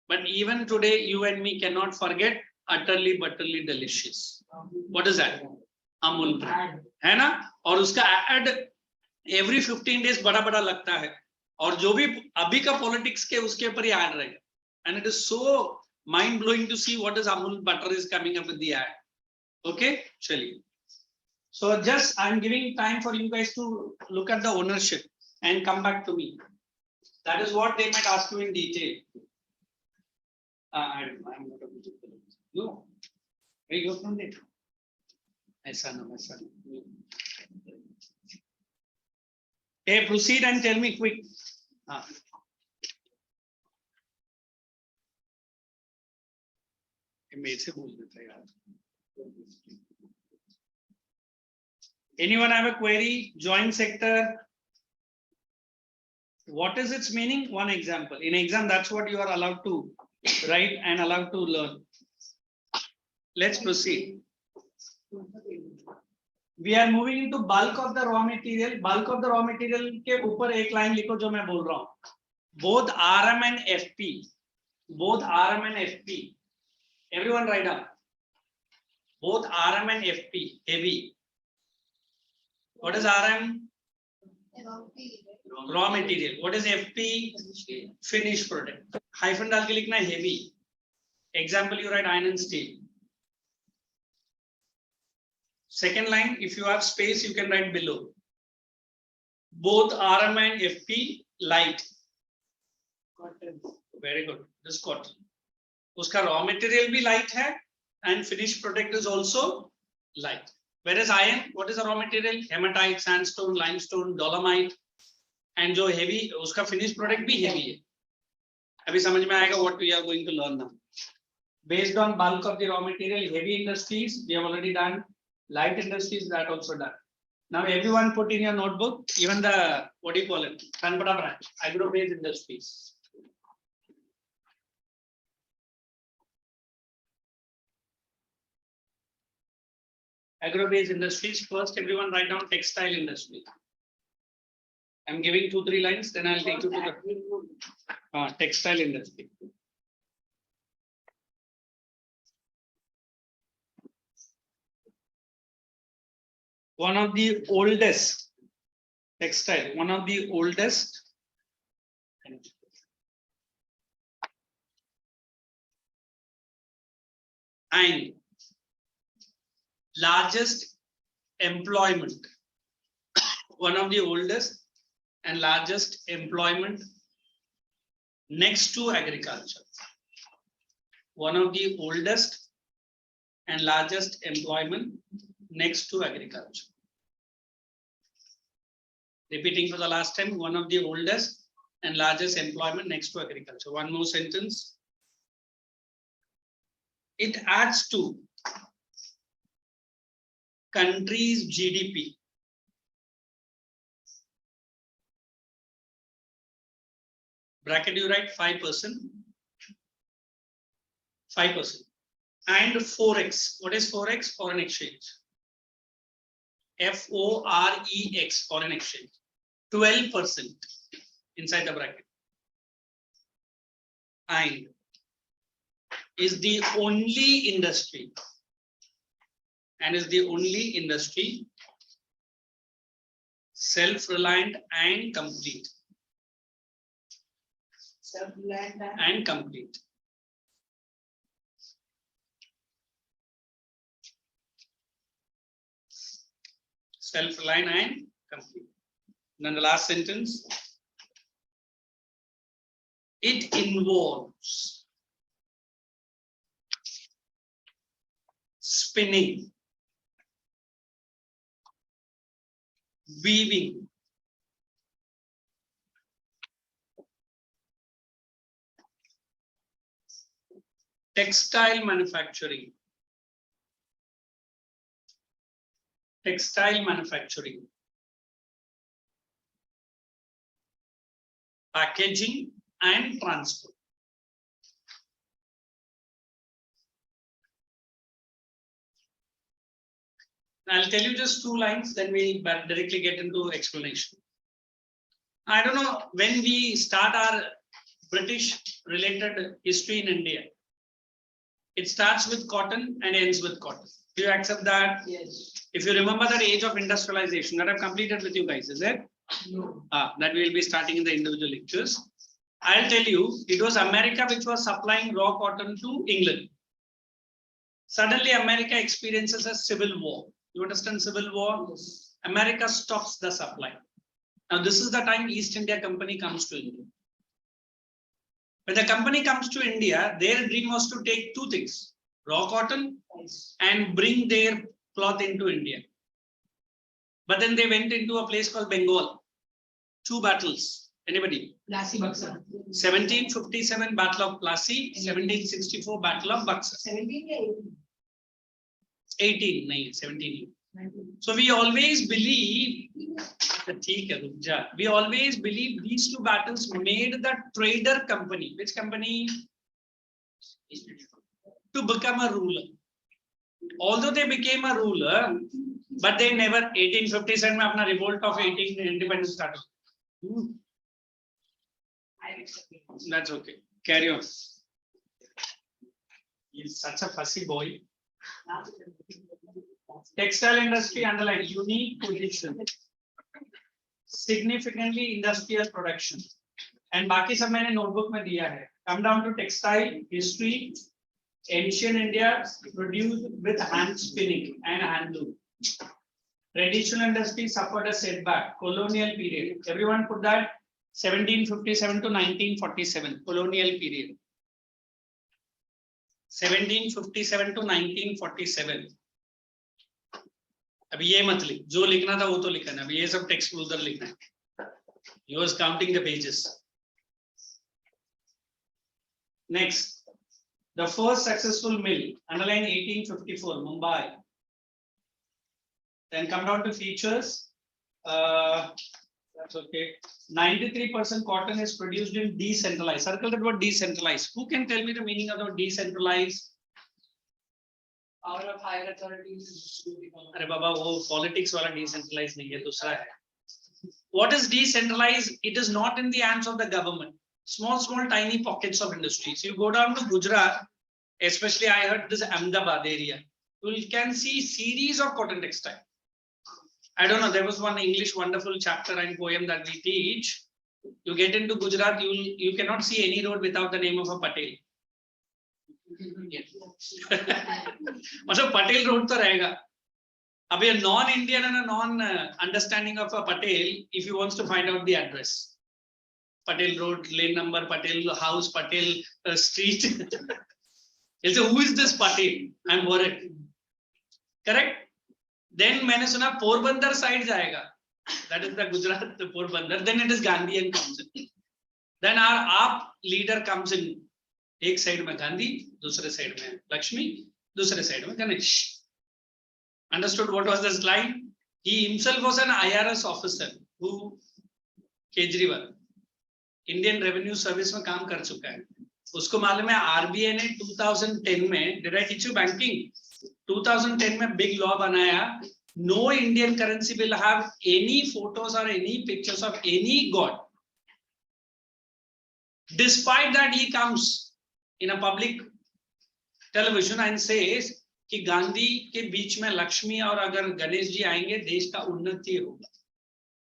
but even today, you and me cannot forget utterly butterly delicious. What is that? Amul brand. है ना? और उसका ad every 15 days बड़ा बड़ा लगता है. और जो भी अभी का politics के उसके ऊपर ही ad रहेगा. And it is so mind blowing to see what is Amul butter is coming up with the ad. Okay, chaliye. So just I'm giving time for you guys to look at the ownership and come back to me. That is what they might ask you in detail. I'm not able to. No, where you from there? My son. Hey, proceed and tell me quick. मेरे से बोल देता यार. Anyone have a query? Joint sector. What is its meaning? One example. In exam, that's what you are allowed to write and allowed to learn. Let's proceed. We are moving into bulk of the raw material. Bulk of the raw material के ऊपर एक line लिखो जो मैं बोल रहा हूँ. Both RM and FP. Both RM and FP. Everyone write up. Both RM and FP. Heavy. What is RM? Raw material. What is FP? Finished product. Hyphen डाल के लिखना heavy. Example, you write iron and steel. Second line, if you have space, you can write below. Both RM and FP light. Cotton. Very good. This cotton. उसका raw material भी light है and finished product is also light. Whereas iron, what is the raw material? Hematite, sandstone, limestone, dolomite. And जो heavy, उसका finished product भी heavy है. अभी समझ में आएगा what we are going to learn now. Based on bulk of the raw material, heavy industries, we have already done. Light industries, that also done. Now everyone put in your notebook, even the, what do you call it? Kanpada branch, agro-based industries. Agro-based industries, first everyone write down textile industry. I'm giving 2-3 lines, then I'll take you to the textile industry. One of the oldest textile, one of the oldest and largest employment, one of the oldest and largest employment next to agriculture. One of the oldest and largest employment next to agriculture. Repeating for the last time, one of the oldest and largest employment next to agriculture. One more sentence. it adds to country's GDP. Bracket you write 5%. 5%. And 4x. What is 4x? Foreign exchange. FOREX, foreign exchange. 12% inside the bracket. And is the only industry self-reliant and complete. Self-reliant And complete. Self-reliant and complete. Then the last sentence. It involves spinning, weaving, textile manufacturing, packaging and transport. I'll tell you just 2 lines, then we'll directly get into explanation. I don't know, when we start our British related history in India, it starts with cotton and ends with cotton. Do you accept that? Yes. If you remember that age of industrialization that I've completed with you guys, is it? No. That we'll be starting in the individual lectures. I'll tell you, it was America which was supplying raw cotton to England. Suddenly, America experiences a civil war. You understand civil war? Yes. America stops the supply. Now, this is the time East India Company comes to India. When the company comes to India, their dream was to take 2 things, raw cotton and bring their cloth into India. But then they went into a place called Bengal. 2 battles. Anybody? Plassey Buxar. 1757 Battle of Plassey, 1764 Battle of Buxar. 17 या 18, nahin, 17. 18? So we always believe, we always believe these 2 battles made the trader company, which company? To become a ruler. Although they became a ruler, but they never 1857 mein apna revolt of 18 independence started. That's okay. Carry on. He's such a fussy boy. Textile industry underline unique position, significantly industrial production, and बाकी सब मैंने notebook में दिया है. Come down to textile history. Ancient India produced with hand spinning and handloom. Traditional industry suffered a setback. Colonial period. Everyone put that 1757 to 1947. Colonial period. 1757 to 1947. अभी ये मत लिख, जो लिखना था वो तो लिखना है, अभी ये सब टेक्स्ट उधर लिखना है. He was counting the pages. Next, the first successful mill, underline 1854, Mumbai. Then come down to features. That's okay. 93% cotton is produced in decentralized. Circle that word decentralized. Who can tell me the meaning of the word decentralized? Power of higher authorities. अरे बाबा वो politics वाला decentralized नहीं है, दूसरा है. What is decentralized? It is not in the hands of the government. Small tiny pockets of industries. You go down to Gujarat, especially I heard this Ahmedabad area. You can see series of cotton textile. I don't know. There was one English wonderful chapter and poem that we teach. You get into Gujarat, you cannot see any road without the name of a Patel. मतलब Patel road तो रहेगा. अभी a non-Indian and a non-understanding of a Patel, if he wants to find out the address, Patel road, lane number, Patel house, Patel street. He'll say, who is this Patel? I'm worried. Correct? Then मैंने सुना Porbandar side जाएगा. That is the Gujarat, the Porbandar. Then it is Gandhian comes in. Then our AAP leader comes in. एक side में गांधी, दूसरे side में लक्ष्मी, दूसरे side में Ganesh. Understood what was the slide? He himself was an IRS officer who Kejriwal Indian revenue service में काम कर चुका है. उसको मालूम है आरबीआई ने 2010 में, did I teach you banking, 2010 में बिग लॉ बनाया, no Indian currency will have any photos or any pictures of any god. Despite that, he comes in a public television and says कि गांधी के बीच में लक्ष्मी और अगर गणेश जी आएंगे देश का उन्नति होगा,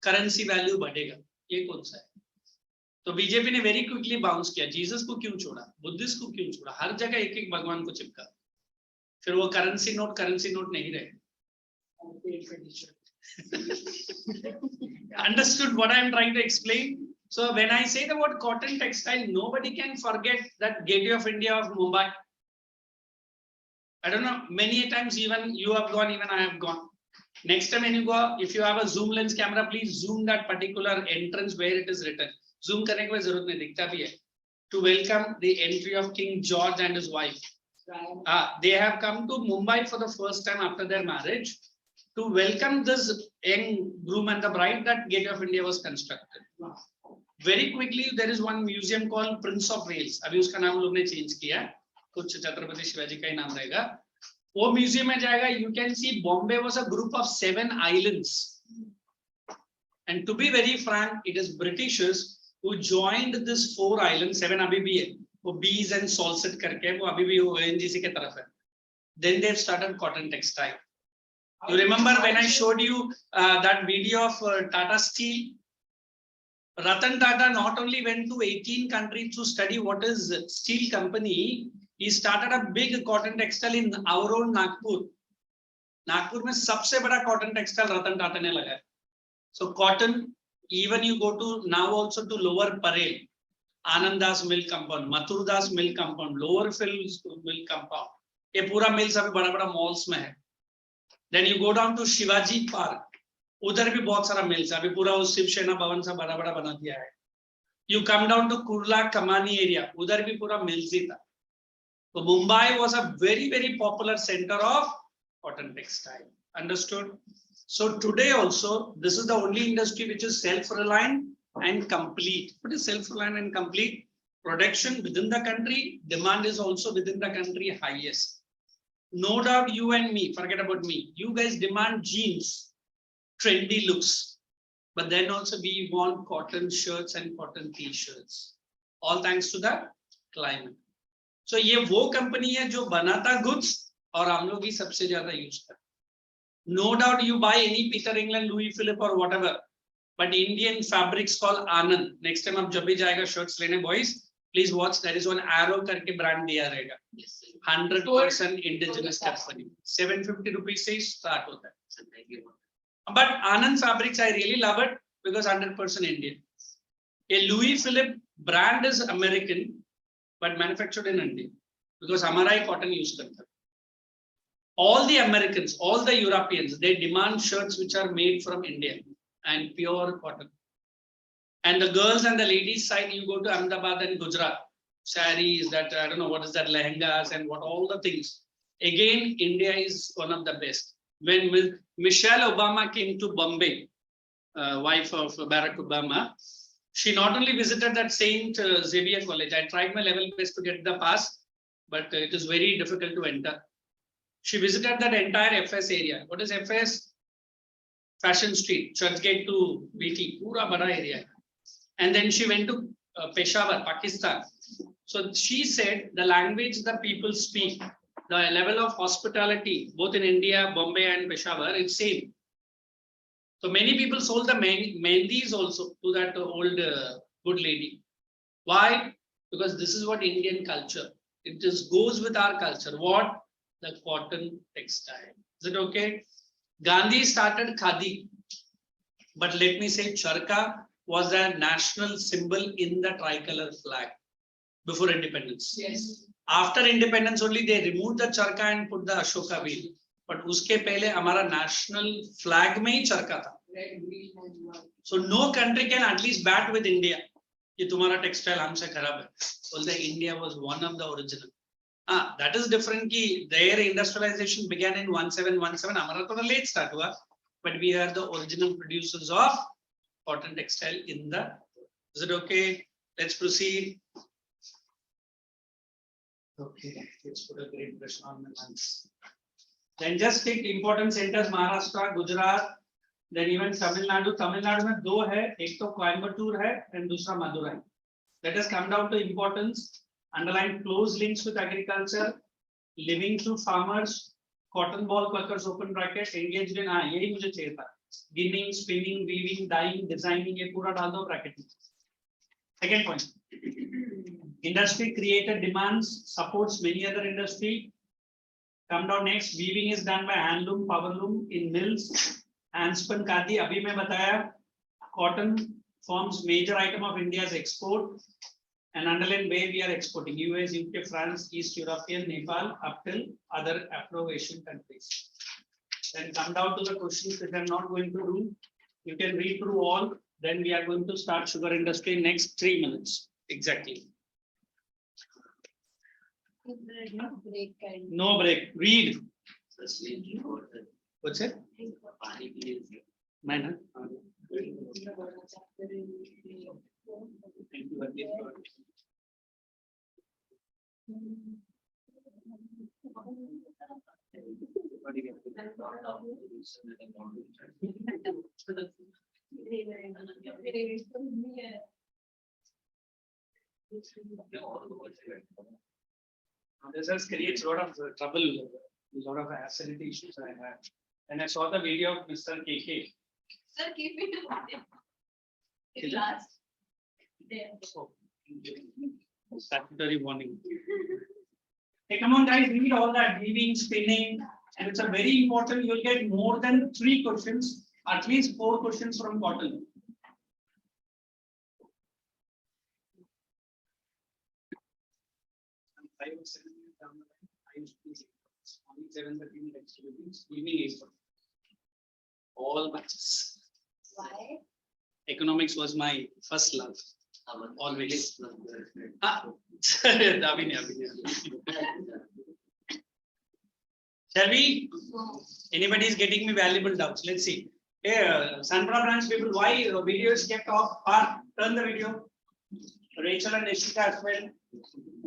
करेंसी वैल्यू बढ़ेगा. ये कौन सा है? तो बीजेपी ने वेरी क्विकली बाउंस किया. जीसस को क्यों छोड़ा, बुद्धिस्ट को क्यों छोड़ा, हर जगह एक एक भगवान को चिपका. फिर वो करेंसी नोट नहीं रहे. Understood what I am trying to explain? So when I say the word cotton textile, nobody can forget that Gateway of India of Mumbai. I don't know, many times even you have gone, even I have gone. Next time when you go, if you have a zoom lens camera, please zoom that particular entrance where it is written. Zoom करने की कोई जरूरत नहीं, दिखता भी है. To welcome the entry of King George and his wife. They have come to Mumbai for the first time after their marriage to welcome this young groom and the bride. That Gateway of India was constructed. Very quickly, there is one museum called Prince of Wales. अभी उसका नाम लोग ने change किया, कुछ छत्रपति शिवाजी का ही नाम रहेगा. वो म्यूजियम में जाएगा, you can see Bombay was a group of 7 islands. And to be very frank, it is Britishers who joined this 4 islands. 7 अभी भी है, वो bees and salsett करके, वो अभी भी ONGC के तरफ है. Then they've started cotton textile. You remember when I showed you that video of Tata Steel? Ratan Tata not only went to 18 countries to study what is steel company, he started a big cotton textile in our own Nagpur. Nagpur में सबसे बड़ा cotton textile Ratan Tata ने लगाया. So cotton, even you go to now also to Lower Parel, Anandas Mill Compound, Mathurdas Mill Compound, Lower Fields Mill Compound. ये पूरा mills अभी बड़ा-बड़ा malls में है. Then you go down to Shivaji Park. उधर भी बहुत सारा मिल्स है, अभी पूरा उस शिवसेना भवन सा बड़ा-बड़ा बना दिया है. You come down to Kurla Kamani area, उधर भी पूरा मिल्स ही था. So Mumbai was a very, very popular center of cotton textile. Understood? So today also, this is the only industry which is self-reliant and complete. What is self-reliant and complete? Production within the country, demand is also within the country highest. No doubt you and me, forget about me, you guys demand jeans, trendy looks, but then also we want cotton shirts and cotton t-shirts, all thanks to the climate. So ये वो company है जो बनाता goods और हम लोग ही सबसे ज्यादा यूज करते. No doubt you buy any Peter England, Louis Philippe or whatever, but Indian fabrics called Anand. Next time आप जब भी जाएगा shirts लेने boys, please watch, there is one arrow करके brand दिया रहेगा. 100% indigenous company. 750 rupees से start होता है. But Anand fabrics, I really love it because 100% Indian. A Louis Philippe brand is American, but manufactured in India because हमारा ही cotton use करता है. All the Americans, all the Europeans, they demand shirts which are made from India and pure cotton. And the girls and the ladies side, you go to Ahmedabad and Gujarat, saris, that I don't know what is that, lehengas and what all the things. Again, India is one of the best. When Michelle Obama came to Bombay, wife of Barack Obama, she not only visited that Saint Xavier College. I tried my level best to get the pass, but it is very difficult to enter. She visited that entire FS area. What is FS? Fashion Street, Churchgate to BT, pura bada area. And then she went to Peshawar, Pakistan. So she said the language the people speak, the level of hospitality, both in India, Bombay and Peshawar, it's same. So many people sold the mehndis also to that old good lady. Why? Because this is what Indian culture. It just goes with our culture. What? The cotton textile. Is it okay? Gandhi started Khadi. But let me say Charka was a national symbol in the tricolor flag before independence. Yes. After independence only they removed the charka and put the Ashoka wheel. But uske pehle hamara national flag mein hi charka tha. Red, green, and white. So no country can at least bat with India. कि तुम्हारा textile हमसे खराब है, बोलते हैं India was one of the original. That is different कि their industrialization began in 1717. हमारा थोड़ा late start हुआ, but we are the original producers of cotton textile in the. Is it okay? Let's proceed. Okay, let's put a great brush on my hands. Then just take important centers Maharashtra, Gujarat, then even Tamil Nadu. Tamil Nadu में दो है, एक तो कोयम्बटूर है and दूसरा Madurai. Let us come down to importance. Underline close links with agriculture, living through farmers, cotton ball workers open bracket, engaged in यही मुझे चाहिए था. Ginning, spinning, weaving, dyeing, designing ये पूरा डाल दो bracket में. Second point. Industry created demands, supports many other industry. Come down next. Weaving is done by handloom, powerloom in mills. Handspun khadi abhi मैं बताया. Cotton forms major item of India's export. And underline where we are exporting: US, UK, France, East European, Nepal, up till other Afro-Asian countries. Then come down to the questions that I'm not going to do. You can read through all. Then we are going to start sugar industry in next 3 minutes. Exactly. break kind. No break. Read. What's it? Mine, huh? This has creates a lot of trouble, a lot of acidity issues I have. And I saw the video of Mr. KK. Sir, keep it in last. There. Oh, statutory warning. Hey, come on, guys, read all that weaving, spinning, and it's a very important. You'll get more than 3 questions, at least 4 questions from cotton. I was 7 minutes down the line. I used to be only 7:30 minutes evening is all matches. Why? Economics was my first love. Always. Abhinay. Shall we? Anybody is getting me valuable doubts? Let's see. Hey, Sanpra branch people, why the video is kept off? Turn the video. Rachel and Nishika as well.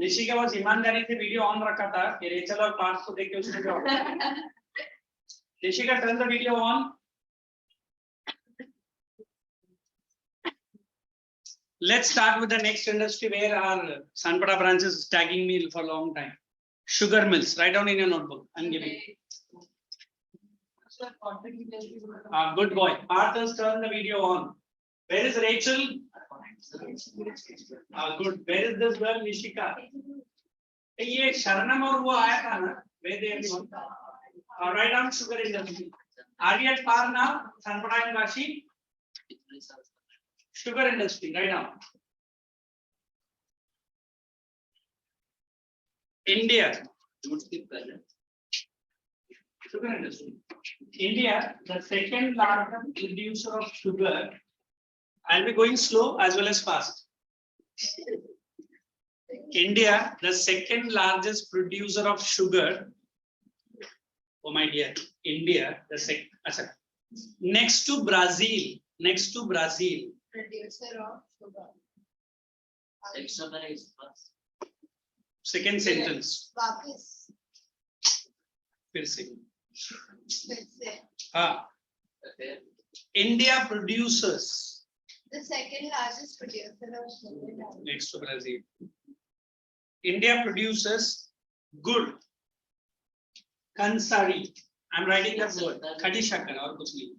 Nishika was ईमानदारी से video on रखा था कि Rachel और Parth को देख के उसने जो. Nishika, turn the video on. Let's start with the next industry where our Sanpada branch is tagging me for a long time. Sugar mills. Write down in your notebook. I'm giving. Good boy. Arthur's turn the video on. Where is Rachel? Good. Where is this girl, Nishika? ये शरणम और वो आया था ना? Where they are? Write down sugar industry. Are we at par now? Sanpada and Kashi? Sugar industry, right now. India. Sugar industry. India, the second largest producer of sugar. I'll be going slow as well as fast. India, the second largest producer of sugar. Oh my dear, India, the second. Next to Brazil. Next to Brazil. Producer of sugar. Second sentence. वापस. फिर से. फिर से. India produces. The second largest producer of sugar. Next to Brazil. India produces good. Kansari. I'm writing that word. Khadi shakar और कुछ नहीं.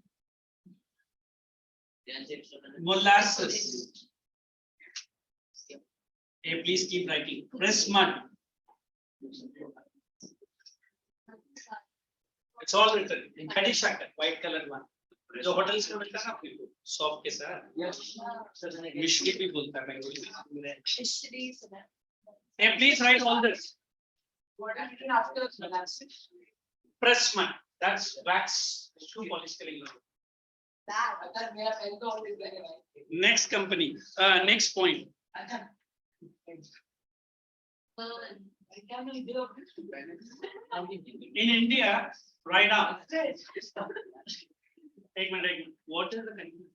Molasses. Hey, please keep writing. Press mud. It's all written. Khadi shakar, white colored one. जो hotels में मिलता है ना आपको soft के साथ मिश्री भी बोलता है मैं Mystery. Hey, please write all this. What are you after molasses? Press mud. That's wax. Shoe polish करेंगे. That. Next company. Next point. In India, right now, take my take. What is the confusion?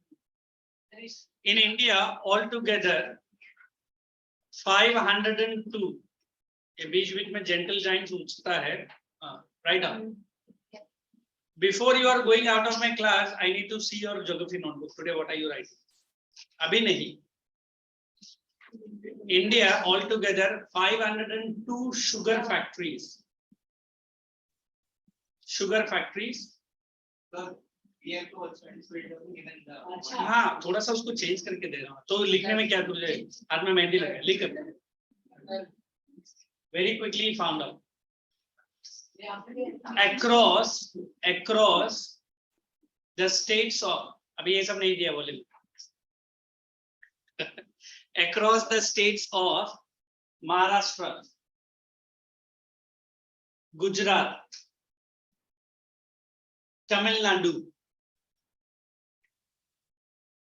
In India, altogether, 502. ये बीच बीच में gentle giant पूछता है. Right now. Before you are going out of my class, I need to see your geography notebook. Today, what are you writing? अभी नहीं. India altogether 502 sugar factories. Sugar factories. हाँ, थोड़ा सा उसको चेंज करके दे रहा हूँ. तो लिखने में क्या तुझे हाथ में मेहंदी लगा लिख. Very quickly found out. Across the states of, अभी ये सब नहीं दिया बोले. Across the states of Maharashtra, Gujarat, Tamil Nadu,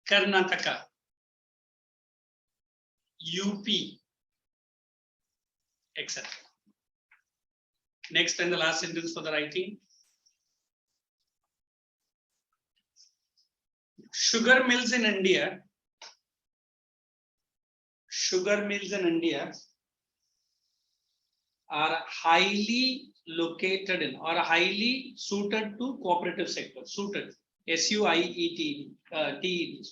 Karnataka, UP, etc. Next and the last sentence for the writing. Sugar mills in India are highly located in or highly suited to cooperative sector. Suited, S-U-I-E-T-E-D.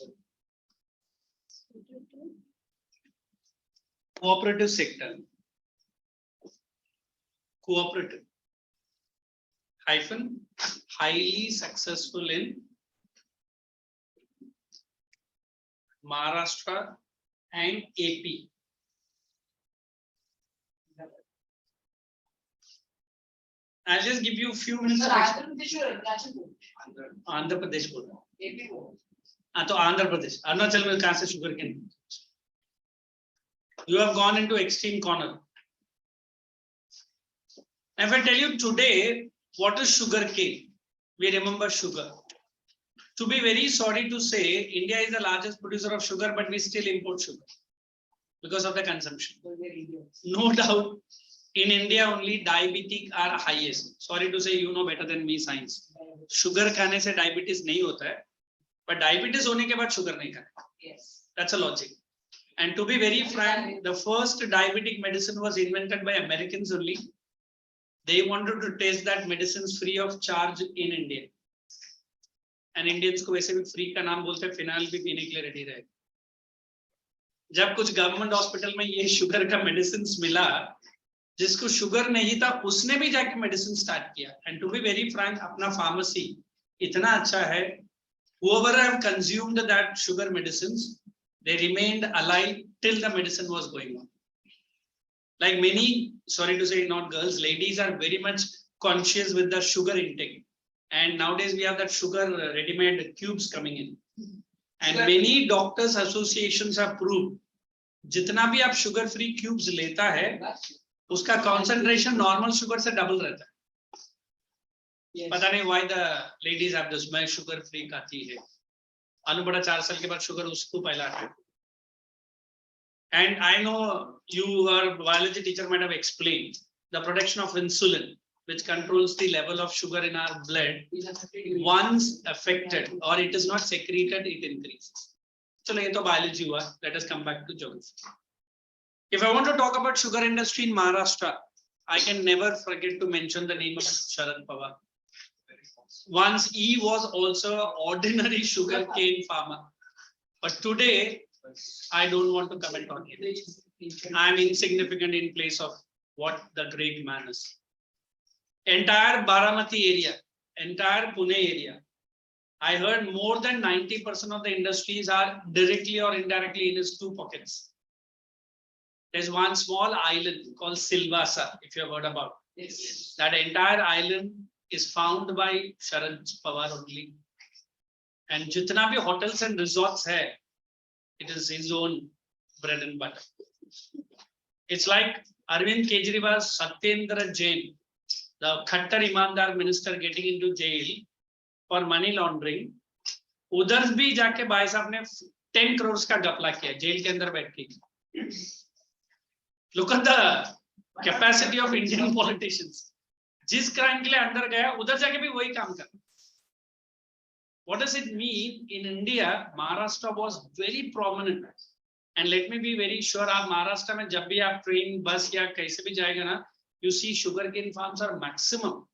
Cooperative sector. Cooperative. Hyphen, highly successful in Maharashtra and AP. I'll just give you a few minutes. Andhra Pradesh बोल रहा हूँ. हाँ तो Andhra Pradesh. Arunachal में कहाँ से sugar cane? You have gone into extreme corner. If I tell you today, what is sugar cane? We remember sugar. To be very sorry to say, India is the largest producer of sugar, but we still import sugar because of the consumption. No doubt, in India only diabetic are highest. Sorry to say, you know better than me science. Sugar खाने से diabetes नहीं होता है, but diabetes होने के बाद sugar नहीं खाना. Yes. That's a logic. And to be very frank, the first diabetic medicine was invented by Americans only. They wanted to test that medicines free of charge in India. And Indians को वैसे भी free का नाम बोलते हैं, phenyl भी पीने के लिए ready रहे. जब कुछ गवर्नमेंट हॉस्पिटल में ये शुगर का मेडिसिन्स मिला, जिसको शुगर नहीं था उसने भी जाके मेडिसिन स्टार्ट किया. And to be very frank, अपना फार्मेसी इतना अच्छा है, whoever have consumed that sugar medicines, they remained alive till the medicine was going on. Like many, sorry to say, not girls, ladies are very much conscious with the sugar intake. And nowadays we have that sugar ready-made cubes coming in. And many doctors associations have proved, जितना भी आप sugar free cubes लेता है, उसका concentration normal sugar से double रहता है. पता नहीं why the ladies have this, मैं sugar free खाती है. अनु बड़ा 4 साल के बाद sugar उसको पहला आता है. And I know you, our biology teacher, might have explained the production of insulin, which controls the level of sugar in our blood. Once affected or it is not secreted, it increases. So ये तो biology हुआ. Let us come back to geography. If I want to talk about sugar industry in Maharashtra, I can never forget to mention the name of Sharad Pawar. Once he was also an ordinary sugar cane farmer, but today I don't want to comment on him. I am insignificant in place of what the great man is. Entire Baramati area, entire Pune area, I heard more than 90% of the industries are directly or indirectly in his 2 pockets. There's one small island called Silvassa, if you have heard about. Yes. That entire island is found by Sharad Pawar only. And jitna bhi hotels and resorts hai, it is his own bread and butter. It's like Arvind Kejriwal's Satyendra Jain, the Khattar Imandar minister, getting into jail for money laundering. उधर भी जाके भाई साहब ने 10 crores का घपला किया jail के अंदर बैठ के. Look at the capacity of Indian politicians. जिस क्राइम के लिए अंदर गया उधर जाके भी वही काम कर. What does it mean? In India, Maharashtra was very prominent. And let me be very sure, आप महाराष्ट्र में जब भी आप ट्रेन बस या कैसे भी जाएगा ना, you see sugarcane farms are maximum.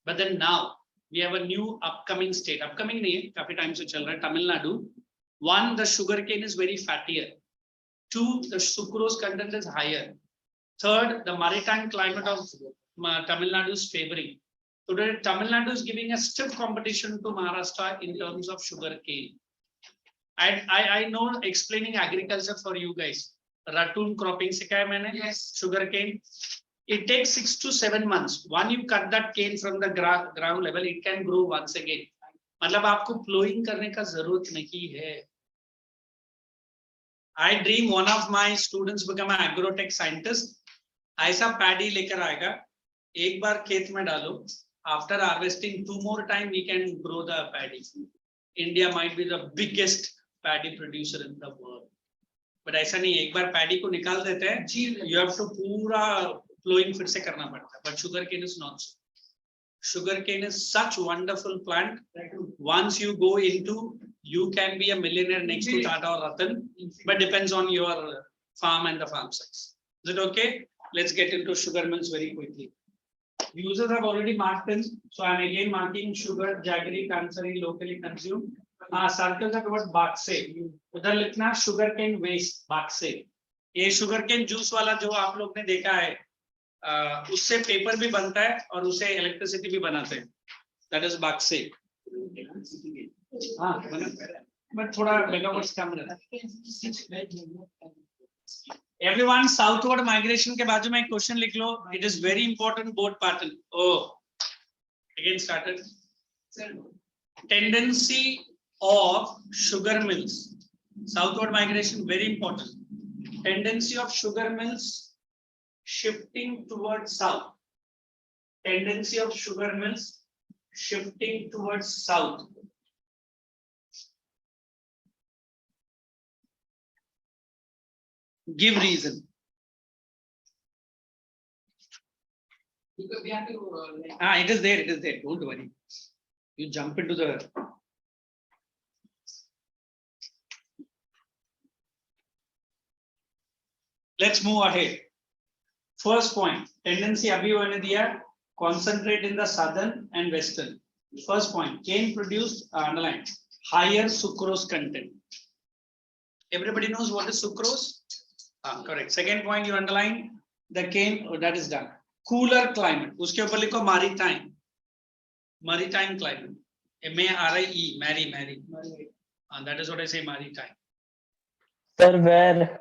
But then now we have a new upcoming state. Upcoming नहीं है, काफी टाइम से चल रहा है, Tamil Nadu. One, the sugarcane is very fattier. Two, the sucrose content is higher. Third, the maritime climate of Tamil Nadu is favoring. Today, Tamil Nadu is giving a stiff competition to Maharashtra in terms of sugarcane. I know explaining agriculture for you guys. Ratoon cropping सिखाया मैंने. Yes. Sugarcane. It takes 6 to 7 months. Once you cut that cane from the ground level, it can grow once again. मतलब आपको plowing करने का जरूरत नहीं है. I dream one of my students become an agrotech scientist. ऐसा paddy लेकर आएगा, एक बार खेत में डालो. After harvesting 2 more times, we can grow the paddy. India might be the biggest paddy producer in the world. But ऐसा नहीं, एक बार paddy को निकाल देते हैं, you have to पूरा plowing फिर से करना पड़ता है. But sugarcane is not so. Sugarcane is such wonderful plant. Once you go into, you can be a millionaire next to Tata or Ratan, but depends on your farm and the farm size. Is it okay? Let's get into sugar mills very quickly. Users have already marked in, so I'm again marking sugar, jaggery, canceri, locally consumed. Circles are covered bakse. उधर लिखना sugarcane waste bakse. ये sugarcane juice वाला जो आप लोग ने देखा है, उससे पेपर भी बनता है और उसे इलेक्ट्रिसिटी भी बनाते हैं. That is bakse. हाँ, but थोड़ा megawatts कम रहता है. Everyone, southward migration के बाजू में एक क्वेश्चन लिख लो. It is very important board pattern. Oh, again started. Tendency of sugar mills. Southward migration very important. Tendency of sugar mills shifting towards south. Tendency of sugar mills shifting towards south. Give reason. Because we have to It is there. It is there. Don't worry. You jump into the. Let's move ahead. First point. Tendency abhi मैंने दिया. Concentrate in the southern and western. First point. Cane produced underline higher sucrose content. Everybody knows what is sucrose. Correct. Second point, you underline the cane. Oh, that is done. Cooler climate. उसके ऊपर लिखो maritime. Maritime climate. M-A-R-I-E. Marry. That is what I say. Maritime. Sir, where?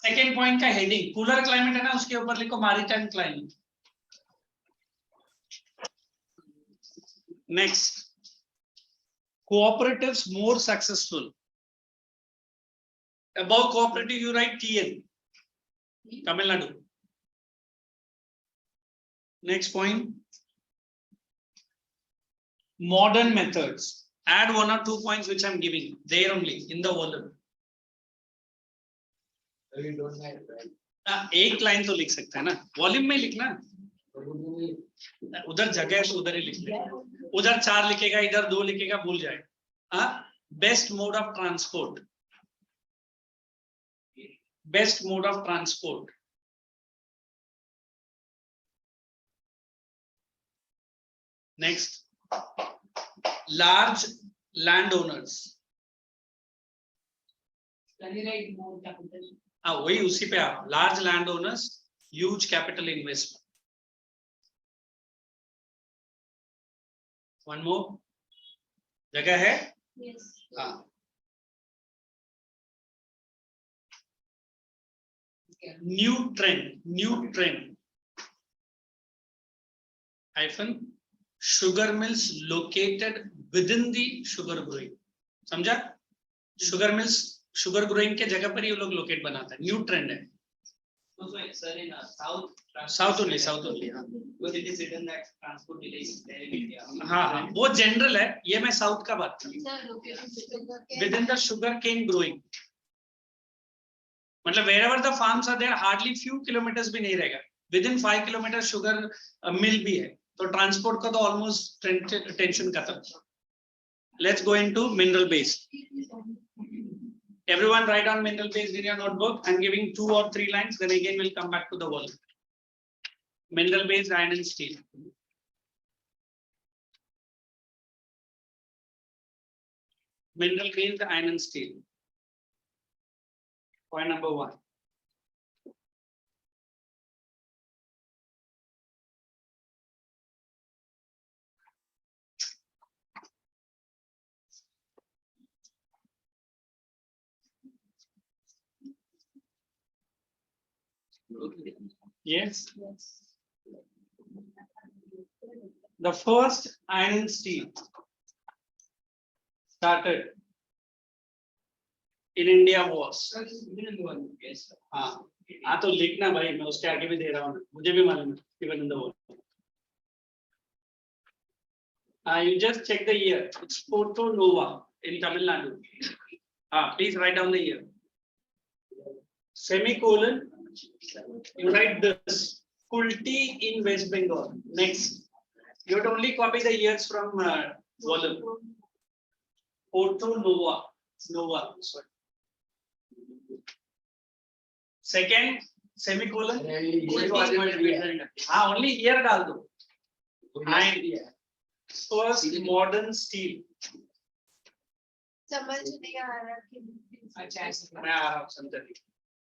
Second point का heading. Cooler climate है ना, उसके ऊपर लिखो maritime climate. Next. Cooperatives more successful. Above cooperative, you write TN. Tamil Nadu. Next point. Modern methods. Add 1 or 2 points which I'm giving. There only, in the volume. एक line तो लिख सकता है ना, वॉल्यूम में लिखना. उधर जगह है तो उधर ही लिख ले. उधर 4 लिखेगा, इधर 2 लिखेगा, भूल जाए. Best mode of transport. Best mode of transport. Next, large landowners. वही उसी पे आप. Large landowners, huge capital investment. One more. जगह है? Yes. New trend. Hyphen. Sugar mills located within the sugar growing. समझा? Sugar mills, sugar growing के जगह पर ही वो लोग locate बनाता है. New trend है. So sir, in south. South only. हाँ. Because it is written that transport delay is there in India. हाँ, वो general है. ये मैं south का बात कर रहा हूँ. Sir, located within the Within the sugar cane growing. मतलब wherever the farms are there, hardly few kilometers भी नहीं रहेगा. Within 5 kilometers sugar mill भी है. तो transport का तो almost tension खत्म. Let's go into mineral base. Everyone write down mineral base in your notebook. I'm giving 2 or 3 lines. Then again we'll come back to the volume. Mineral base, iron and steel. Mineral base, iron and steel. Point number 1. Yes. The first iron and steel started in India was. हाँ तो लिखना भाई, मैं उसके आगे भी दे रहा हूँ, मुझे भी मालूम है, even in the world. You just check the year. It's Porto Nova in Tamil Nadu. Please write down the year. Semicolon. You write this. Kulti in West Bengal. Next. You have to only copy the years from volume. Porto Nova. Nova. Sorry. Second semicolon. Only year डाल दो. And first modern steel. समझ नहीं आ रहा कि मैं आ रहा हूँ समझ रही.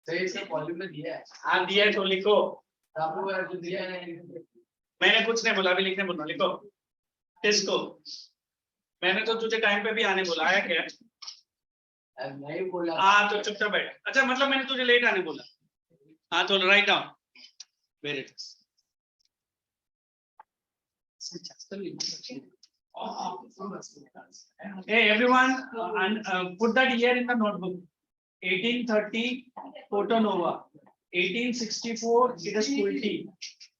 सही इसका वॉल्यूम में दिया है. हाँ दिया है तो लिखो. आपको जो दिया है मैंने कुछ नहीं बोला, अभी लिखने बोला, लिखो. किसको? मैंने तो तुझे टाइम पे भी आने बोला, आया क्या? नहीं बोला. हाँ तो चुपचाप बैठ. अच्छा मतलब मैंने तुझे लेट आने बोला. हाँ तो write down. Very good. Hey everyone, put that year in the notebook. 1830 Porto Nova, 1864 it is Kulti,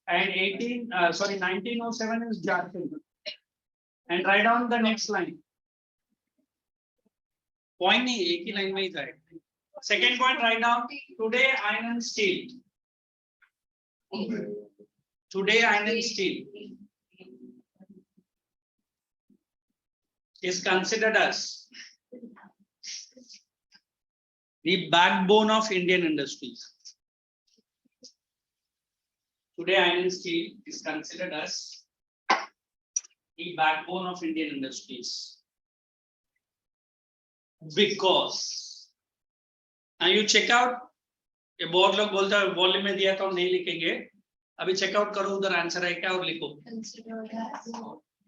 and 1907 is Jharkhand. And write down the next line. Point नहीं, एक ही line में ही जाए. Second point, write down today iron and steel. Today iron and steel is considered as the backbone of Indian industries. Today iron and steel is considered as the backbone of Indian industries. Because now you check out, ये बहुत लोग बोलते हैं volume में दिया तो हम नहीं लिखेंगे. अभी चेकआउट करो उधर आंसर है क्या और लिखो.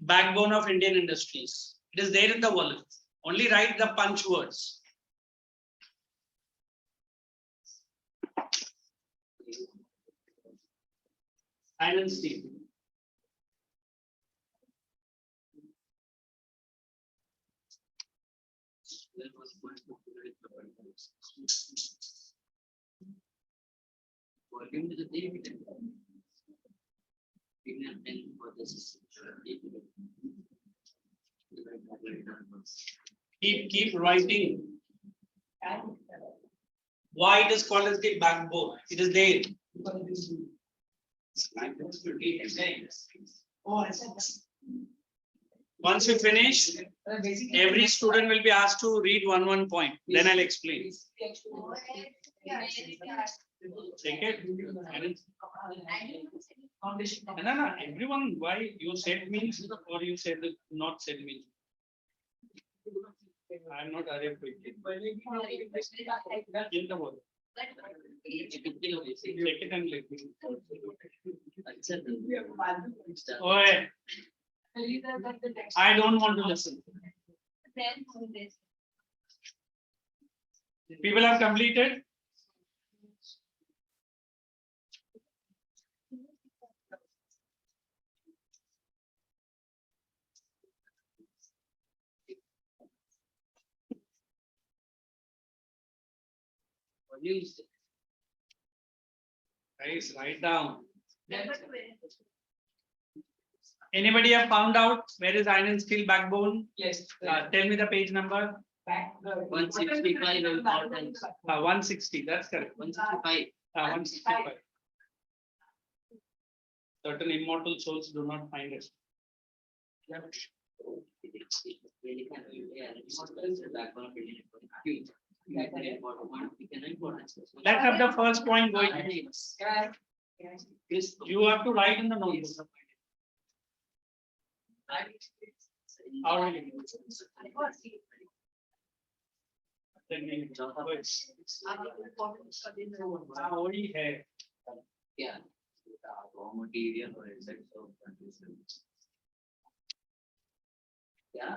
Backbone of Indian industries. It is there in the volume. Only write the punch words. Iron and steel. Keep writing. Why it is called as the backbone? It is there. Once we finish, every student will be asked to read one point. Then I'll explain. Take it. No, everyone, why you said means or you said not said means. I am not aware of it. In the word. Take it and let me. Oh, I don't want to listen. People have completed. Guys, write down. Anybody have found out where is iron and steel backbone? Yes. Tell me the page number. 165 important. 160, that's correct. 165. 165. Certain immortal souls do not find it. Let's have the first point going. You have to write in the notebook. How will you? वही है. Yeah. Raw material or insects of countries. Yeah.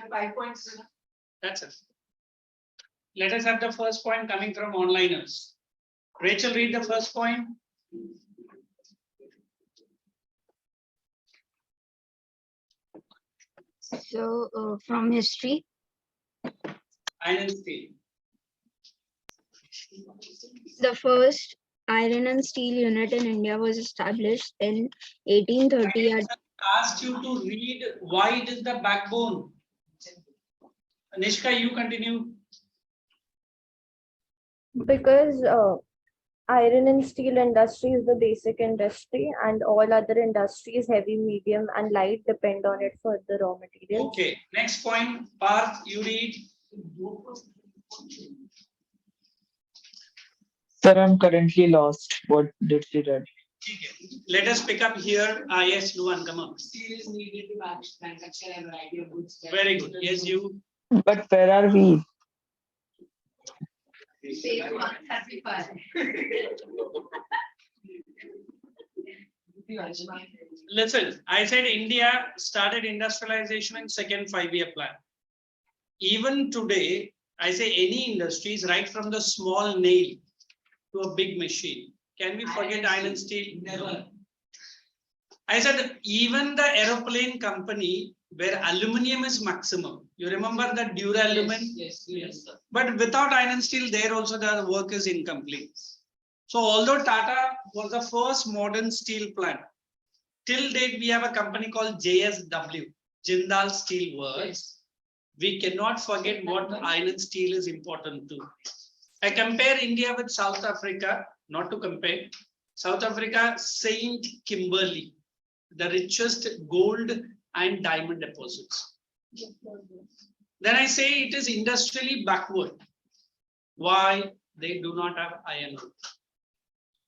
5 points. That's it. Let us have the first point coming from onliners. Rachel, read the first point. So, from history, Iron and steel. the first iron and steel unit in India was established in 1830 at Asked you to read why it is the backbone. Nishka, you continue. because iron and steel industry is the basic industry, and all other industries, heavy, medium, and light, depend on it for the raw materials. Okay, next point. Parth, you read. Sir, I'm currently lost. What did she read? Let us pick up here. Yes, Luan, come on. Steel is needed to manufacture a variety of goods. Very good. Yes, you. But where are we? Page 135. Listen, I said India started industrialization in second 5-year plan. Even today, I say any industries, right from the small nail to a big machine. Can we forget iron and steel? Never. I said even the aeroplane company where aluminium is maximum. You remember the duralumin? Yes. But without iron and steel, there also the work is incomplete. So although Tata was the first modern steel plant, till date we have a company called JSW, Jindal Steel Works. Yes. We cannot forget what iron and steel is important to. I compare India with South Africa, not to compare. South Africa, Saint Kimberley, the richest gold and diamond deposits. Then I say it is industrially backward. Why? They do not have iron ore.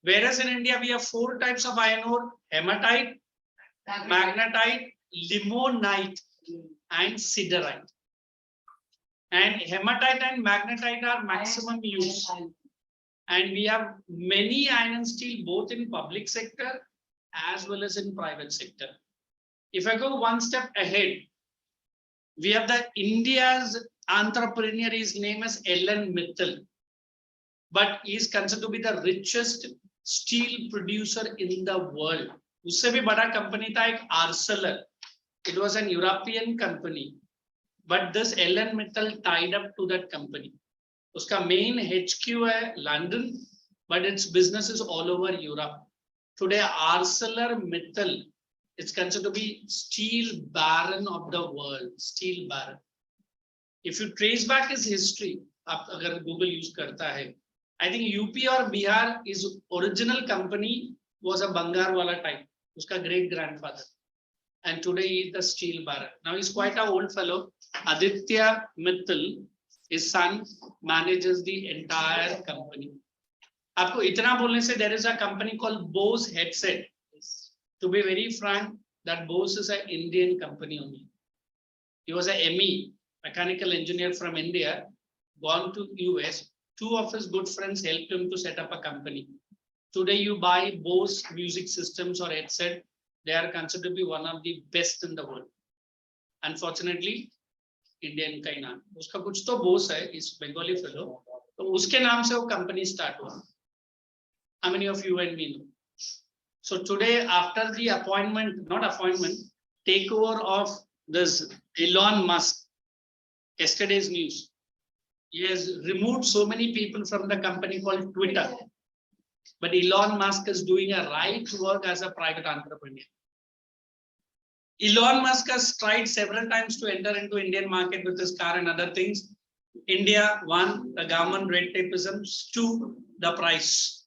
Whereas in India, we have 4 types of iron ore: hematite, magnetite, limonite, and siderite. And hematite and magnetite are maximum use. And we have many iron and steel both in public sector as well as in private sector. If I go one step ahead, we have the India's entrepreneur, his name is Ellen Mittal, but he is considered to be the richest steel producer in the world. उससे भी बड़ा company था एक Arcelor. It was an European company, but this Ellen Mittal tied up to that company. उसका main HQ है London, but its business is all over Europe. Today, ArcelorMittal is considered to be steel baron of the world. Steel baron. If you trace back his history, आप अगर Google use करता है, I think UP or Bihar, his original company was a Bangarwala type. उसका great grandfather, and today he is the steel baron. Now he's quite an old fellow. Aditya Mittal, his son, manages the entire company. आपको इतना बोलने से there is a company called Bose headset. To be very frank, that Bose is an Indian company only. He was a ME, mechanical engineer from India, gone to US. 2 of his good friends helped him to set up a company. Today you buy Bose music systems or headset, they are considered to be one of the best in the world. Unfortunately, Indian का ही नाम, उसका कुछ तो Bose है, is Bengali fellow, तो उसके नाम से वो company start हुआ. How many of you and me know? So today, after the takeover of this Elon Musk, yesterday's news, he has removed so many people from the company called Twitter. But Elon Musk is doing a right work as a private entrepreneur. Elon Musk has tried several times to enter into Indian market with his car and other things. India, one, the government red tapeism, two, the price.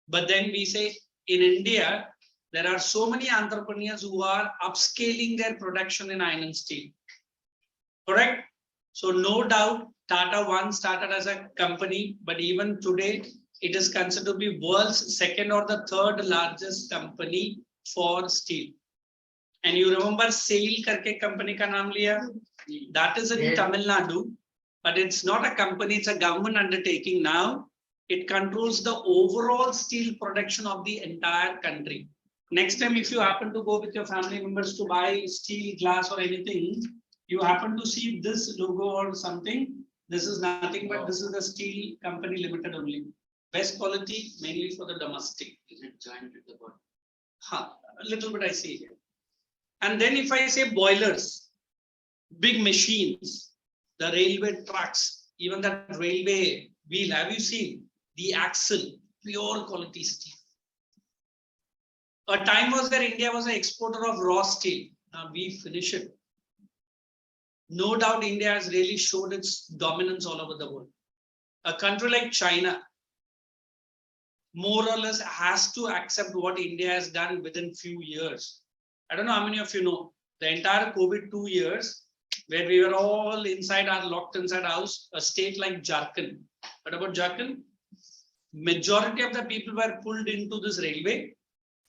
But then we say in India, there are so many entrepreneurs who are upscaling their production in iron and steel. Correct? So no doubt, Tata once started as a company, but even today, it is considered to be world's second or the third largest company for steel. And you remember SAIL karke company ka naam liya? That is in Tamil Nadu, but it's not a company, it's a government undertaking now. It controls the overall steel production of the entire country. Next time, if you happen to go with your family members to buy steel, glass or anything, you happen to see this logo or something, this is nothing but this is the steel company limited only. Best quality, mainly for the domestic. Is it joined with the bottom? A little bit I see here. And then if I say boilers, big machines, the railway tracks, even that railway wheel, have you seen? The axle, pure quality steel. A time was there India was an exporter of raw steel. Now we finish it. No doubt India has really showed its dominance all over the world. A country like China, more or less has to accept what India has done within few years. I don't know how many of you know, the entire COVID 2 years, where we were all inside our locked inside house, a state like Jharkhand. What about Jharkhand? Majority of the people were pulled into this railway.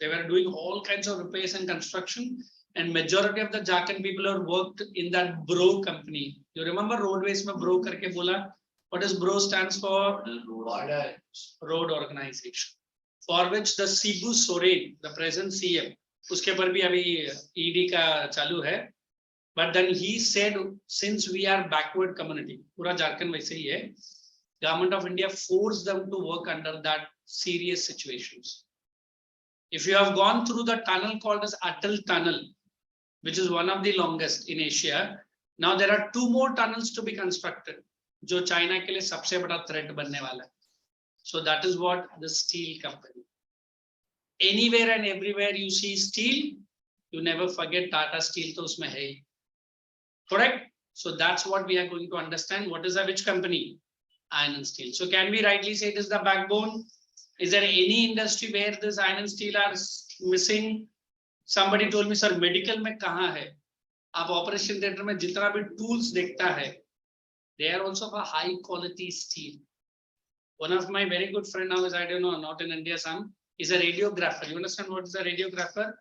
They were doing all kinds of repairs and construction. And majority of the Jharkhand people have worked in that BRO company. You remember roadways mein BRO karke bola? What does BRO stands for? Road Organization. For which the Shibu Soren, the present CM, uske par bhi abhi ED ka chalu hai. But then he said, since we are backward community, pura Jharkhand waise hi hai, Government of India forced them to work under that serious situations. If you have gone through the tunnel called as Atal Tunnel, which is one of the longest in Asia, now there are 2 more tunnels to be constructed, jo China ke liye sabse bada threat banne wala hai. So that is what the steel company. Anywhere and everywhere you see steel, you never forget Tata Steel to usme hai. Correct? So that's what we are going to understand. What is a which company? Iron and steel. So can we rightly say it is the backbone? Is there any industry where this iron and steel are missing? Somebody told me, sir, medical में कहाँ है? आप operation theater में जितना भी tools देखता है, they are also of a high quality steel. One of my very good friend now is, I don't know, not in India, some is a radiographer. You understand what is a radiographer?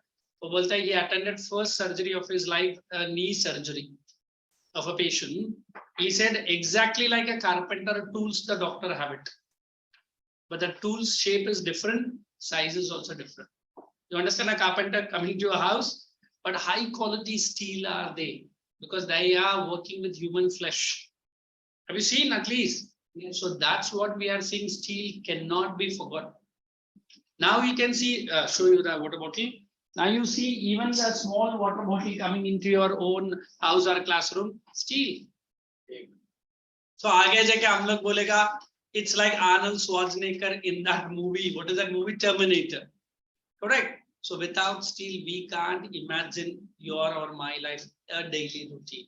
वो बोलता है he attended first surgery of his life, knee surgery of a patient. He said exactly like a carpenter tools, the doctor have it. But the tool's shape is different, size is also different. You understand a carpenter coming to your house, but high quality steel are they? Because they are working with human flesh. Have you seen at least? So that's what we are seeing, steel cannot be forgotten. Now you can see, show you the water bottle. Now you see even the small water bottle coming into your own house or classroom, steel. So आगे जाके हम लोग बोलेगा, it's like Arnold Schwarzenegger in that movie. What is that movie? Terminator. Correct? So without steel, we can't imagine your or my life, a daily routine.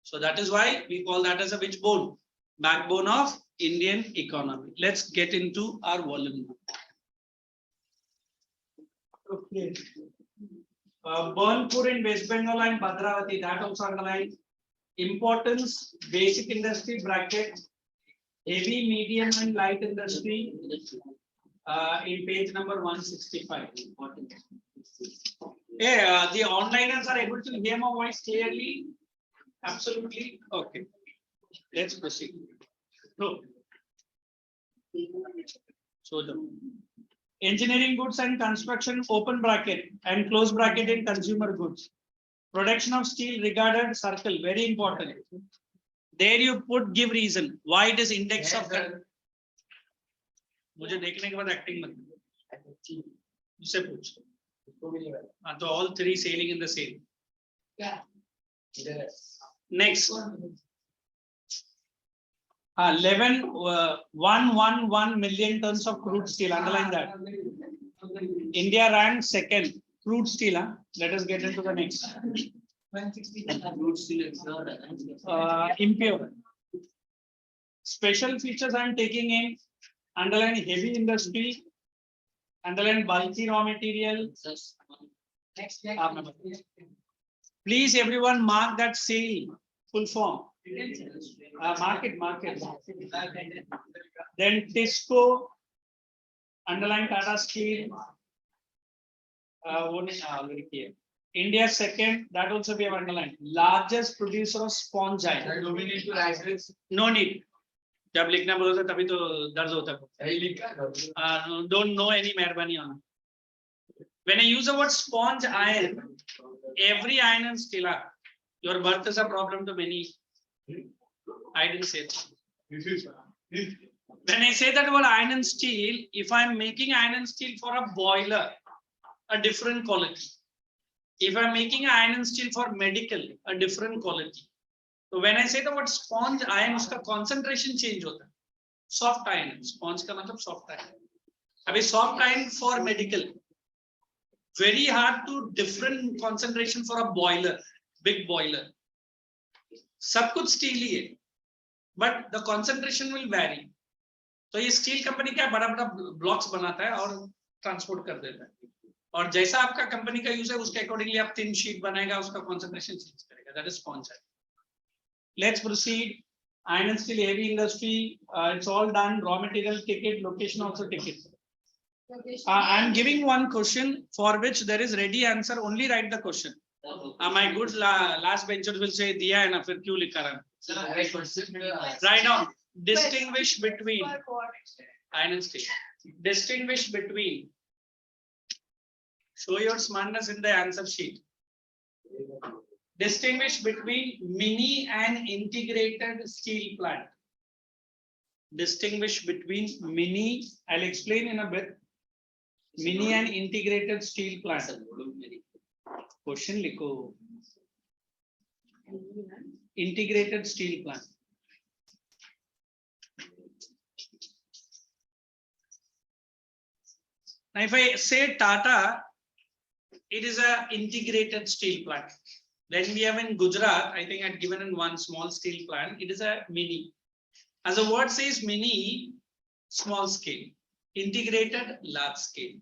So that is why we call that as a which bone? Backbone of Indian economy. Let's get into our volume. Okay. Burnpur in West Bengal and Bhadravati, that also underlined. Importance, basic industry bracket, heavy, medium and light industry in page number 165. Yeah, the onliners are able to hear my voice clearly. Absolutely. Okay. Let's proceed. No. So the engineering goods and construction open bracket and close bracket in consumer goods. Production of steel regarded circle, very important. There you put give reason why it is index of. मुझे देखने के बाद acting मत मुझसे पूछ हाँ तो all 3 sailing in the same. Yeah. Next. 111 million tons of crude steel. Underline that. India ranked second. Crude steel, huh? Let us get into the next. 160. Crude steel is Impure. Special features I am taking in, underline heavy industry, underline bulky raw material. Next. Please everyone mark that sale, full form. Mark it. Then Tisco, underline Tata Steel. Already here. India second, that also we have underlined. Largest producer of sponge iron. Do we need to write this? No need. जब लिखना बोलो तभी तो दर्द होता है. Don't know any मेहरबानी on. When I use the word sponge iron, every iron and steel, your birth is a problem to many. I didn't say that. When I say that word iron and steel, if I'm making iron and steel for a boiler, a different quality. If I'm making iron and steel for medical, a different quality. So when I say the word sponge iron, उसका concentration change होता है. Soft iron, sponge का मतलब soft iron. अभी soft iron for medical, very hard to different concentration for a boiler, big boiler. सब कुछ steel ही है, but the concentration will vary. तो ये steel company क्या बड़ा-बड़ा blocks बनाता है और transport कर देता है. और जैसा आपका कंपनी का यूज है उसके अकॉर्डिंगली आप thin sheet बनाएगा, उसका concentration change करेगा. That is sponge iron. Let's proceed. Iron and steel heavy industry. It's all done. Raw material ticket, location also ticket. I am giving one question for which there is ready answer. Only write the question. My good last benchers will say दिया है ना फिर क्यों लिखा रहा. Write down. Distinguish between iron and steel. Distinguish between. Show your smartness in the answer sheet. Distinguish between mini and integrated steel plant. Distinguish between mini, I'll explain in a bit. Mini and integrated steel plant. Question likho. Integrated steel plant. Now if I say Tata, it is a integrated steel plant. Then we have in Gujarat, I think I'd given in one small steel plant, it is a mini. As the word says mini, small scale. Integrated, large scale.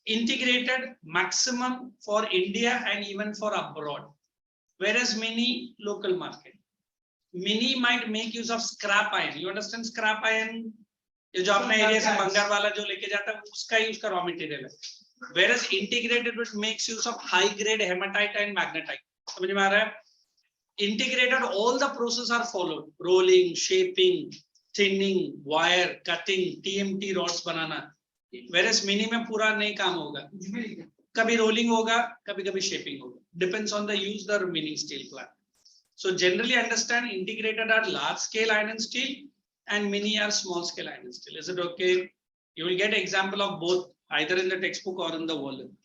Integrated, maximum for India and even for abroad. Whereas mini, local market. Mini might make use of scrap iron. You understand scrap iron? जो अपने area से बंगार वाला जो लेके जाता है उसका ही उसका raw material है. Whereas integrated which makes use of high grade hematite and magnetite. समझ में आ रहा है? Integrated, all the processes are followed. Rolling, shaping, thinning, wire, cutting, TMT rods banana. Whereas mini में पूरा नहीं काम होगा. कभी rolling होगा, कभी shaping होगा. Depends on the use the mini steel plant. So generally understand integrated are large scale iron and steel and mini are small scale iron and steel. Is it okay? You will get example of both either in the textbook or in the volume.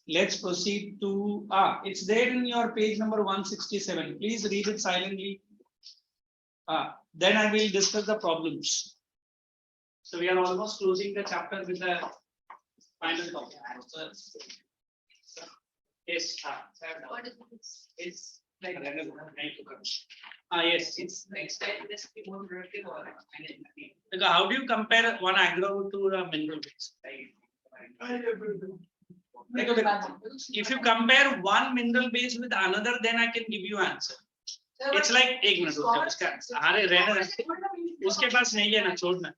Let's proceed to, it's there in your page number 167. Please read it silently. Then I will discuss the problems. So we are almost closing the chapter with the final topic. Yes. What is this? It's like Yes. it's next time this be more productive or Because how do you compare one agro to a mineral base? If you compare one mineral base with another, then I can give you answer. It's like एक minute रुक उसका अरे रहने उसके पास नहीं है ना छोड़ना.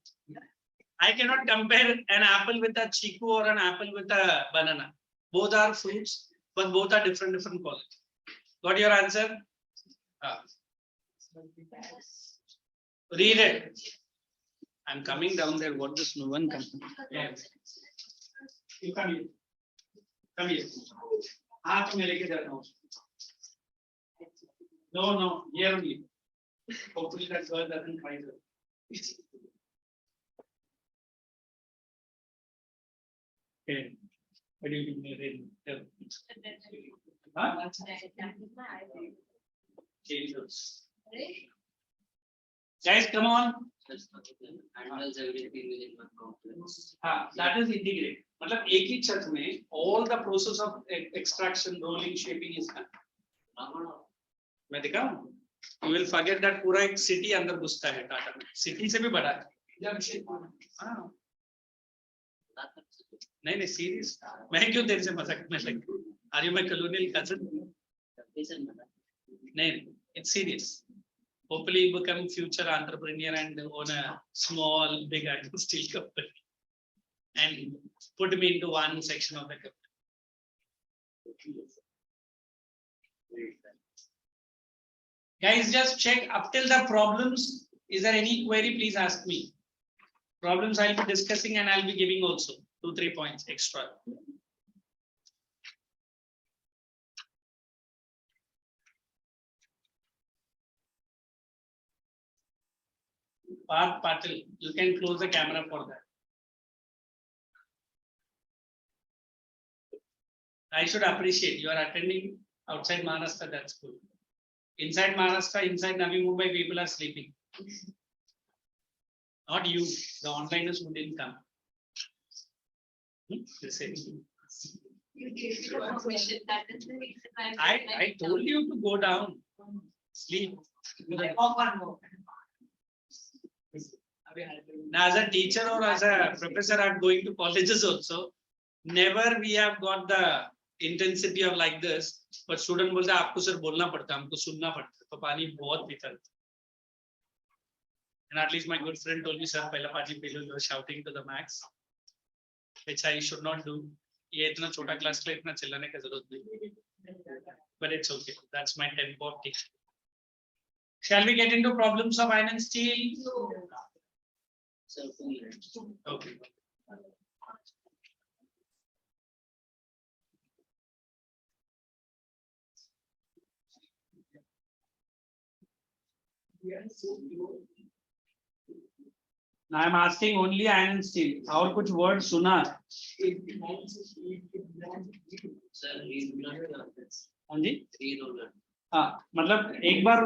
I cannot compare an apple with a chiku or an apple with a banana. Both are fruits, but both are different quality. Got your answer? Read it. I'm coming down there. What does no one come? Yeah. You come here. Come here. हाथ में लेके जाता हूँ. No, here only. Hopefully that girl doesn't find her. Okay. What do you mean? Huh? Change those. Guys, come on. handles everything within one complex. That is integrated. मतलब एक ही छत में all the process of extraction, rolling, shaping is done. मैं दिखाऊं? You will forget that पूरा एक city अंदर घुसता है टाटा में. City से भी बड़ा है. हाँ. नहीं serious. मैं क्यों तेरे से मजाक करने लगी? Are you my colonial cousin? नहीं, it's serious. Hopefully you become future entrepreneur and own a small, big iron steel company and put me into one section of the company. Guys, just check up till the problems. Is there any query? Please ask me. Problems I'll be discussing and I'll be giving also 2-3 points extra. Parth Patil, you can close the camera for that. I should appreciate you are attending outside Maharashtra, that's good. Inside Maharashtra, inside Navi Mumbai, people are sleeping. Not you, the onliners who didn't come. You gave me the permission. That is the reason I told you to go down, sleep. Now, as a teacher or as a professor, I'm going to colleges also. Never we have got the intensity of like this. But student बोलता है आपको सिर्फ बोलना पड़ता है, हमको सुनना पड़ता है. तो पानी बहुत पीता है. And at least my good friend told me, sir, पहला पानी P low, you are shouting to the max, which I should not do. ये इतना छोटा क्लास के लिए इतना चिल्लाने का जरूरत नहीं. But it's okay. That's my tempo of teaching. Shall we get into problems of iron and steel? So 2 minutes. Okay. Now I'm asking only iron and steel. और कुछ word सुना? Sir, reroller. हाँ जी. Reroller. हाँ, मतलब एक बार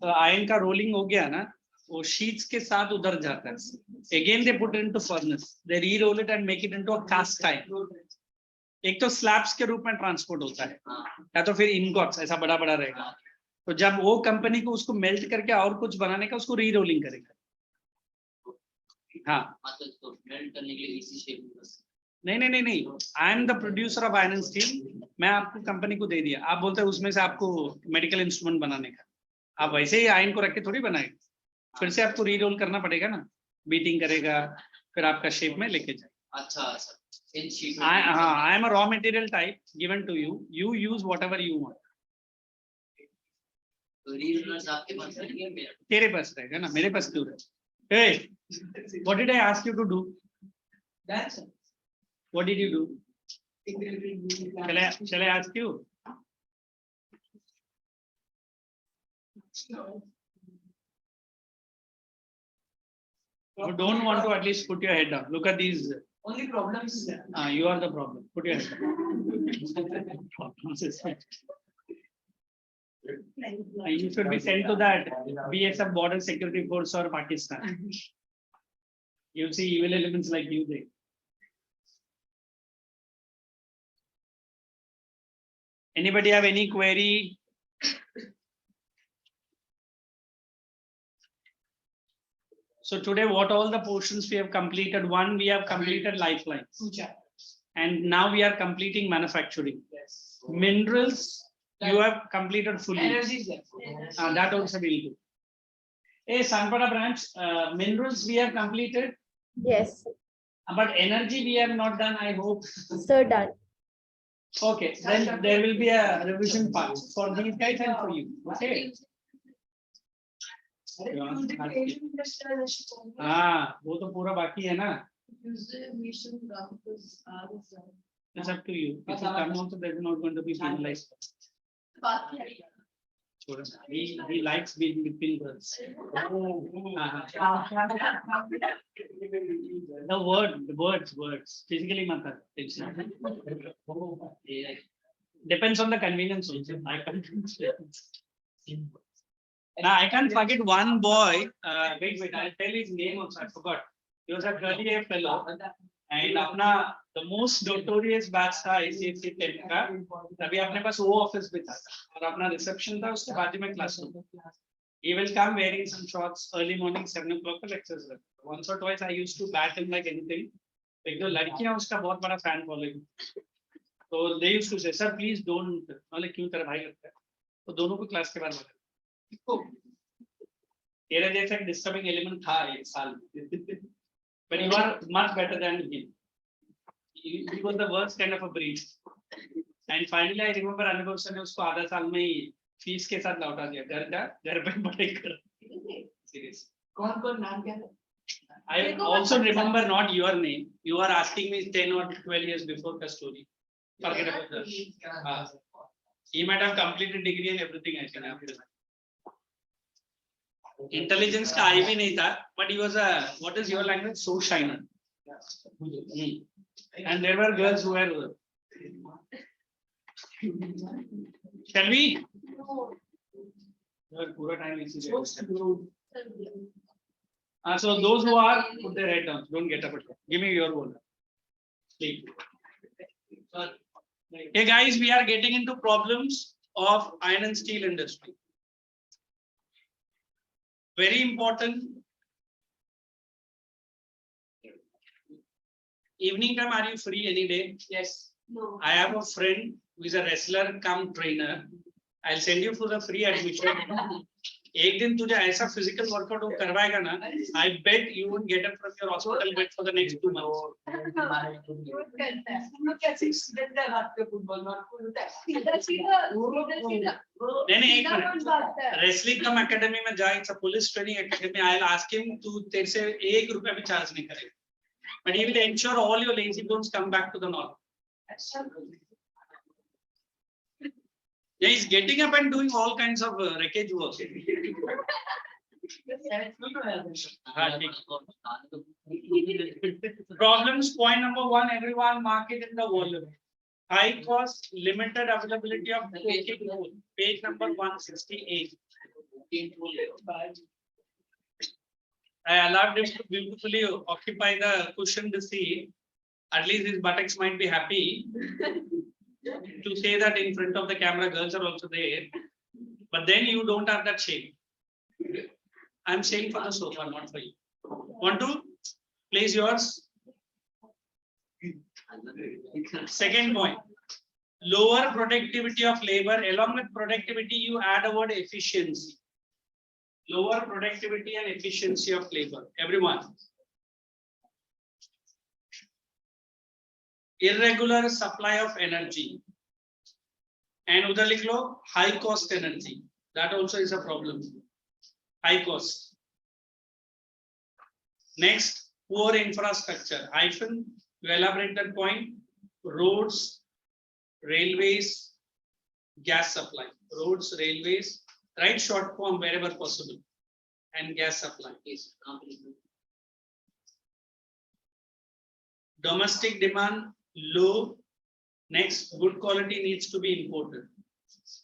ion का rolling हो गया ना, वो शीट्स के साथ उधर जाता है. Again they put it into furnace. They re-roll it and make it into a cast iron. एक तो स्लैब्स के रूप में ट्रांसपोर्ट होता है, या तो फिर इनगॉट्स ऐसा बड़ा बड़ा रहेगा. तो जब वो कंपनी को उसको मेल्ट करके और कुछ बनाने का, उसको री-रोलिंग करेगा. हाँ. तो इसको मेल्ट करने के लिए इसी शेप में बस. नहीं. I am the producer of iron steel. मैं आपको कंपनी को दे दिया, आप बोलते हैं उसमें से आपको मेडिकल इंस्ट्रूमेंट बनाने का. आप वैसे ही आयन को रख के थोड़ी बनाएंगे, फिर से आपको री-रोल करना पड़ेगा ना, बीटिंग करेगा, फिर आपका शेप में लेके जाए. अच्छा सर. हाँ, I am a raw material type given to you. You use whatever you want. तो रीरोलर्स आपके पास रहेंगे मेरे? तेरे पास रहेगा ना, मेरे पास क्यों रहेगा? Hey, what did I ask you to do? That's What did you do? Shall I ask you? You don't want to at least put your head down. Look at these. only problem is that. You are the problem. Put your head down. Problems is you should be sent to that BSF Border Security Force or Pakistan. You'll see evil elements like you there. Anybody have any query? So today, what all the portions we have completed? One, we have completed lifelines. And now we are completing manufacturing. Yes. Minerals, you have completed fully. Energy is there. That also will do. Hey, Sanpada branch, minerals we have completed, Yes, but energy we have not done, I hope. sir, done. Okay, then there will be a revision part for these guys and for you. Okay. हाँ, वो तो पूरा बाकी है ना. It's up to you. If you come also, there's not going to be penalized. He likes being between girls. The words. Physically, matter. Depends on the convenience also. I can't. Now I can't forget one boy. Wait, I'll tell his name also. I forgot. He was a curly hair fellow. And अपना the most notorious batch था ICSE 10 का. तभी अपने पास वो office भी था और अपना reception था उसके बाजू में classroom. He will come wearing some shorts early morning 7 o'clock for lectures. Once or twice I used to bat him like anything. एक दो लड़कियां उसका बहुत बड़ा fan following. तो they used to say, sir please don't. मतलब क्यों तेरा भाई लगता है? तो दोनों को class के बारे में तेरे जैसा disturbing element था एक साल. But you are much better than him. He was the worst kind of a breed. And finally, I remember अनुभव सर ने उसको आधा साल में ही फीस के साथ लौटा दिया. घर पे पढ़ाई कर. Seriously. कौन नाम क्या है? I also remember not your name. You are asking me 10 or 12 years before the story. Forget about that. He might have completed degree and everything. I think after that. Intelligence का आई भी नहीं था, but he was a what is your language? So shiner. And there were girls who were. Shall we? पूरा time इसी में. So those who are put their head down. Don't get up. Give me your word. Sleep. Hey guys, we are getting into problems of iron and steel industry. Very important. Evening time, are you free any day? Yes. No. I have a friend who is a wrestler cum trainer. I'll send you for the free admission. एक दिन तुझे ऐसा physical workout वो करवाएगा ना, I bet you won't get up from your hospital bed for the next 2 months. नहीं एक minute. Wrestling cum academy में जा, it's a police training academy. I'll ask him to तेरे से ₹1 भी charge नहीं करेगा. But he will ensure all your lazy bones come back to the norm. Yeah, he's getting up and doing all kinds of wreckage work. Problems, point number 1, everyone mark it in the volume. High cost, limited availability of coking coal. Page number 168. I allowed him to beautifully occupy the cushioned seat. At least his buttocks might be happy. To say that in front of the camera, girls are also there, but then you don't have that shame. I'm saying for the sofa, not for you. Want to place yours? Second point, lower productivity of labor. Along with productivity, you add a word efficiency. Lower productivity and efficiency of labor. Everyone. Irregular supply of energy. And udhar likh lo, high cost energy. That also is a problem. High cost. Next, poor infrastructure. Hyphen, you elaborate that point. Roads, railways, gas supply. Roads, railways, write short form wherever possible. And gas supply. Domestic demand low. Next, good quality needs to be imported.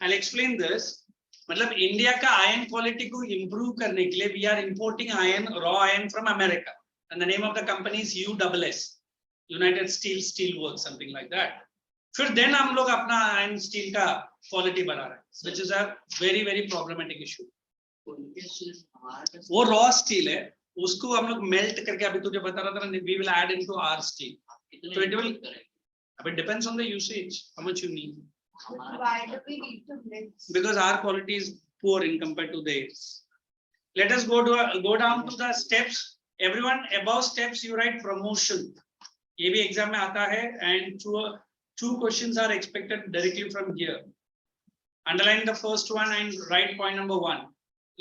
I'll explain this. मतलब India का ion quality को improve करने के लिए we are importing iron, raw iron from America, and the name of the company is USS, United Steel Works, something like that. फिर then हम लोग अपना iron steel का quality बढ़ा रहे हैं, which is a very problematic issue. वो raw steel है, उसको हम लोग melt करके अभी तुझे बता रहा था, we will add into our steel. So it will. It depends on the usage, how much you need. Why do we need to mix? Because our quality is poor in compared to theirs. Let us go down to the steps. Everyone above steps you write promotion. ये भी exam में आता है, and two questions are expected directly from here. Underline the first one and write point number 1.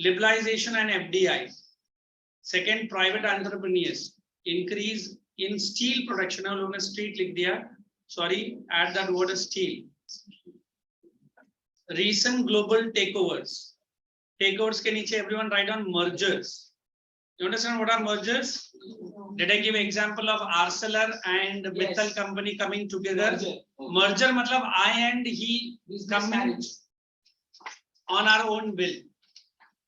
Liberalization and FDI. Second, private entrepreneurs. Increase in steel production. हम लोगों ने street लिख दिया. Sorry, add that word as steel. Recent global takeovers. Takeovers के नीचे everyone write on mergers. You understand what are mergers? Did I give example of Arcelor and Mittal company coming together? Merger मतलब I and he coming on our own will.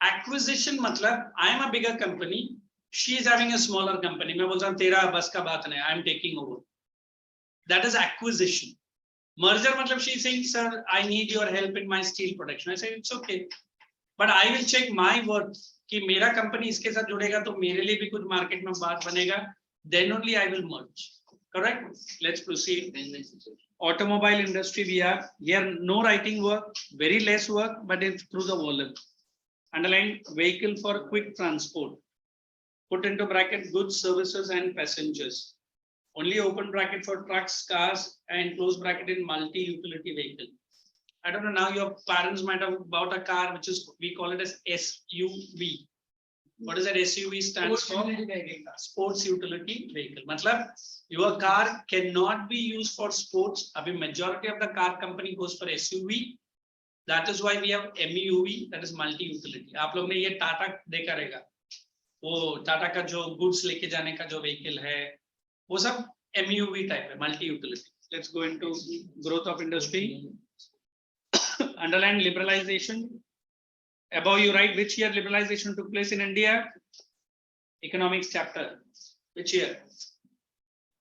Acquisition मतलब I am a bigger company, she is having a smaller company. मैं बोलता हूँ तेरा बस का बात नहीं, I am taking over. That is acquisition. Merger मतलब she is saying, sir, I need your help in my steel production. I say it's okay, but I will check my worth कि मेरा company इसके साथ जुड़ेगा तो मेरे लिए भी कुछ market में बात बनेगा. Then only I will merge. Correct? Let's proceed. Automobile industry we have here, no writing work, very less work, but it's through the volume. Underline vehicle for quick transport. Put into bracket goods, services and passengers. Only open bracket for trucks, cars and close bracket in multi-utility vehicle. I don't know, now your parents might have bought a car which is, we call it as SUV. What does that SUV stands for? Sports utility vehicle. Matlab, your car cannot be used for sports. Abhi majority of the car company goes for SUV. That is why we have MUV, that is multi-utility. आप लोग ने ये टाटा देखा रहेगा. वो टाटा का जो goods लेके जाने का जो vehicle है, वो सब MUV type है, multi-utility. Let's go into growth of industry. Underline liberalization. Above you write which year liberalization took place in India? Economics chapter. Which year?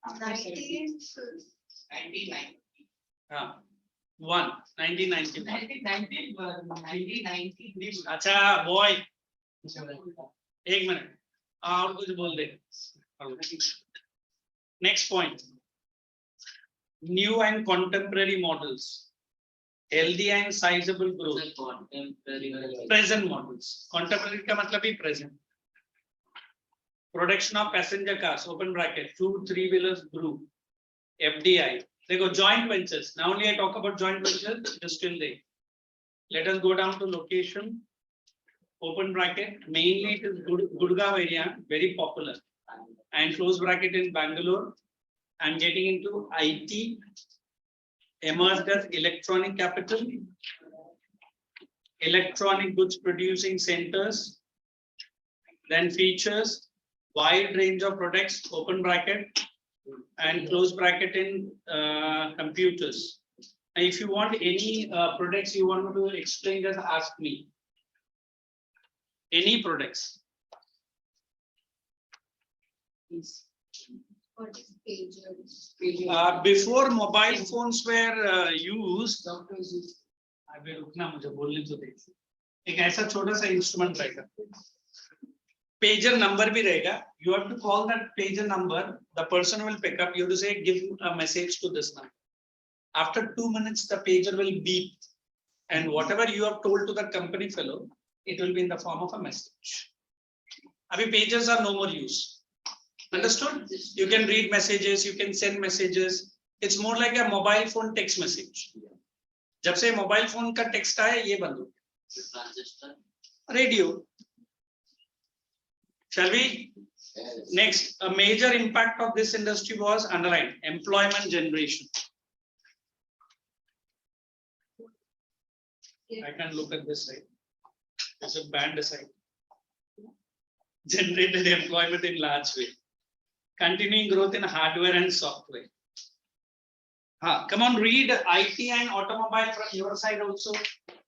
1990. 1990. अच्छा boy. एक मिनट और कुछ बोल दे. Next point. New and contemporary models. Healthy and sizable growth. Present models. Contemporary का मतलब ही present. Production of passenger cars. Open bracket. 2-3 wheelers grew. FDI. देखो joint ventures. Now only I talk about joint ventures. It is still there. Let us go down to location. Open bracket. Mainly it is Gurgaon area. Very popular. And close bracket in Bangalore. I'm getting into IT. Emerged as electronic capital, electronic goods producing centers, then features, wide range of products, open bracket, and close bracket in computers. And if you want any products you want to explain, just ask me. Any products. Before mobile phones were used, अबे रुकना मुझे बोलने तो दे. एक ऐसा छोटा सा instrument रहेगा. Pager number भी रहेगा. You have to call that pager number. The person will pick up. You have to say, give a message to this number. After 2 minutes, the pager will beep, and whatever you have told to the company fellow, it will be in the form of a message. अभी pagers are no more used. Understood? You can read messages, you can send messages. It's more like a mobile phone text message. जब से mobile phone का text आया, ये बंद हो गया. Radio. Shall we? Next, a major impact of this industry was underlined employment generation. I can look at this side. It's a band side. Generated employment in large way. Continuing growth in hardware and software. Come on, read IT and automobile from your side also.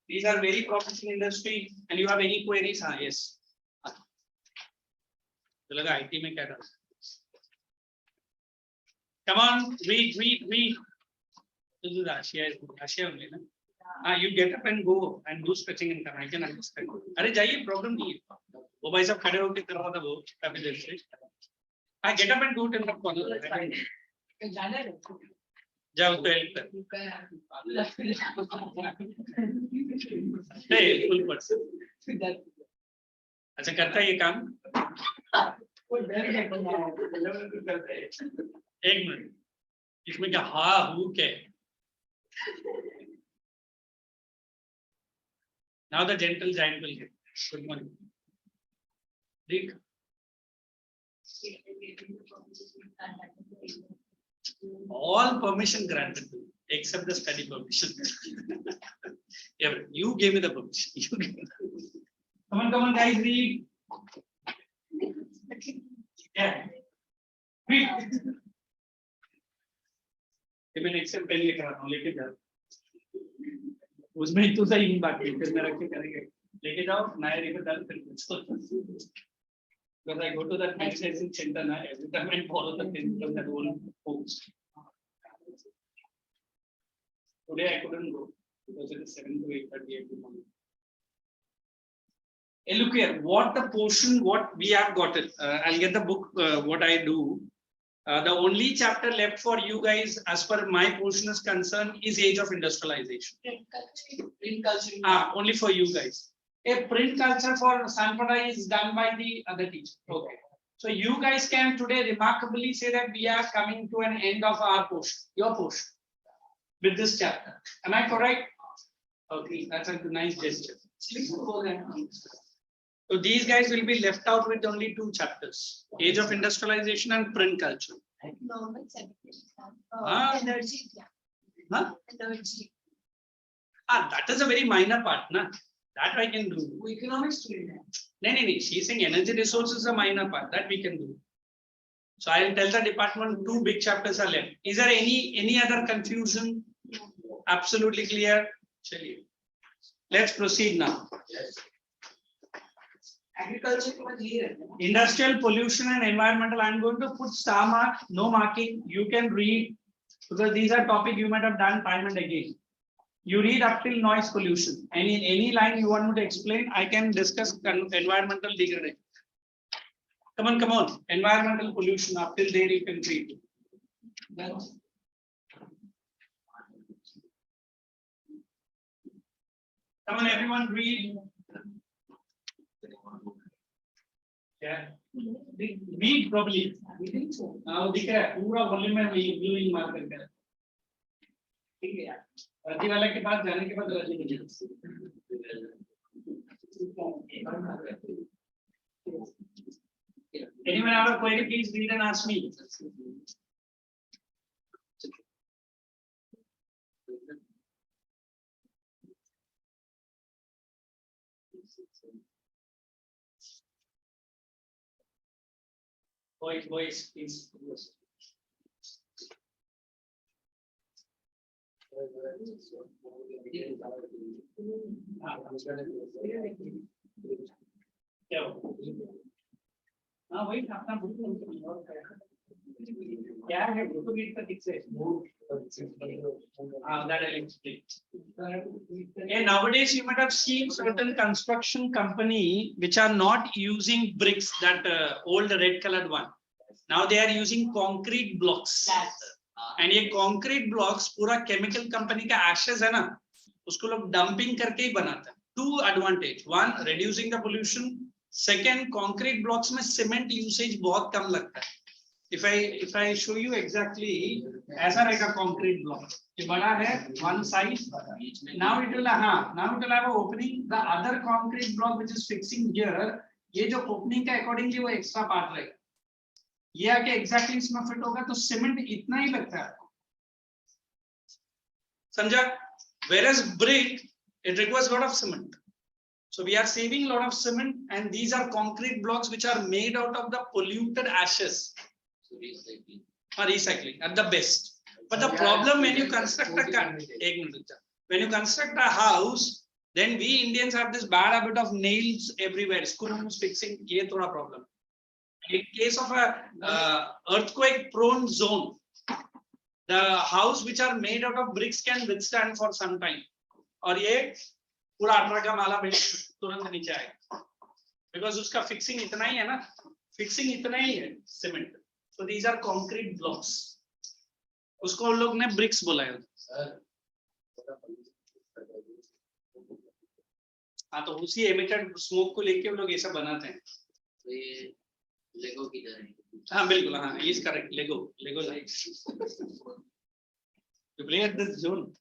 These are very promising industry. And you have any queries? Yes. IT में क्या डाल? Come on, read. This is Ashia only, na? You get up and go and do stretching and come. I can understand. अरे जाइए, problem नहीं है. वो भाई सब खड़े होके कर रहा था वो काफी देर से. I get up and do it in the corner. जाओ तो help कर. Hey, full person. अच्छा करता है ये काम. एक मिनट. इसमें क्या हु क्या? Now the gentle giant will get. Good morning. Dick. All permission granted to you, except the study permission. You gave me the permission. Come on, guys, read. Yeah. Read. मैं Excel pen लेकर आता हूँ, लेके जा. उसमें तो सही बात है, फिर मैं रख के करेंगे. लेके जाओ नया रिवर डाल फिर because I go to that meditation center now, every time I follow the thing from that old post. Today I couldn't go because it is 7 to 8:30 every morning. Hey, look here, what the portion, what we have got it. I'll get the book, what I do. The only chapter left for you guys, as per my portion is concerned, is age of industrialization. Print culture. Only for you guys. A print culture for Sanpada is done by the other teacher. Okay. So you guys can today remarkably say that we are coming to an end of our portion, your portion, with this chapter. Am I correct? Okay, that's a nice gesture. So these guys will be left out with only 2 chapters: age of industrialization and print culture. Normal certificate. Energy. Huh? Energy. That is a very minor part, na? That I can do. Economics student. No. She's saying energy resources is a minor part that we can do. So I will tell the department 2 big chapters are left. Is there any other confusion? Absolutely clear. Chaliye. Let's proceed now. Agriculture को clear है. Industrial pollution and environmental. I'm going to put star mark, no marking. You can read because these are topic you might have done time and again. You read up till noise pollution. Any line you want me to explain, I can discuss environmental degradation. Come on. Environmental pollution up till there you can read. Come on, everyone, read. Yeah. Read probably. Now, दिख रहा है पूरा volume में viewing मार करके. ठीक है यार. रजी वाला के पास जाने के बाद रजी को Anyone have a query, please read and ask me. Voice, please. हाँ वही अपना क्या है फोटो रीड का ठीक से that I'll explain. And nowadays you might have seen certain construction company which are not using bricks, that old red colored one. Now they are using concrete blocks. And ये concrete blocks पूरा chemical company का ashes है ना, उसको लोग dumping करके ही बनाते हैं. 2 advantage. 1, reducing the pollution. Second, concrete blocks में cement usage बहुत कम लगता है. If I show you exactly, ऐसा रहेगा concrete block. ये बड़ा है one side. Now it will have an opening. The other concrete block which is fixing here, ये जो opening का accordingly वो extra part रहेगा. ये आके exactly इसमें fit होगा तो cement इतना ही लगता है. समझा? Whereas brick, it requires a lot of cement. So we are saving a lot of cement, and these are concrete blocks which are made out of the polluted ashes. So recycling. Recycling at the best. But the problem when you construct a house, then we Indians have this bad habit of nails everywhere. Screws fixing, ye thoda problem. In case of a earthquake prone zone, the house which are made out of bricks can withstand for some time. और ये पूरा 18 का माला तुरंत नीचे आएगा, because उसका fixing इतना ही है ना, fixing इतना ही है cement. So these are concrete blocks. उसको उन लोग ने bricks बोला है. हाँ तो उसी emitted smoke को लेके वो लोग ऐसा बनाते हैं. तो ये लेगो की तरह है. हाँ बिल्कुल, हाँ he is correct. Lego like. You play at this zone.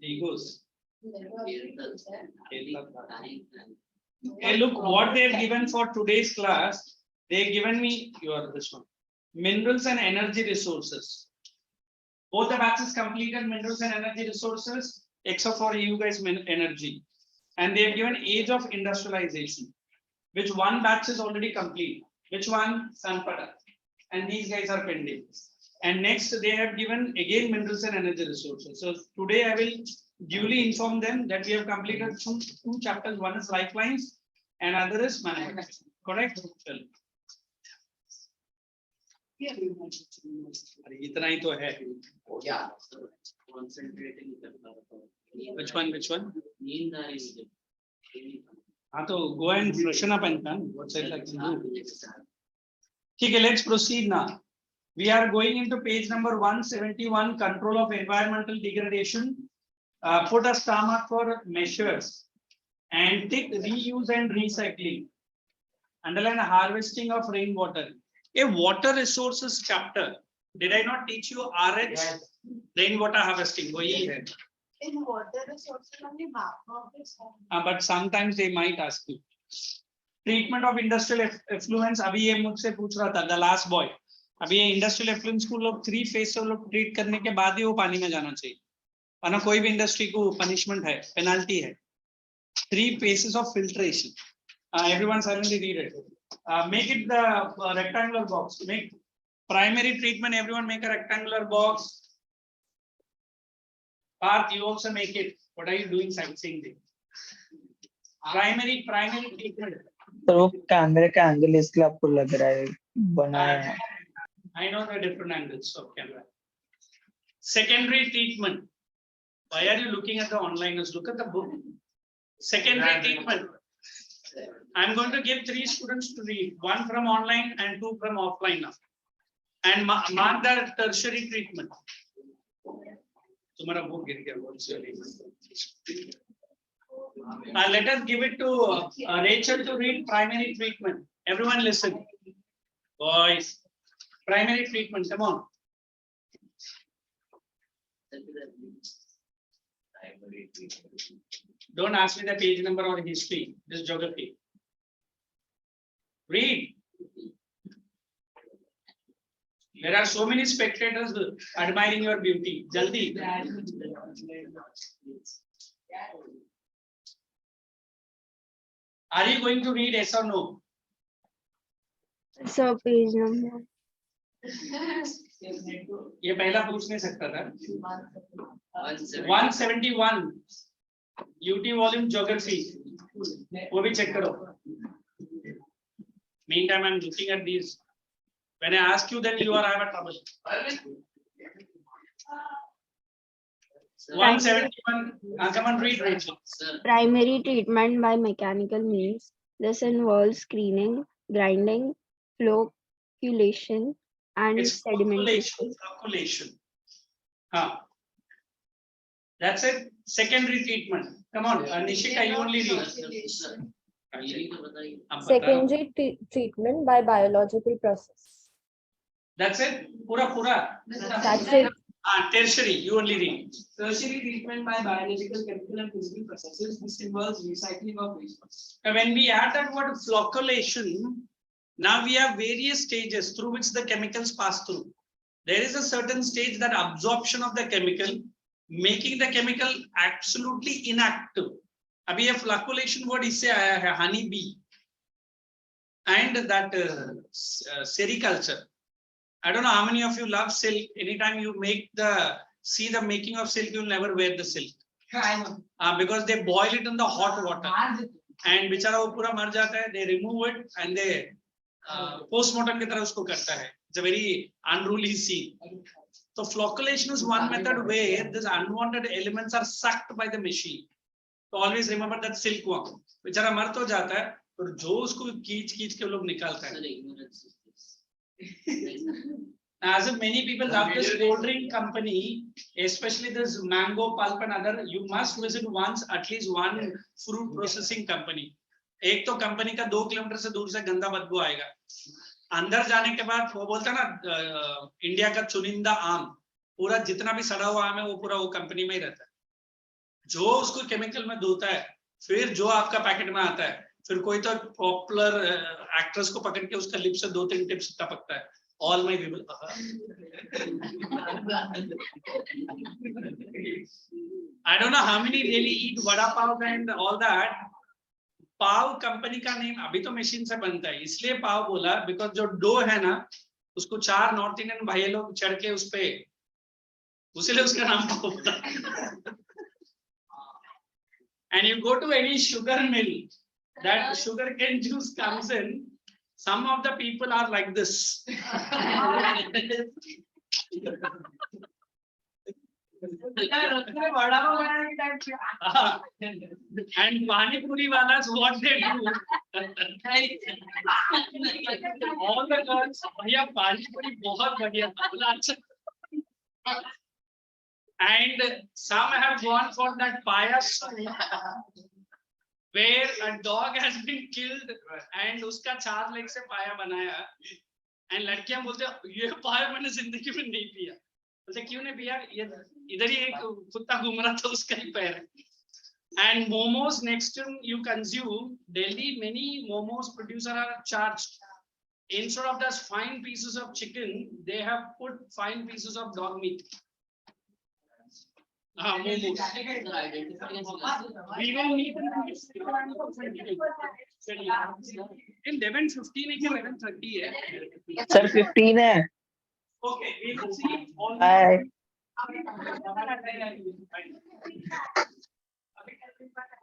Legos. Hey, look what they have given for today's class. They have given me this one, minerals and energy resources. Both the batches completed minerals and energy resources, except for you guys energy. And they have given age of industrialization, which one batch is already complete. Which one? Sanpada. And these guys are pending. And next they have given again minerals and energy resources. So today I will duly inform them that we have completed two chapters. One is lifelines and other is management. Correct? Well, अरे इतना ही तो है. Yeah. Concentrating. Which one? Which one? नींद आ रही मुझे. हाँ तो go and freshen up and come. What's it like? Okay, let's proceed now. We are going into page number 171, control of environmental degradation. Put a star mark for measures and tick reuse and recycling. Underline harvesting of rainwater. A water resources chapter. Did I not teach you RH? Yes. Rainwater harvesting. वही है. In water resources only half of this. But sometimes they might ask you. Treatment of industrial effluents. अभी ये मुझसे पूछ रहा था. The last boy. अभी ये इंडस्ट्रियल एफ्लुएंस को लोग 3 फेज से लोग ट्रीट करने के बाद ही वो पानी में जाना चाहिए. वरना कोई भी इंडस्ट्री को पनिशमेंट है, पेनाल्टी है. 3 phases of filtration. Everyone silently read it. Make it the rectangular box. Make primary treatment. Everyone make a rectangular box. Parth, you also make it. What are you doing sightseeing there? Primary treatment. तो वो कैमरे का angle इसलिए आपको लग रहा है बनाया है. I know the different angles of camera. Secondary treatment. Why are you looking at the onliners? Look at the book. Secondary treatment. I'm going to give 3 students to read. 1 from online and 2 from offline now. And mark the tertiary treatment. Tomorrow book get what's your name? Let us give it to Rachel to read primary treatment. Everyone listen. Boys. Primary treatment, come on. Don't ask me the page number or history, this geography. Read. There are so many spectators admiring your beauty. Jaldi. Are you going to read yes or no? So page number. ये पहला पूछ नहीं सकता था. 171 UT volume geography. वो भी check करो. Meantime, I'm looking at these. When I ask you, then you are have a trouble. 171. Come on, read, Rachel. Primary treatment by mechanical means. This involves screening, grinding, flocculation, and It's sedimentation. flocculation. That's it. Secondary treatment. Come on, Nishika, you only read. Secondary treatment by biological process. That's it. Pura. That's it. Tertiary, you only read. Tertiary treatment by biological, chemical, and physical processes. This involves recycling of waste. When we add that word flocculation, now we have various stages through which the chemicals pass through. There is a certain stage that absorption of the chemical, making the chemical absolutely inactive. Abhi a flocculation word isse aaya hai, honey bee. And that sericulture. I don't know how many of you love silk. Anytime you see the making of silk, you'll never wear the silk. I know. Because they boil it in the hot water. And बिचारा वो पूरा मर जाता है. They remove it and they postmortem की तरह उसको करता है. It's a very unruly scene. So flocculation is one method where these unwanted elements are sucked by the machine. So always remember that silkworm. बेचारा मर तो जाता है, पर जो उसको खींच के लोग निकालता है. As if many people love this cold drink company, especially this mango pulp and other, you must visit once at least one fruit processing company. एक तो कंपनी का 2 किलोमीटर से दूर से गंदा बदबू आएगा. अंदर जाने के बाद वो बोलता ना इंडिया का चुनिंदा आम, पूरा जितना भी सड़ा हुआ आम है वो पूरा वो कंपनी में ही रहता है. जो उसको केमिकल में धोता है, फिर जो आपका पैकेट में आता है, फिर कोई तो पॉपुलर एक्ट्रेस को पकड़ के उसका लिप से 2-3 टिप्स टपकता है. All my people. I don't know how many really eat vada pav and all that. Pav company का नेम अभी तो मशीन से बनता है, इसलिए पाव बोला बिकॉज जो डो है ना उसको 4 नॉर्थ इंडियन भाई लोग चढ़ के उस पे, उसलिए उसका नाम पाव होता है. And you go to any sugar mill, that sugarcane juice comes in, some of the people are like this. And Pani Puri walas, what they do? All the girls, भैया Pani Puri बहुत बढ़िया था, बोला अच्छा. And some have gone for that payas where a dog has been killed and उसका 4 leg से पाया बनाया. And लड़कियां बोलते ये पाया मैंने जिंदगी में नहीं पिया. बोलते क्यों नहीं पिया? ये इधर ही एक कुत्ता घूम रहा था उसका ही पैर. And momos, next time you consume, Delhi many momos producers are charged. Instead of those fine pieces of chicken, they have put fine pieces of dog meat. Momos. We will meet in 11:15 ke 11:30 hai. Sir, 15 है. Okay, we will see all. Bye. Bye.